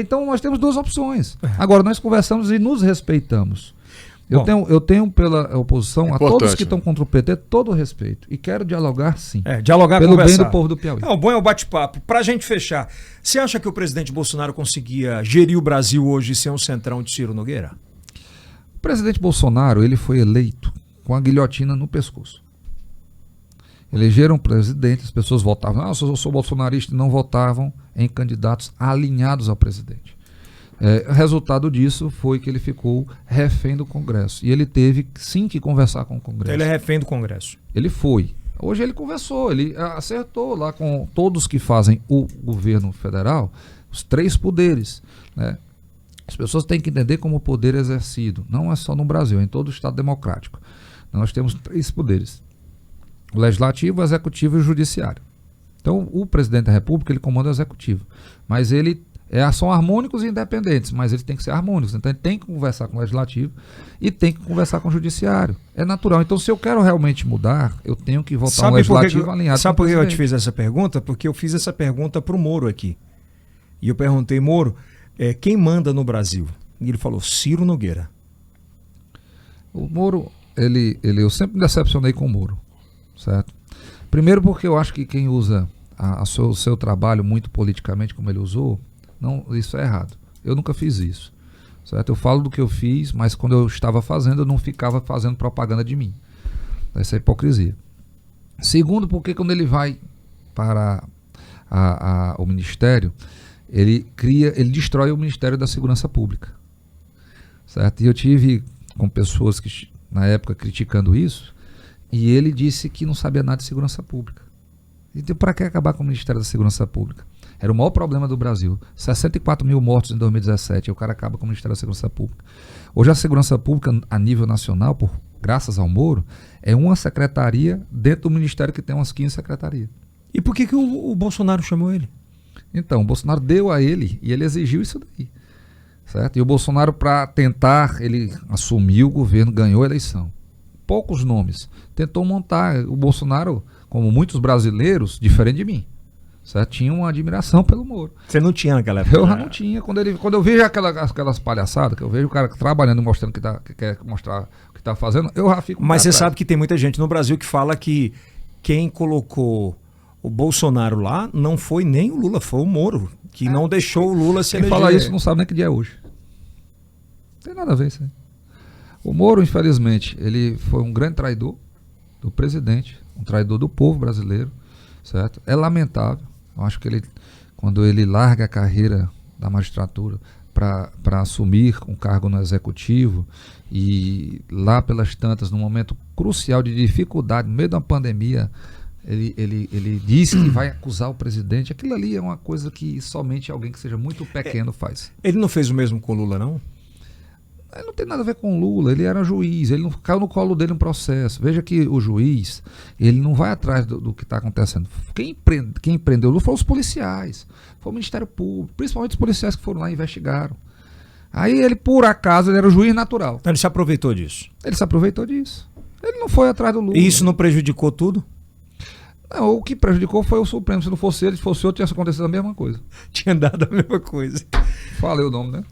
Então nós temos duas opções. Agora, nós conversamos e nos respeitamos. Eu tenho pela oposição, a todos que estão contra o PT, todo o respeito. E quero dialogar, sim. Dialogar, pelo conversar. bem do povo do Piauí. O bom é o bate-papo. Para a gente fechar, você acha que o presidente Bolsonaro conseguia gerir o Brasil hoje sem um centrão de Ciro Nogueira? O presidente Bolsonaro, ele foi eleito com a guilhotina no pescoço. Elegeram presidente, as pessoas votavam. Eu sou bolsonarista, e não votavam em candidatos alinhados ao presidente. O resultado disso foi que ele ficou refém do Congresso. E ele teve, sim, que conversar com o Congresso. Ele é refém do Congresso. Ele foi. Hoje ele conversou, ele acertou lá com todos que fazem o governo federal, os 3 poderes, né? As pessoas têm que entender como o poder é exercido. Não é só no Brasil, é em todo o Estado democrático. Nós temos 3 poderes. O legislativo, o executivo e o judiciário. Então, o presidente da República, ele comanda o executivo. Mas ele são harmônicos e independentes, mas eles têm que ser harmônicos. Então, ele tem que conversar com o legislativo e tem que conversar com o judiciário. É natural. Então, se eu quero realmente mudar, eu tenho que votar no legislativo alinhado. Sabe por que eu te fiz essa pergunta? Porque eu fiz essa pergunta para o Moro aqui. E eu perguntei, Moro, quem manda no Brasil? E ele falou, Ciro Nogueira. O Moro, eu sempre me decepcionei com o Moro. Certo? Primeiro porque eu acho que quem usa o seu trabalho muito politicamente como ele usou, isso é errado. Eu nunca fiz isso. Certo? Eu falo do que eu fiz, mas quando eu estava fazendo, eu não ficava fazendo propaganda de mim. Essa é hipocrisia. Segundo, porque quando ele vai para o Ministério, ele destrói o Ministério da Segurança Pública. Certo? E eu tive com pessoas que na época criticando isso, e ele disse que não sabia nada de segurança pública. Então, para que acabar com o Ministério da Segurança Pública? Era o maior problema do Brasil. 64 mil mortos em 2017, e o cara acaba com o Ministério da Segurança Pública. Hoje a Segurança Pública, a nível nacional, graças ao Moro, é uma secretaria dentro do Ministério que tem umas 15 secretarias. E por que o Bolsonaro chamou ele? Então, o Bolsonaro deu a ele, e ele exigiu isso daí. Certo? E o Bolsonaro, para tentar, ele assumiu o governo, ganhou a eleição. Poucos nomes. Tentou montar. O Bolsonaro, como muitos brasileiros, diferente de mim, certo? Tinha uma admiração pelo Moro. Você não tinha naquela época? Eu já não tinha. Quando eu vejo aquelas palhaçadas, que eu vejo o cara trabalhando e mostrando que quer mostrar o que está fazendo, eu já fico... Mas você sabe que tem muita gente no Brasil que fala que quem colocou o Bolsonaro lá não foi nem o Lula, foi o Moro, que não deixou o Lula se eleger. Quem fala isso não sabe nem que dia é hoje. Não tem nada a ver isso aí. O Moro, infelizmente, ele foi um grande traidor do presidente, um traidor do povo brasileiro, certo? É lamentável. Eu acho que quando ele larga a carreira da magistratura para assumir um cargo no executivo e lá pelas tantas, num momento crucial de dificuldade, no meio de uma pandemia, ele diz que vai acusar o presidente. Aquilo ali é uma coisa que somente alguém que seja muito pequeno faz. Ele não fez o mesmo com o Lula, não? Ele não tem nada a ver com o Lula, ele era juiz, ele não caiu no colo dele um processo. Veja que o juiz, ele não vai atrás do que está acontecendo. Quem prendeu o Lula foram os policiais, foi o Ministério Público, principalmente os policiais que foram lá e investigaram. Aí ele, por acaso, ele era o juiz natural. Então ele se aproveitou disso? Ele se aproveitou disso. Ele não foi atrás do Lula. E isso não prejudicou tudo? Não, o que prejudicou foi o Supremo. Se não fosse ele, se fosse outro, tinha acontecido a mesma coisa. Tinha dado a mesma coisa. Falei o nome, né?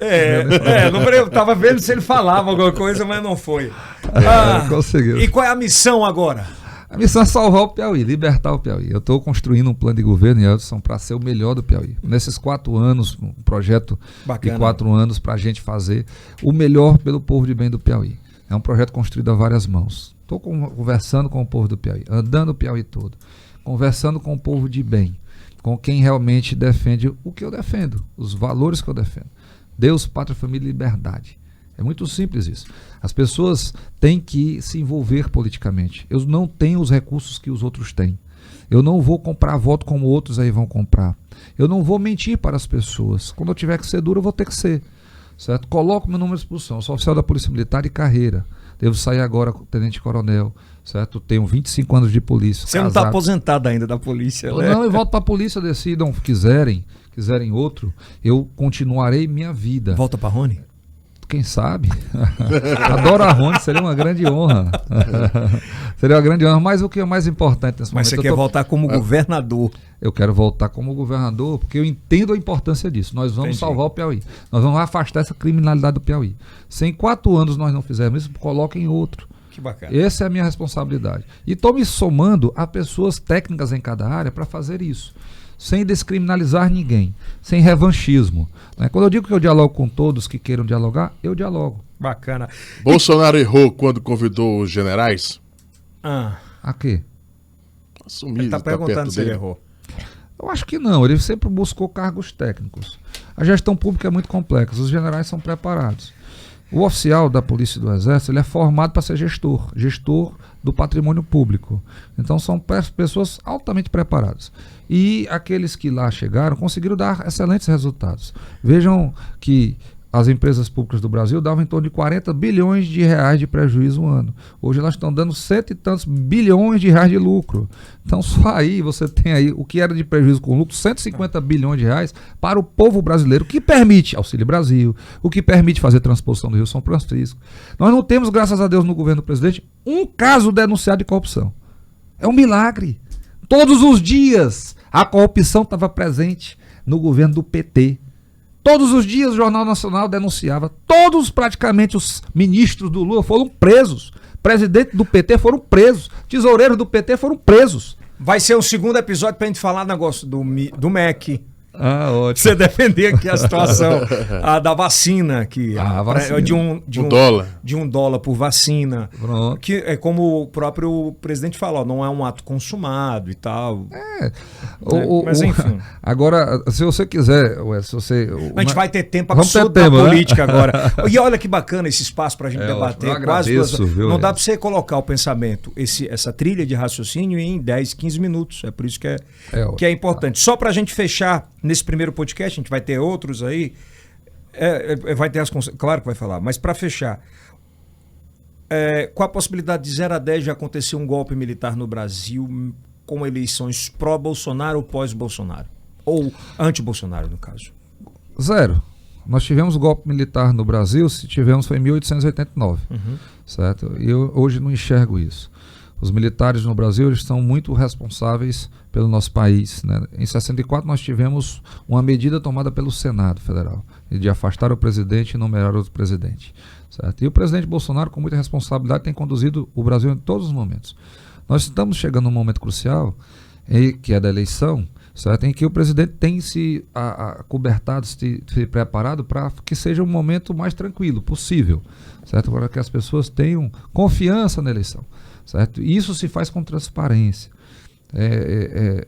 Eu tava vendo se ele falava alguma coisa, mas não foi. Conseguiu. E qual é a missão agora? A missão é salvar o Piauí, libertar o Piauí. Eu estou construindo um plano de governo, Edson, para ser o melhor do Piauí. Nesses 4 anos, um projeto de 4 anos para a gente fazer o melhor pelo povo de bem do Piauí. É um projeto construído a várias mãos. Estou conversando com o povo do Piauí, andando o Piauí todo, conversando com o povo de bem, com quem realmente defende o que eu defendo, os valores que eu defendo. Deus, pátria, família e liberdade. É muito simples isso. As pessoas têm que se envolver politicamente. Eu não tenho os recursos que os outros têm. Eu não vou comprar voto como outros aí vão comprar. Eu não vou mentir para as pessoas. Quando eu tiver que ser duro, eu vou ter que ser. Certo? Coloco meu número de expulsão. Eu sou oficial da Polícia Militar de carreira. Devo sair agora com tenente-coronel. Certo? Tenho 25 anos de polícia. Você não está aposentado ainda da polícia, né? Não, eu volto para a polícia, decidam, quiserem outro, eu continuarei minha vida. Volta para Rony? Quem sabe? Adoro a Rony, seria uma grande honra. Seria uma grande honra, mas o que é mais importante nesse momento... Mas você quer voltar como governador? Eu quero voltar como governador, porque eu entendo a importância disso. Nós vamos salvar o Piauí. Nós vamos afastar essa criminalidade do Piauí. Se em 4 anos nós não fizermos isso, coloquem outro. Que bacana. Essa é a minha responsabilidade. E estou me somando a pessoas técnicas em cada área para fazer isso. Sem descriminalizar ninguém, sem revanchismo. Né? Quando eu digo que eu dialogo com todos que queiram dialogar, eu dialogo. Bacana. Bolsonaro errou quando convidou os generais? A quê? Assumir, ele está perguntando se ele errou. Eu acho que não, ele sempre buscou cargos técnicos. A gestão pública é muito complexa, os generais são preparados. O oficial da Polícia e do Exército, ele é formado para ser gestor do patrimônio público. Então são pessoas altamente preparadas. E aqueles que lá chegaram conseguiram dar excelentes resultados. Vejam que as empresas públicas do Brasil davam em torno de 40 bilhões de reais de prejuízo no ano. Hoje elas estão dando 100 e tantos bilhões de reais de lucro. Então só aí você tem aí o que era de prejuízo com lucro, 150 bilhões de reais para o povo brasileiro, o que permite Auxílio Brasil, o que permite fazer transposição do Rio São Francisco. Nós não temos, graças a Deus, no governo do presidente, um caso denunciado de corrupção. É um milagre. Todos os dias a corrupção estava presente no governo do PT. Todos os dias o Jornal Nacional denunciava. Todos praticamente os ministros do Lula foram presos. Presidente do PT foram presos. Tesoureiros do PT foram presos. Vai ser um segundo episódio pra gente falar negócio do MEC. Ótimo. Você defender aqui a situação da vacina, que vacina. De um dólar por vacina. Pronto. Que é como o próprio presidente fala, não é um ato consumado e tal. Mas enfim. Agora, se você quiser, a gente vai ter tempo absurdo da política, né? Agora. E olha que bacana esse espaço pra gente debater. Não dá pra você colocar o pensamento, essa trilha de raciocínio em 10, 15 minutos. É por isso que é importante. Só pra gente fechar nesse primeiro podcast, a gente vai ter outros aí, vai ter claro que vai falar, mas para fechar, qual a possibilidade de 0 a 10 de acontecer um golpe militar no Brasil com eleições pró-Bolsonaro ou pós-Bolsonaro? Ou anti-Bolsonaro, no caso? 0. Nós tivemos golpe militar no Brasil, se tivemos foi em 1889, certo? E eu hoje não enxergo isso. Os militares no Brasil eles são muito responsáveis pelo nosso país, né? Em 64 nós tivemos uma medida tomada pelo Senado Federal de afastar o presidente e nomear outro presidente, certo? E o presidente Bolsonaro, com muita responsabilidade, tem conduzido o Brasil em todos os momentos. Nós estamos chegando num momento crucial, que é da eleição, certo? Em que o presidente tem se acobertado, se preparado para que seja um momento mais tranquilo possível, certo? Para que as pessoas tenham confiança na eleição. Certo? Isso se faz com transparência.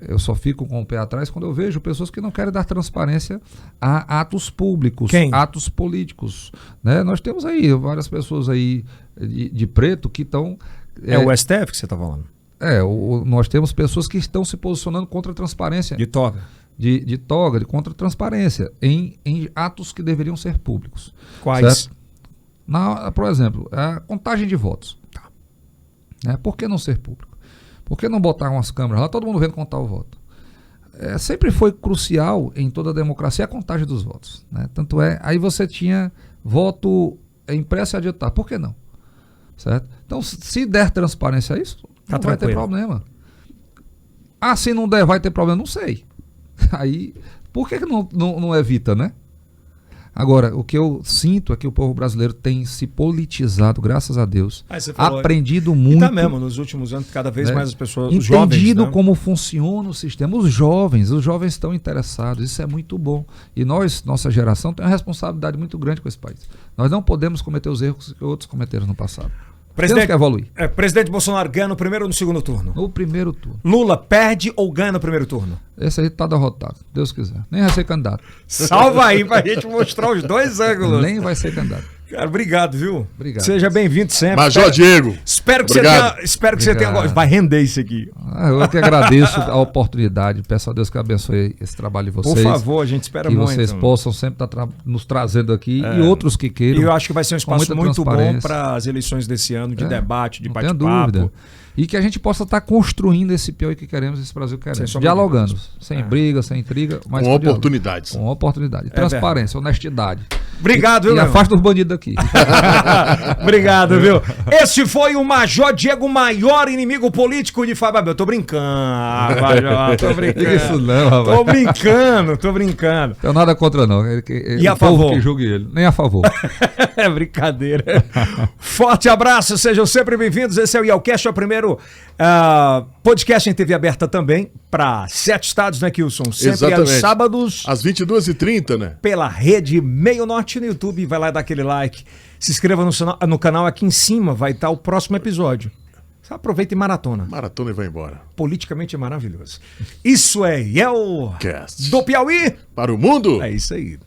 Eu só fico com o pé atrás quando eu vejo pessoas que não querem dar transparência a atos públicos, atos políticos. Né? Nós temos aí várias pessoas aí de preto que estão... o STF que você está falando? Nós temos pessoas que estão se posicionando contra a transparência. De toga. De toga, contra a transparência em atos que deveriam ser públicos. Quais? Por exemplo, a contagem de votos. Por que não ser público? Por que não botar umas câmeras lá, todo mundo vendo contar o voto? Sempre foi crucial em toda a democracia a contagem dos votos. Né? Tanto aí você tinha voto impresso e adiantado. Por que não? Certo? Então, se der transparência a isso, não vai ter problema. Se não der, vai ter problema? Não sei. Aí, por que não evita, né? Agora, o que eu sinto é que o povo brasileiro tem se politizado, graças a Deus, aprendido muito. Tá mesmo, nos últimos anos, cada vez mais as pessoas, os jovens, entendido, né? Como funciona o sistema. Os jovens estão interessados, isso é muito bom. E nossa geração, tem uma responsabilidade muito grande com esse país. Nós não podemos cometer os erros que outros cometeram no passado. Temos que evoluir. Presidente Bolsonaro ganha no primeiro ou no segundo turno? No primeiro turno. Lula perde ou ganha no primeiro turno? Esse aí tá derrotado, Deus quiser. Nem vai ser candidato. Salva aí pra gente mostrar os dois ângulos. Nem vai ser candidato. Cara, obrigado, viu? Obrigado. Seja bem-vindo sempre. Major Diego. Espero que Obrigado. você tenha. Vai render isso aqui. Eu que agradeço a oportunidade. Peço a Deus que abençoe esse trabalho de vocês. Por favor, a gente espera que muito. Que vocês possam sempre estar nos trazendo aqui e outros que queiram. E eu acho que vai ser um espaço muito bom transparência. para as eleições desse ano, de debate, de Não tenho bate-papo. dúvida. E que a gente possa estar construindo esse Piauí que queremos, esse Brasil que queremos. Dialogando, sem briga, sem intriga, mas Com oportunidades. Com oportunidade. Transparência, honestidade. Obrigado, viu, E afasta os bandidos daqui. Obrigado, viu? Esse foi o Major Diego, maior inimigo político de Fábio Abel. Eu tô brincando, Major, tô brincando. Isso não, rapaz. Tô brincando. Tenho nada contra, não. E a favor? Que julgue ele. Nem a favor. É brincadeira. Forte abraço, sejam sempre bem-vindos. Esse é o IELCast, é o primeiro podcast em TV aberta também, para 7 estados, né, Kilson? Sempre aos sábados. Às 22h30, né? Pela Rede Meio Norte no YouTube. Vai lá dar aquele like. Se inscreva no canal, aqui em cima vai estar o próximo episódio. Aproveita e maratona. Maratona e vai embora. Politicamente maravilhoso. Isso é IELCast do Piauí para o mundo. É isso aí.